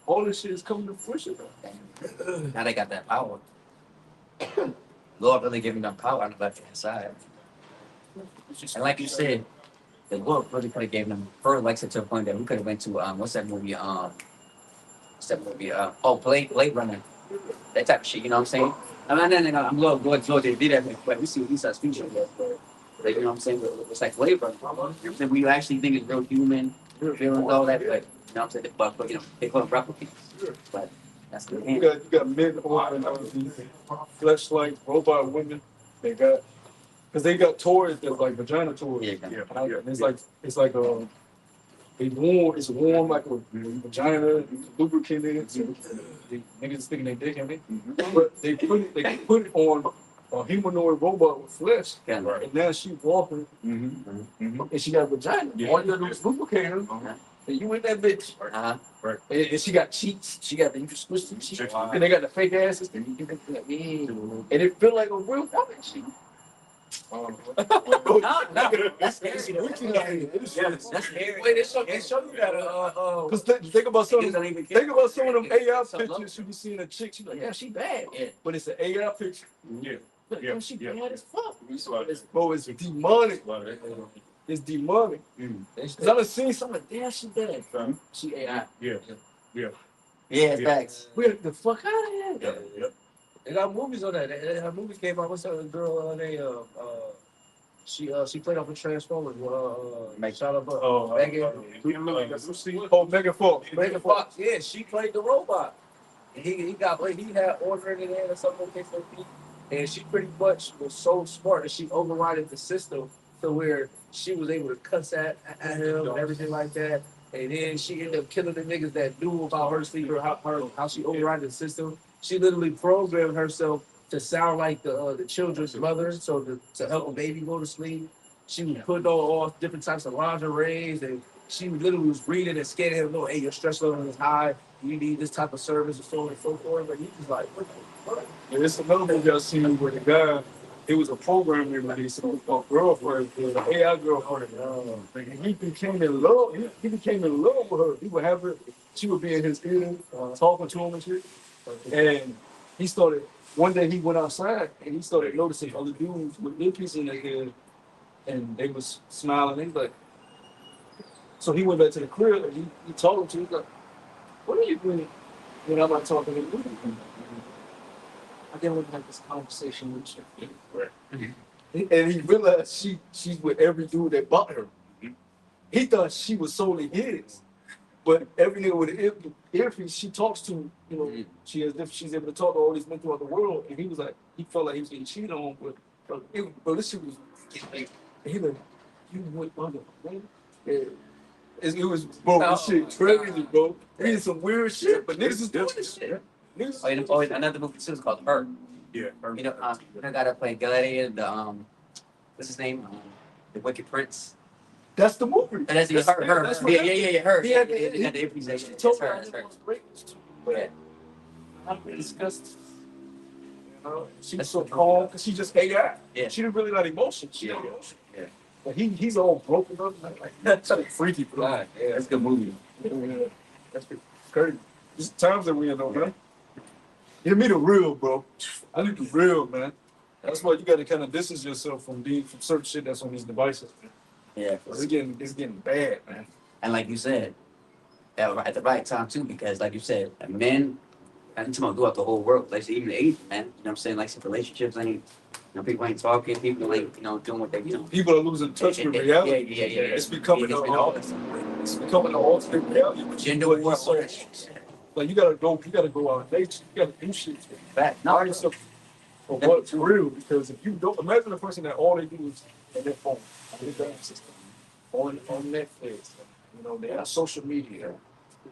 All this shit is coming to fruition. now they got that power. Lord really giving them power on the left hand side. And like you said, the Lord really could have given them further, like I said, to a point that we could have went to what's that movie? Blade Runner. That type of shit, you know what I'm saying? I'm Lord they did that, but we see what Eastside future was. Like, you know what I'm saying? It's like Blade Runner. Everything we actually think is real human, real feelings, all that, but you know what I'm saying? But you know, they call them replicants. But that's the You hand. got men on these fleshlight robot women. They got, because they got toys that's like vagina toys. Yeah, And it's like it's warm like a vagina, lubricated. So the niggas sticking their dick in it. But they put it on a humanoid robot with flesh. Yeah. And now she walking and she got a vagina. Yeah. All you gotta do is lubricate her. And you in that bitch. And she got cheeks. She got the, you can switch the cheeks. And they got the fake asses. And you can like, and it feel like a real woman. She. No, that's scary. That's scary. Wait, they show you that. Cause think about some. Niggas don't even care. Think about some of them AI Something pictures you be seeing a chick. She like, yeah, she bad. Yeah. But it's an AI picture. Yeah. Like, Yeah. yeah, she Yeah. bad as fuck. Right. Bro, it's demonic. It's demonic. Mm. Cause I done seen some like, damn, she bad. She AI. Yeah, facts. We got the fuck out of here. They got movies on that. Her movie came out. What's that girl? She played off of Transformers. Shia LaBeouf. Megan Fox. Megan Fox. Yeah, she played the robot. And he had ordered it in or something like that. And she pretty much was so smart that she overrided the system to where she was able to cuss at him and everything like that. And then she ended up killing the niggas that knew about her sleep or how she overrided the system. She literally programmed herself to sound like the children's mother, so to help a baby go to sleep. She was putting on all different types of lingeries, and she literally was reading and scanning him, hey, your stress level is high, you need this type of service, and so on and so forth. But he was like, what the fuck? Yeah, it's another movie I seen where the guy, it was a program they released called Girlfriend, it was an AI girlfriend. And he became in love. He became in love with her. He would have her, she would be in his ear, talking to him and shit. And he started, one day he went outside and he started noticing other dudes with earpieces in their head and they was smiling. He's like, so he went back to the crib and he told him, he's like, what are you doing when I'm not talking to you? I didn't want to have this conversation with you. Right. And he realized she's with every dude that bought her. He thought she was solely his. But every nigga with an earpiece she talks to, you know, she's able to talk to all these men throughout the world. And he was like, he felt like he was getting cheated on, but this shit was getting, and he like, you went under, man. And it was, bro, this shit crazy, bro. He did some weird shit, but niggas is doing this shit. Niggas, Oh, another movie too is called Her. Yeah. You know, the guy that played Gladiator, what's his name? The Wicked Prince. that's the movie. And that's her. That's what Yeah, her. He Yeah, had the- he had the earpiece. She That's told me her. I That's didn't her. want to break this, but I'm disgusted. You know, she was That's so what- calm because she just AI. Yeah. She didn't really like emotion. She Yeah. had emotion. Yeah. But he's all broken up. Like that's like freaky, bro. God, yeah, that's a good movie. Yeah. That's crazy. These times that we in though, man. Give me the real, bro. I need the real, man. That's why you got to kind of distance yourself from certain shit that's on these devices, man. Yeah. 'Cause it's getting bad, man. And like you said, at the right time too, because like you said, men, and to throughout the whole world, like even the Asian man, you know what I'm saying, like some relationships ain't, you know, people ain't talking, people ain't, you know, doing what they, you know. People are losing touch with reality. Yeah. It's becoming It's been all this stuff. it's becoming an alternate reality. Gender But war, it's all so- that shit. Like you gotta go out in nature. You gotta do shit. Fact. Not yourself for what's real. Because if you don't imagine a person that all they do is on their phone, on their banking system, on Netflix, you know, they have social media,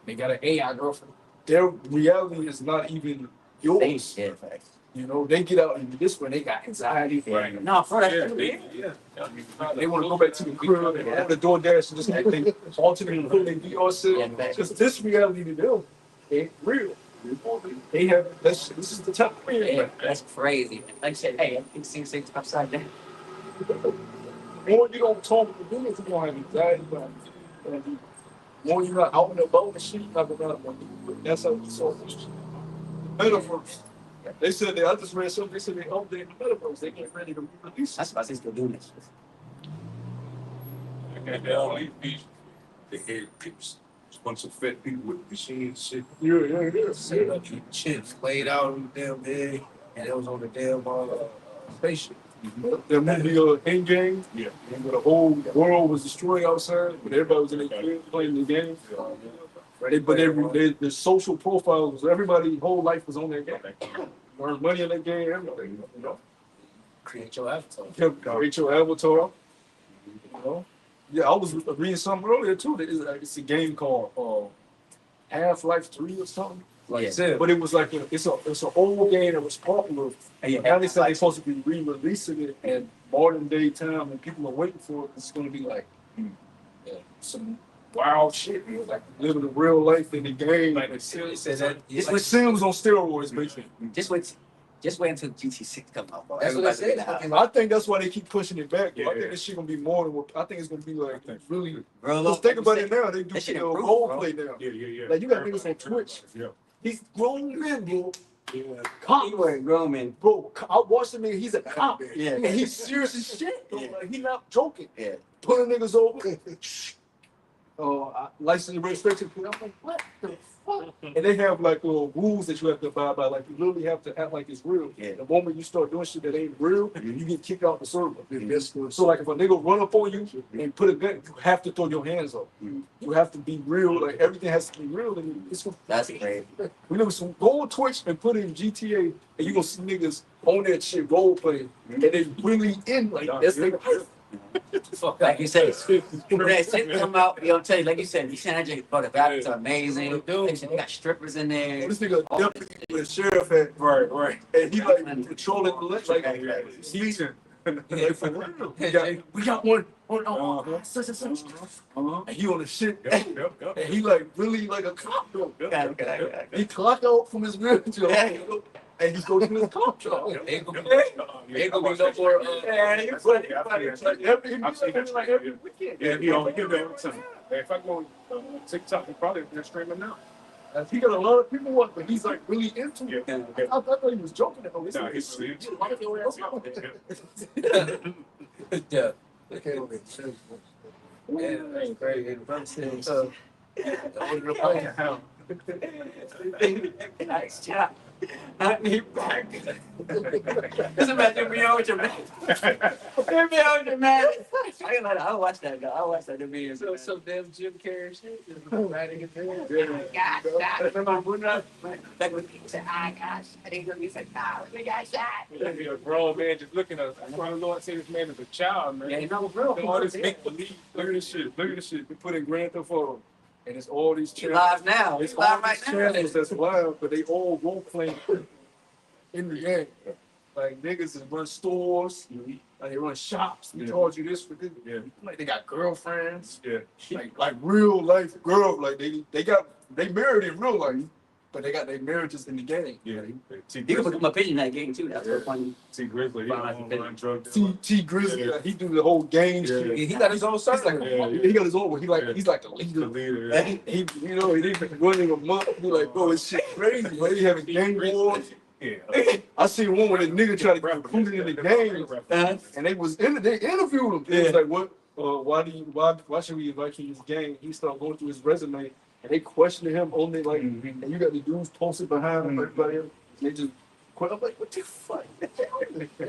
they got an AI girlfriend. Their reality is not even yours. Yeah, facts. You know, they get out in this one, they got anxiety. Right. No, for that. Yeah. They want to go back to the crib and open the door dash and just like they alternately put their VR set. Yeah, facts. Because this reality to them ain't real. They have this is the top of Yeah, man. that's crazy. Like I said, hey, I think seeing things upside down. The more you don't talk to them, you're gonna have anxiety about it. And the more you're not out and about and shit, you're not gonna have that's how it's so metaverse. They said I just read something, they said they updated the metaverse, they get ready to release That's why they still doing this. And they all these people, they had people, a bunch of fat people with machines, shit. Yeah. Set up your chips laid out on the damn bed, and it was on the damn spaceship. That movie Endgame, Yeah. where the whole world was destroyed outside, but everybody was in their crib playing the game. The social profile was everybody's whole life was on their game. Earn money in that game, everything. You know, Create your avatar. create your avatar. You know, yeah, I was reading something earlier too. That it's a game called Half-Life 3 or something. Like Yeah. I said, But it was like it's an old game that was popular. Yeah. Now they said they're supposed to be re-releasing it in modern day time, and people are waiting for it. It's going to be like some wild shit, man. Like living the real life in the game. Like it said that. it's like Sims on steroids, basically. Just wait until GT6 come out. Bro. That's what I Everybody's said. gonna have- I think that's why they keep pushing it back. Bro. I Yeah. think this shit gonna be more than what I think it's gonna be like really. Bro, Let's think about it now. They do That shit role improved, play now. Yeah. Like you got niggas on Twitch. Yeah. He's grown men, bro. He Cops. was grown, Bro, I watched him, nigga. He's a cop. Yeah. And he's serious as shit, bro. Yeah. Like, he not joking. Yeah. Pulling niggas over. License and registration. I'm like, what the fuck? And they have like rules that you have to abide by. Like, you literally have to act like it's real. Yeah. The moment you start doing shit that ain't real, you get kicked out the server. Mhm. So, like, if a nigga run up on you and put a gun, you have to throw your hands up. Mhm. You have to be real. Like, everything has to be real. And it's That's crazy. we know some go on Twitch and put in GTA, and you gonna see niggas on that shit role playing, and they really in like this nigga. Like you said, when that shit come out, you know what I'm telling you, like you said, these Sandra, bro, the graphics are amazing. They got strippers in there. This nigga deputy with a sheriff hat, Right. and he like patrolling the list, like season. Like for real. We got one on such and such. And he on the shit, and he like really like a cop though. He clock out from his real job, and he goes to his cop job. Ain't gonna be no more. Yeah, he on him every time. If I go on TikTok, they probably they're streaming now. He got a lot of people want, but he's like really into it. Yeah. I thought he was joking. Though. Nah, he's really into it. Yeah. Okay, okay. Yeah, that's crazy. I'm saying, Nice job. I need back. Just imagine me out with your man. Hit me out with your man. I ain't like, I'll watch that. I'll watch that video. so some damn Jim Carrey shit. Riding it there. Gosh, I remember putting up. Back when he said, "Ah, gosh," I didn't know. He said, "No, we got shot." Be a grown man just looking at us. That's why the Lord said this man is a child, man. Yeah, you know, bro. All this make believe. Look at this shit. Look at this shit. We put in Grand Theft Auto, and it's all these He channels. live now. It's He's all live right these now. channels that's live, but they all role playing in the game. Like niggas that run stores, like they run shops. We Yeah. told you this for this. Yeah. Like they got girlfriends. Yeah. Like real life girl. Like they married in real life, but they got their marriages in the game. Yeah. T He could become a pigeon in that game too. That's so funny. T Grizzly, he Fine, online drug dealer. T Grizzly, Yeah. like, he do the whole gang Yeah. shit. He got his own He's circle. like, Yeah. he got his own. Yeah. He's like the The leader. leader. And he you know, he been running a month. He like, bro, it's shit crazy. But he having gang wars. Yeah. I seen one where the nigga tried to get recruited in the game, and they interviewed him. They was like, what? Why should we invite you to this game? He started going through his resume, and they questioned him only like, Mhm. and you got the dudes posted behind him, Mhm. everybody else. They just, I'm like, what the fuck?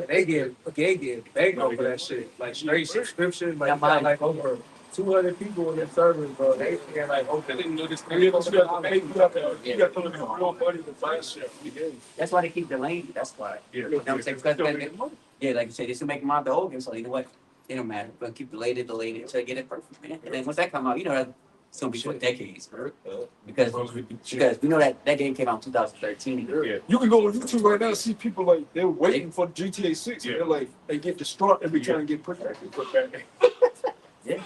They get bango for that shit. Like straight subscription. Like, Yeah, you got mine. like over 200 people in their servers, bro. They get like over. I didn't know this. You got to put in real money to buy shit. That's why they keep delaying it. That's why. Yeah. You know what I'm saying? Because yeah, like you said, they still make Monte Hogan, so you know what? It don't matter. We're gonna keep delaying it until they get it perfect, man. And then once that come out, you know that it's gonna be for decades, bro. Because we know that game came out in 2013. Yeah. You can go on YouTube right now and see people like they're waiting for GTA 6. Yeah. They're like they get distraught every time they get put back. Yeah.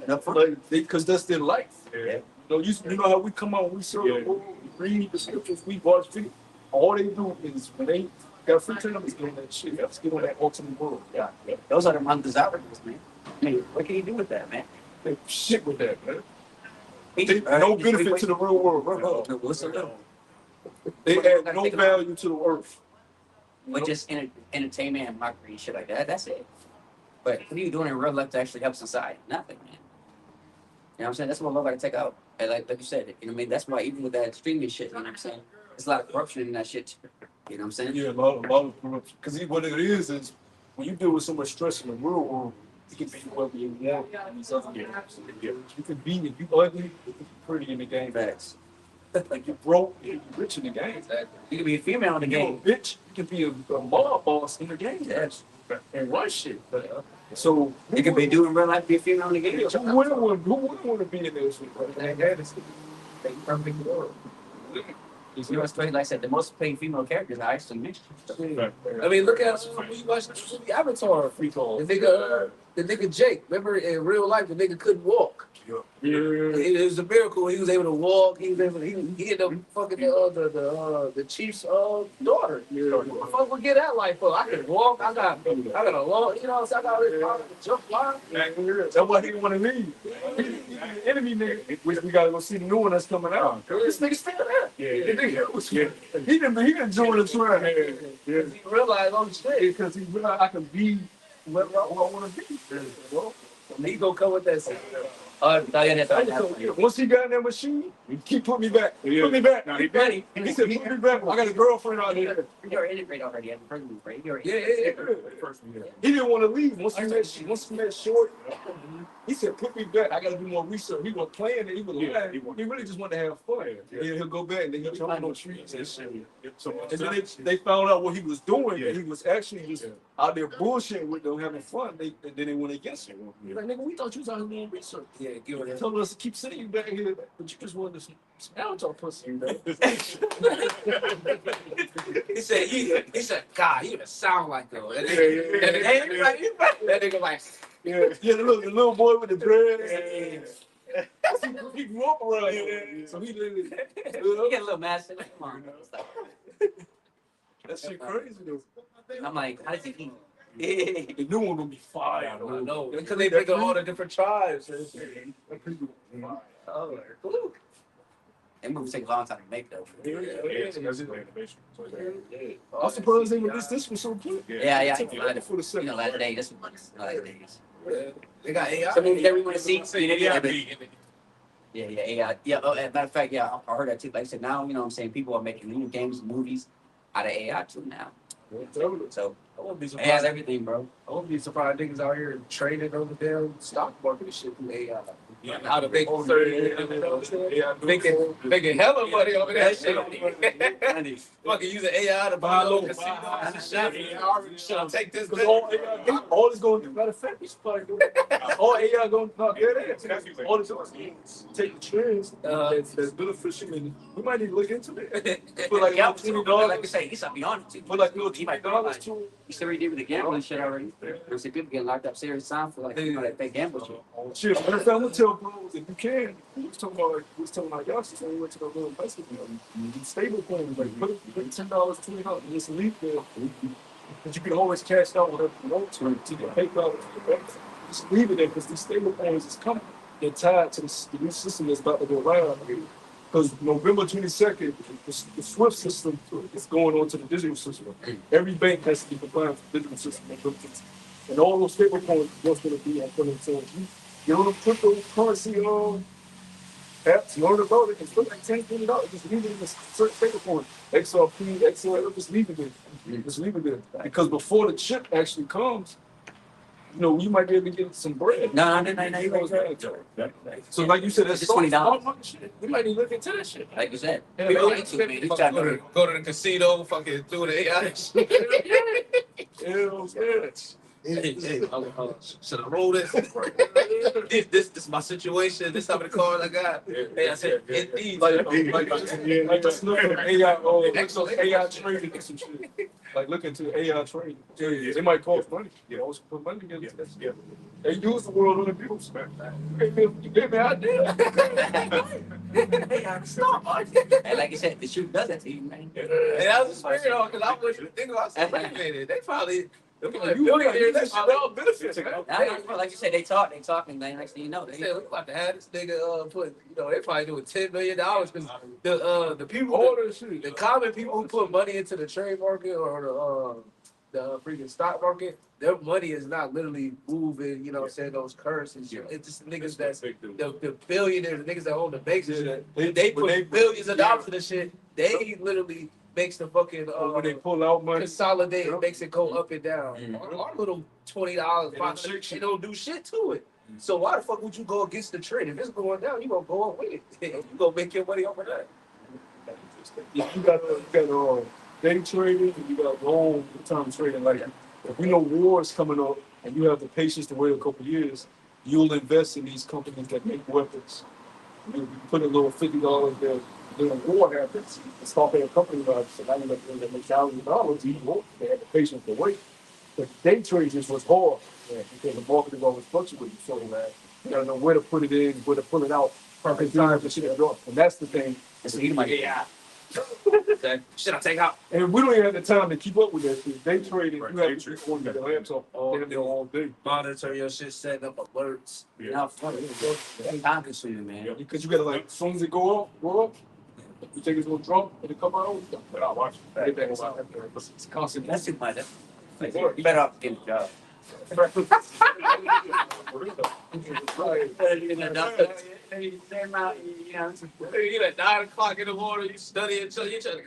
No, for Like because that's their life. Yeah. You know how we come out, we serve Yeah. the world, we read the scriptures, we watch video. All they do is when they got free time, is get on that shit. Let's get on that ultimate world. yeah. Those are the undesirables, man. I mean, what can you do with that, man? They shit with that, man. He They, just- no just benefit wait- to the real world. No, what's a little? They add no value to the earth. But just entertainment and mockery and shit like that. That's it. But what are you doing in real life to actually help society? Nothing, man. You know what I'm saying? That's what I'm about to take out. And like you said, you know what I mean? That's why even with that streaming shit, you know what I'm saying? There's a lot of corruption in that shit. You know what I'm saying? Yeah, a lot of corruption. Because what it is when you deal with so much stress in the real world, you can be whoever you want in these other games. You can be, if you ugly, you can be pretty in the game. Facts. Like you broke, you can be rich in the game. You can be a female in the You game. a bitch, you can be a mob boss in the game. Yes. And run shit. So You can be doing real life, be a female in the game. who wouldn't want to be in this shit? That is a perfect world. You know what's crazy? Like I said, the most played female characters are actually mixed. I mean, look at when you watch the movie Avatar. The nigga Jake. Remember in real life, the nigga couldn't walk. It was a miracle. He was able to walk. He was able. He hit the fucking the chief's daughter. What the fuck would get that life for? I can walk. I got a long. You know, so I got a jump line. That's why he didn't want to leave. He's the enemy nigga, which we gotta go see the new one that's coming out. This nigga still there. Yeah. He didn't join the trial. He realized on the shit. Because he realized I can be whoever I want to be. Well, He gonna come with that shit. Oh, yeah, that's right. once he got in that machine, he keep putting me back. Yeah. Put me back. Nah, he Ready. He said, put me back. I got a girlfriend out there. You're integrated already at the first move, right? You're Yeah. He didn't want to leave. Once he met Short, he said, put me back. I got to do more research. He was playing it. He was lying. He really just wanted to have fun. Yeah. Yeah, he'll go back and then he'll jump on those trees and shit. So, And then they found out what he was doing. Yeah. And he was actually just out there bullshitting with them, having fun. Then they went against him. Like, nigga, we thought you was out here doing research. Yeah, give it They that. told us to keep sitting you back here, but you just wanted some Avatar pussy. You know? He said, God, he even sound like though. That Yeah. nigga like, Yeah, the little boy with the dreads. He grew up around here. So he You get a little mad. Like, come on, bro. Stop. that shit crazy though. I'm like, how does he eat? The new one gonna be fire. I don't know. Because they bring all the different tribes. Oh, cool. That movie take a long time to make though. Yeah, that's it, animation. So, I'm surprised they released this one so quick. Yeah. Took forever for the You second. know, last day. This was last days. They got AI. Some movies that we want to see. Say You know, yeah, yeah, AI. Yeah. Oh, as a matter of fact, yeah, I heard that too. Like I said, now you know what I'm saying people are making new games, and movies out of AI too now. So I wouldn't be AI surprised. has everything, bro. I wouldn't be surprised niggas out here trading on the damn stock market and shit through AI. Yeah. How to make making hella money over that shit. Fucking using AI to buy low casinos and shit. Should I take this? All it's going to do, matter of fact, it's probably doing all AI going to all it's doing is take the trends that's beneficial, and we might need to look into it. Put like Yeah, $20, like I say, he's up beyond it too. put like little He might $20 to it. He's already did with the gambling shit already. There's some people getting locked up serious time for like that they gamble shit. Shit, matter of fact, I'm gonna tell bros if you can. We was talking about y'all when we went to the little investment, stable coins, like put $10, $20, and just leave there. But you can always cash out whatever you want to get PayPal. Just leave it there because these stable coins is coming. They're tied to the new system that's about to go around. Because November 22nd, the SWIFT system is going on to the digital system. Every bank has to be compliant with the digital system. And all those stable coins, what's going to be on front of the you know, cryptocurrency apps, learn about it, and spend like $10, $20. Just leave it in a certain stable coin. XRP, XRL, just leave it there. Just leave it there. Because before the chip actually comes, you know, you might be able to get some bread. No, you So like you said, that's It's $20. stock market shit. We might need to look into that shit. like you said. Yeah, People man. need to, man. He's trying to Go to the casino, fucking do the AI shit. Hey, should I roll this? This is my situation. This how many cards I got. Hey, I said, indeed. Like just look at AI, AI trading and some shit. Like look into AI trading. It might cost money. You know, put money together. Yeah. They use the world on abuse, man. You gave me an idea. And like I said, the shoot does that to you, man. And that was a spirit on because I was thinking about something. They probably. You that shit all benefits. Now, like you said, they talk, and then next thing you know, They they said we about to have this nigga put, you know, they probably doing $10 million because the people, All that shit. the common people who put money into the trade market or the freaking stock market, their money is not literally moving, you know what I'm saying, those currencies. It's just niggas that's the billionaires, the niggas that own the banks and shit. They put billions of dollars in this shit. They literally makes the fucking When they pull out money. consolidate and makes it go up and down. Mhm. Our little $20, they don't do shit to it. So why the fuck would you go against the trend? If it's going down, you gonna go up with it. You gonna make your money over that. Yeah, you got day trading and you got long term trading. Like if you know war is coming up and you have the patience to wait a couple years, you'll invest in these companies that make weapons. You put a little $50 there. Then the war happens, it's not paying a company about so now you got to make thousands of dollars. You won't. They have the patience to wait. But day trading was hard because the market is always fluctuating. So you gotta know where to put it in, where to pull it out. Perfect time for shit to drop. And that's the thing. and so you might Should I take out? And we don't even have the time to keep up with that shit. Day trading, Right, you have day to trading. be on your laptop damn near all day. Monitor your shit, setting up alerts. Now, it's time consuming, man. Because you gotta like, as soon as it go up, you think it's gonna drop and it come out. But I watch Right back. It's constant. That's too much. You better off getting a job. You at 9 o'clock in the morning, you study until you try to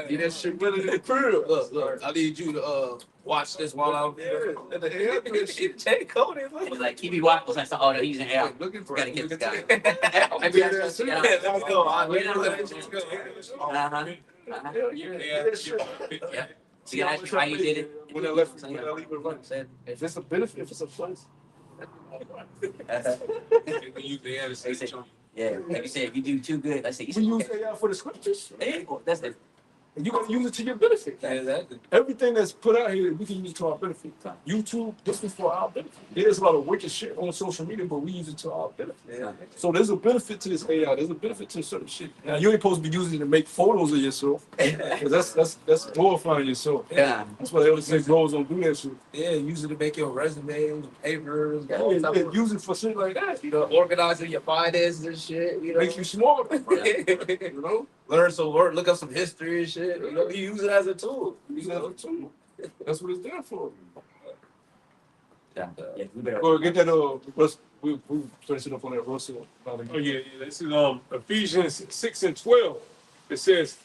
get that shit really in the crib. Look, I need you to watch this while I'm there. And the shit take code in. Like, keep me watching. I said, oh, they're using AI. Looking for Gotta get this guy. Maybe let's go. Yeah. See, that's how you did it. When I leave it running. If it's a benefit, if it's a plus. Yeah, like you said, if you do too good, let's say We use AI for the scriptures. that's it. And you gotta use it to your benefit. Exactly. Everything that's put out here, we can use to our benefit. YouTube, this is for our benefit. There's a lot of wicked shit on social media, but we use it to our benefit. Yeah. So there's a benefit to this AI. There's a benefit to certain shit. Now you ain't supposed to be using it to make photos of yourself. 'Cause that's glorifying yourself. Yeah. That's why they always say bros don't do that shit. Yeah, use it to make your resumes, papers, Yeah, all type yeah, of, use it for shit like that. you know, organizing your finances and shit. You know, Makes you smarter. You know? learn some work, look up some history and shit. You know, you use it as a tool. Use it as a tool. That's what it's there for. Yeah, we better. Well, get that Russ, we finish it up on that Russell. Oh yeah, yeah. This is Ephesians 6:12. It says,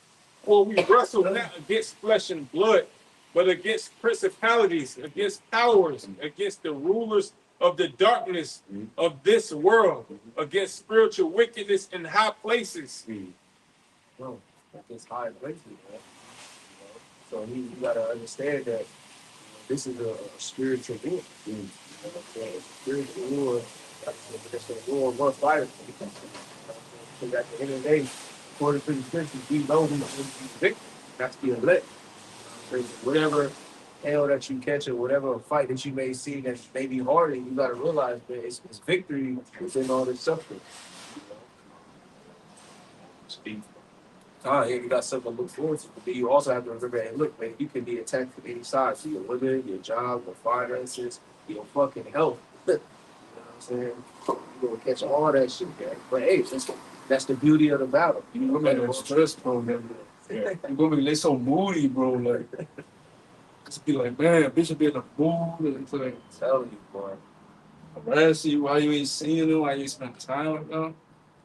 "For we wrestle not against flesh and blood, but against principalities, against powers, against the rulers of the darkness of this world, against spiritual wickedness in high places." Bro, it's high places, man. You know? So you gotta understand that this is a spiritual war. You know what I'm saying? Spiritual war. It's a war worth fighting. Because at the end of the day, according to the scriptures, we know who's the victim. That's the elect. So whatever hell that you catch or whatever fight that you may see that may be hard, you gotta realize that it's victory within all this suffering. Speak. Yeah, you got something to look forward to. But you also have to remember, hey, look, man, you can be attacked from any side. So your women, your job, your finances, your fucking health. You know what I'm saying? You're gonna catch all that shit, man. But hey, that's the beauty of the battle. You know, Women are stressed, bro, man. Women, they so moody, bro. Like, it's be like, man, bitch should be in the mood. And it's like, I'm telling you, boy. harass you while you ain't seeing them, while you spend time with them.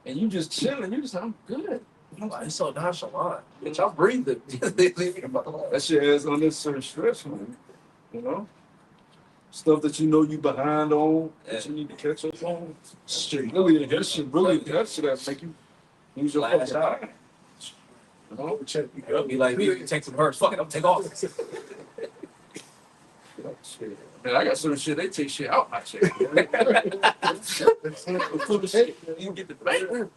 And you just chilling. You just, I'm good. Why it's so nonchalant? Bitch, I'm breathing. That shit adds unnecessary stress, man. You know? Stuff that you know you behind on, that you need to catch up on. Shit, really, that shit that make you use your Flash fucking out. mind. You know? It'll be like, you take some hurts. Fuck it, I'm take off. Shit. Man, I got certain shit, they take shit out my shit. Full of shit. You get the bank. You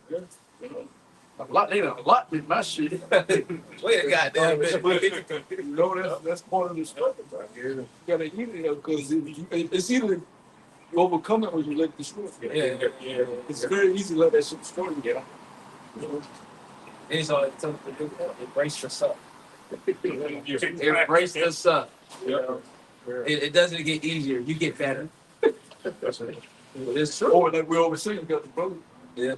know? A lot, they done a lot with my shit. Wait a goddamn minute. You know, that's part of the struggle, bro. You gotta eat it, because it's either you overcome it or you let it destroy it. Yeah. It's very easy to let that shit destroy you. You know? It's all something to do. Embrace yourself. Yeah. Embrace yourself. You Yeah. know? It doesn't get easier. You get better. That's it. But it's true. Or like we always say, you got the brother. Yeah.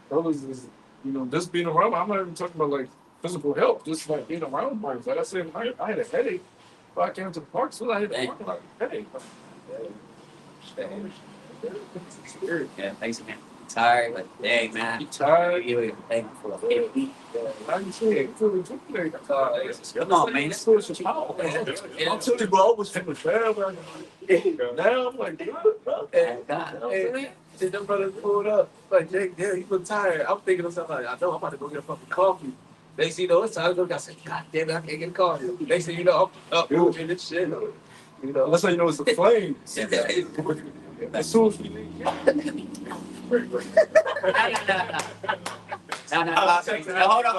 Brothers is, you know, just being around. I'm not even talking about like physical health, just like being around brothers. Like I said, I had a headache. But I came to the park, so I had a headache. Spirit, yeah, thanks, man. Tired, but dang, man. You tired? You thank you for the baby. How you feeling? Feeling today? Come on, man. It's such a power. I'm telling you, bro, I was feeling bad. Now I'm like, good, bro. God. Then them brothers pulled up. Like, Jake, damn, you look tired. I'm thinking of something like, I know I'm about to go get a fucking coffee. They see, you know, it's time to go. I said, God damn it, I can't get a coffee. They say, you know, I'm up moving this shit. You know, That's how you know it's a flame. As soon as we leave. No, hold on.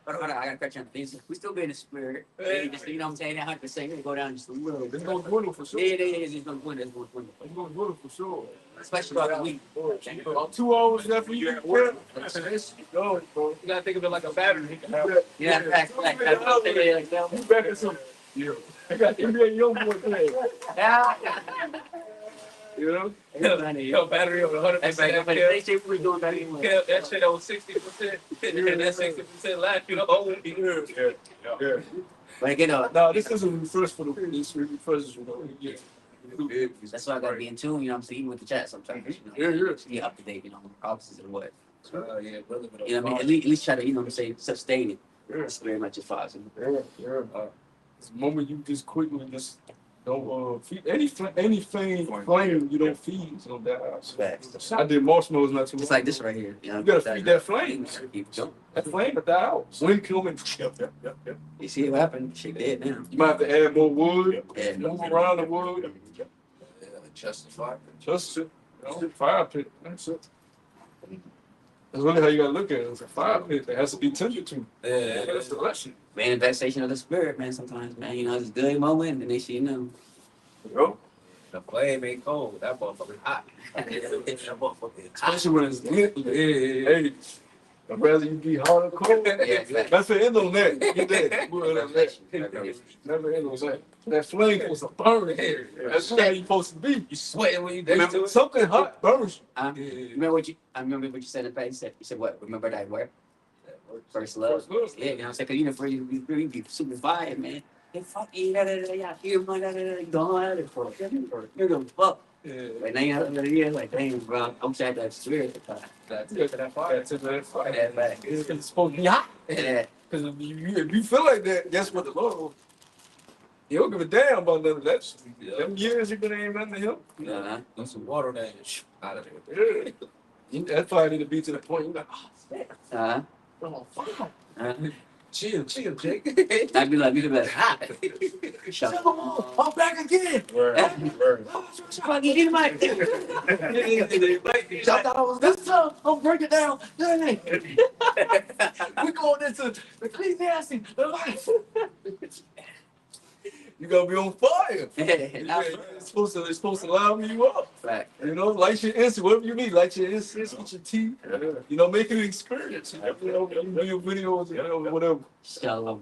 I gotta catch on things. We still be in the spirit. Just, you know what I'm saying? 100%. We're gonna go down just a little It's bit. gonna dwindle for sure. Yeah, it's gonna dwindle. It's gonna dwindle for sure. Especially about the week. About 2 hours left for you at work. Going, bro. you gotta think of it like a battery. Yeah, fact. You back in some. Yeah. I got NBA Youngboy playing. You know? Yo, battery on 100%. They say we're doing that anyway. Kept that shit on 60%. And that 60% left, you know, Yeah. But again, No, this isn't refresh for the this refresh, you know. Yeah. that's why I gotta be in tune, you know what I'm saying? Even with the chat sometimes, you know. Yeah. Be up to date, you know, opposites or what. yeah, brother. You know what I mean? At least try to, you know what I'm saying, sustain it. Yeah. It's very much as far as Yeah. It's the moment you just quickly just don't feed any flame you don't feed, so that facts. I did marshmallows not too long. It's like this right here. You know, You gotta feed that flame. Keep going. That flame at the house. Wind coming. You see what happened? Shit dead now. You might have to add more wood, Yeah. move around the wood. Justify. Just you know, fire pit. That's it. That's really how you gotta look at it. It's a 5 minute. It has to be tended to. Yeah, That's the lesson. Manifestation of the spirit, man. Sometimes, man, you know, it's a good moment, and next thing you know, Bro. the flame ain't cold. That motherfucker hot. That motherfucker hot. Especially when it's lit. Hey, I'd rather you be hard or cold. Yeah, That's the end on that. Get that. Word on that. Never end on that. That flame supposed to burn here. That's how you supposed to be. You sweating when you next to Remember, it. something hot burns you. remember what you? I remember what you said in fact. You said what? Remember that word? First love. First love. Yeah, you know what I'm saying? Cause you know, for you be super fired, man. Hey, fuck you, yeah, here, man, going at it for you're gonna fuck. Yeah. Like, now you're like, damn, bro, I'm sad that spirit. That's it. That fire. That's it, that fire. Yeah, man. It's supposed to be hot. Yeah. Because if you feel like that, guess what the Lord will. He don't give a damn about none of that. Yeah. Them years you've been ain't nothing to him. Uh-huh. Put some water on that and out of there. Yeah. That's why I need to be to the point. You're like, oh, snap. Uh-huh. Oh, fuck. Uh-huh. Chill, Jake. I'd be like, hot. Shut up. I'm back again. Fuck you, get my. Shout out this time. I'll break it down. We're going into Ecclesiastes. You gotta be on fire. It's supposed to liven you up. Right. You know, light your incense, whatever you need, light your incense, get your tea. You know, make it an experience. You know, you do your videos, you know, whatever. Shalom.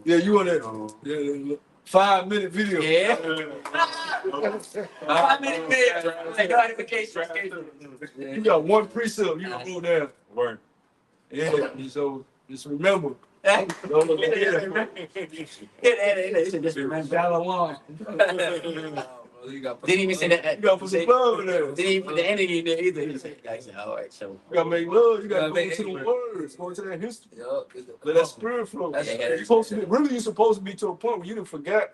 Yeah, you on that? Yeah, 5-minute video. Yeah. 5 minute video. Like notification. You got one precept, you can go down. Word. Yeah, so just remember. Didn't Don't look at it. just remember. Shalom. You Didn't even say that. You gotta put some love in there. Didn't even put the ending in there either. He said, all right, so. You gotta make love. You gotta Gotta go make into the it. words, go into that history. Yup. Let that spirit flow. That's- You're supposed to be, really, you're supposed to be to a point where you done forgot,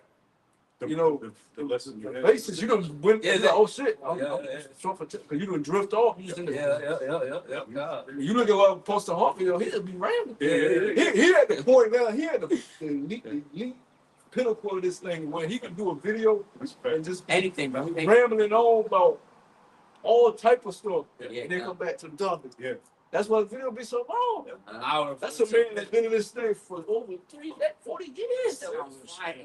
you know, the lesson you the had. basis. You done went, Yeah, yeah, like, oh shit, I'm yeah. short for because you done drift off. You just in the, Yeah. God. You look at what Pastor Hart video, he'll be rambling. Yeah. He had the point now, he had the elite pinnacle of this thing where he can do a video and just Anything, bro. rambling on about all type of stuff. Yeah. And then come back to the topic. Yeah. That's why the video be so long. An hour. That's a man that's been in this thing for over 40 years.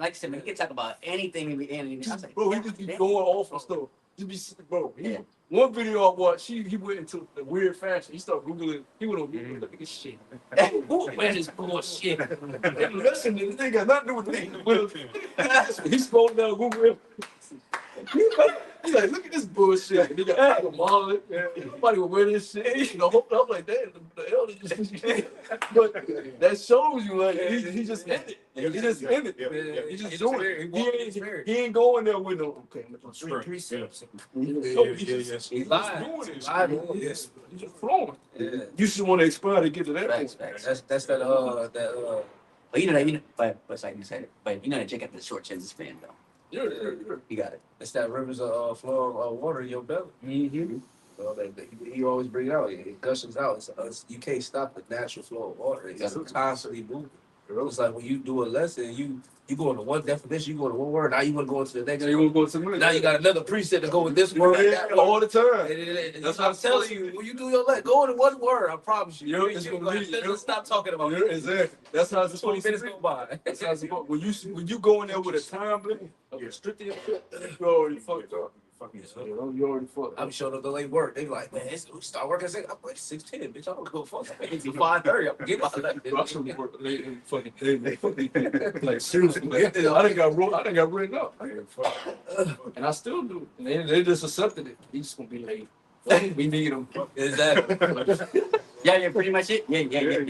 Like I said, man, he can talk about anything in the end. I was like, Bro, he just be going off and stuff. Just be, bro, Yeah. one video I watched, he went into the weird fashion. He started Googling, he went on Google, look at this shit. Who man is bullshit? Listen, this thing got nothing to do with the He scrolled down Google. He's like, look at this bullshit. And he got a wallet. Nobody would wear this shit. You know, I'm like, damn, the hell is this? But that shows you, like, he just in it. He just in it. He just doing it. He ain't going there with no, okay, I'm gonna do 3 precepts. He's lying. Doing Lying. it. He's just flowing. You should want to expire to get to that Facts, point. facts. That's that But you know that, but like you said, but you know that Jake got the short chances fan though. Yeah. You got it. it's that rivers of flow of water in your belly. Mm-hmm. So he always bring it out. It gushes out. You can't stop the natural flow of water. It's constantly moving. It's like when you do a lesson, you go into one definition, you go to one word. Now you want to go into the next. Now you want to go to the Now you got another precept to go with this word. Yeah, that word. all the time. That's what I'm telling you. When you do your lesson, go into one word. I promise you. It's gonna be- Let's stop talking about Yeah, it. exactly. That's how it's 20 supposed to minutes be. go by. That's how it's supposed. When you go in there with a time limit of restricting your foot, you already fucked up. You know, you already fucked I'm up. showing up the late work. They be like, man, we start working at 6. I'm like 6:10, bitch. I don't go fuck. It's 5:30. I'm get my I should work late and fucking day. Like seriously, I done got written up. And I still do. And they just accepted it. He's gonna be late. We need him. Exactly. Yeah, pretty much it. Yeah.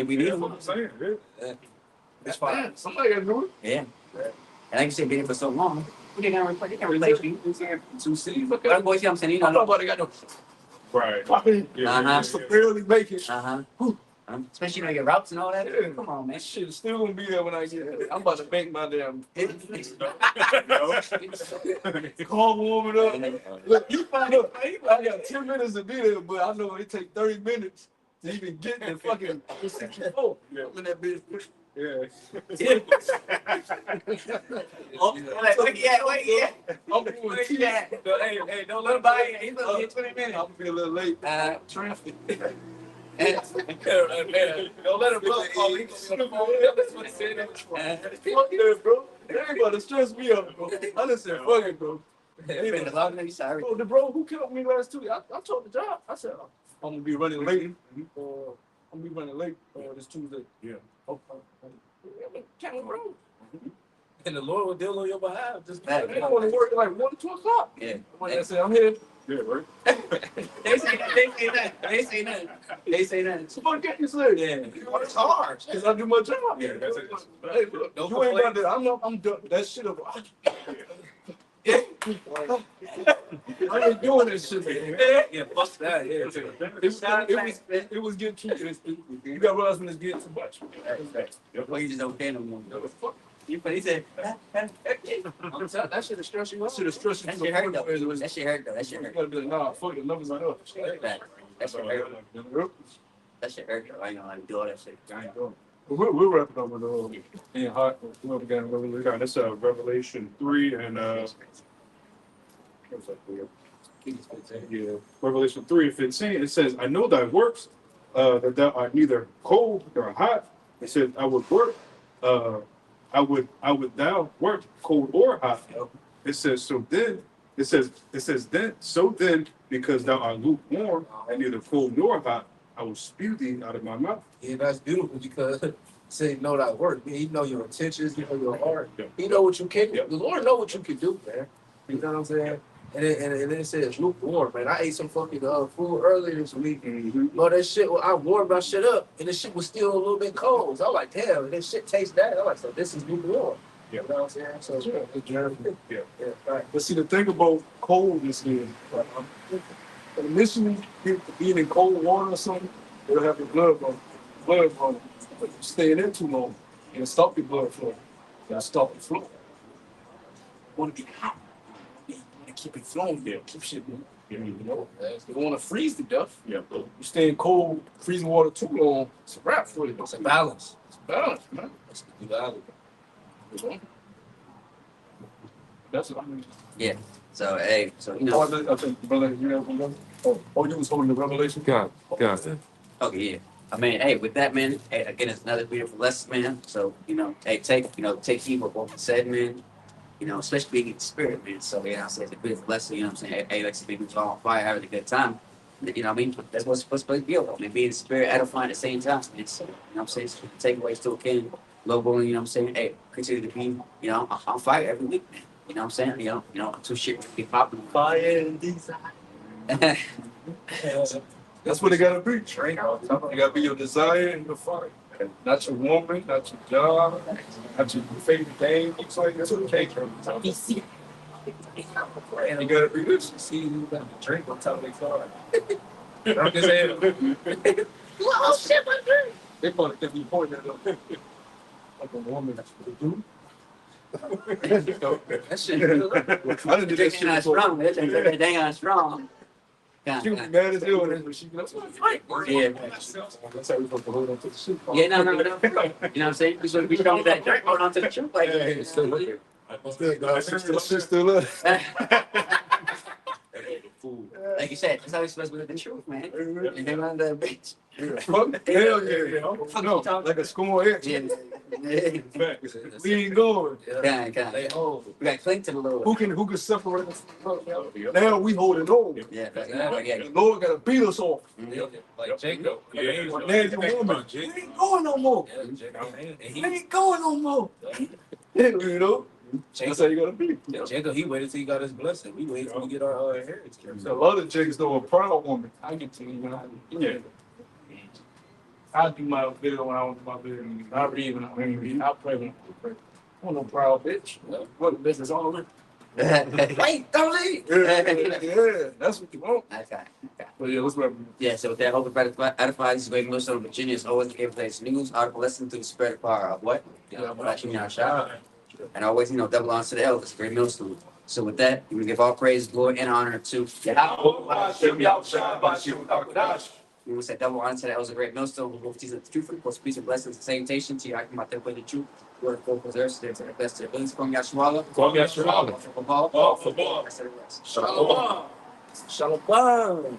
We need That's him. what I'm saying. Yeah. It's fine. Man, somebody gotta do it. Yeah. And like you said, been here for so long, they can't replace you. To see, look But at boys, you know what I'm saying? You I'm know. talking about they got Right. no Yeah. Uh-huh. just to barely make it. Especially you know your routes and all that. Yeah. Come on, man. That shit is still gonna be there when I get there. I'm about to make my damn car warming up. Look, I got 10 minutes to be there, but I know it take 30 minutes to even get the fucking 64. Yeah. When that bitch Yeah. Wait. I'm doing Wait, T. yeah. Hey, don't let him buy it. He's gonna get 20 minutes. I'm gonna be a little late. Traffic. Don't let him blow. Oh, he gonna be on the phone. That's what he said. Fuck that, bro. Everybody stress me up, bro. I just said, fuck it, bro. Sorry. Oh, the bro who killed me last 2 weeks, I told the job. I said, I'm gonna be running late. I'm gonna be running late this Tuesday. Yeah. Can't bro. And the Lord will deal on your behalf. Just Fact. I don't want to work at like 1 or 2 o'clock. Yeah. When I say I'm here, Yeah, right. They say that. They say that. so fuck that you say. Yeah. It's hard because I do my job. Yeah, that's it. Hey, look, Don't you ain't complain. done that. I'm done. That shit up. I ain't doing that shit, man. Yeah, fuck that. Yeah. It was getting too. You got to realize when it's getting too much. Well, you just don't care no more. Fuck. He said, I'm telling that shit is stressing you out. Shit is stressing that you shit hurt though. out. That shit hurt though. That shit You hurt. gotta be like, nah, fuck it, love is enough. That shit hurt. That shit hurt though. I ain't gonna like do all that shit. I ain't doing it. We're wrapping up with being hot. Whoever got in Revelation. Okay, that's Revelation 3 and yeah, Revelation 3:15. It says, I know thy works, that thou art neither cold nor hot. It says, I would work, I would thou work cold or hot. It says, so then, it says then, so then, because thou art lukewarm and neither cold nor hot, I will spew thee out of my mouth. Yeah, that's beautiful because say know that work. He know your intentions, he know your heart. Yeah. He know what you can. Yeah. The Lord know what you can do, man. You know what I'm saying? And then it says lukewarm, man. I ate some fucking food earlier this week. Lord, that shit, I warmed my shit up, and the shit was still a little bit cold. So I'm like, damn, and this shit tastes bad. I'm like, so this is lukewarm. Yeah. You know what I'm saying? So Yeah. right. But see, the thing about coldness is, initially, people being in cold water or something, it'll have your blood running. But you stay in there too long, it'll stop your blood flow. It'll stop the flow. You want to be hot. You want to keep it flowing. Yeah. Keep shit moving. Yeah. You know, you don't want to freeze to death. Yeah. You stay in cold, freezing water too long, it's a wrap for you. It's a balance. It's balance, man. It's a balance. You know? That's what I mean. So hey, so you Oh, know. I think, brother, you have one. Oh, you was holding the revelation? God. Okay, yeah. I mean, hey, with that, man. Hey, again, it's another beautiful lesson, man. So you know, hey, take heed what both said, man. You know, especially being in the spirit, man. So yeah, I say it's a beautiful lesson. You know what I'm saying? Hey, like people all on fire, having a good time. You know what I mean? That's what's supposed to be about, man. Being in the spirit, edifying at the same time, man. So, you know what I'm saying? So, takeaways still can, low bullying, you know what I'm saying? Hey, continue to be, you know, on fire every week, man. You know what I'm saying? You know, until shit be popping. Fire and desire. That's what it gotta be. It gotta be your desire and your fire. Not your woman, not your job, not your favorite game. It's like that's what it came from. And you gotta be this. See, you got to drink on top of their fire. I'm just saying. Oh shit, my drink. They probably could be pointing at them like a woman that's what they do. That shit. I didn't do that Dang shit on before. strong, man. That dang on strong. God, She was God. mad as hell when she goes, Yeah. that's how we supposed to hold on to the shit. Yeah, no. You know what I'm saying? We should be strong that drink, hold on to the truth. Like, Hey, it's still there. That shit's still up. like you said, that's how we supposed to be with the truth, man. And then on the bitch. Fuck, hell yeah. No, like a school X. Yeah. We ain't going. God. They hold. We got to cling to the Lord. Who can separate us from the Lord? Now we holding on. Yeah. The Lord gotta beat us off. Like Jacob. Now you woman. We ain't going no more. Yeah, Jacob. And We he, ain't going no more. You know? That's how you gotta be. Jacob, he waited till he got his blessing. We waited till we get our inheritance. So a lot of chicks though a proud woman. I get to you when I I do my video when I want to do my video. I read when I read. I pray when I pray. I want no proud bitch. What the business all in? Wait, don't leave. Yeah, that's what you want. Okay. But yeah, let's wrap it. Yeah, so with that, hope it edifies. This is Greg Milestone of Virginia. As always, gave place news, article, lesson through the spread of power of what? And always, double honor to the elders, Greg Millstone. So with that, we give all praise, glory, and honor to we will say double honor to the elders of Greg Millstone, who both teach the truth, and post peace and blessings, the salutation to you, I come out there with the truth, word of full preserves, to the best of their abilities, from Yashwala, All for ball. I said it was. Shalom. Shalom.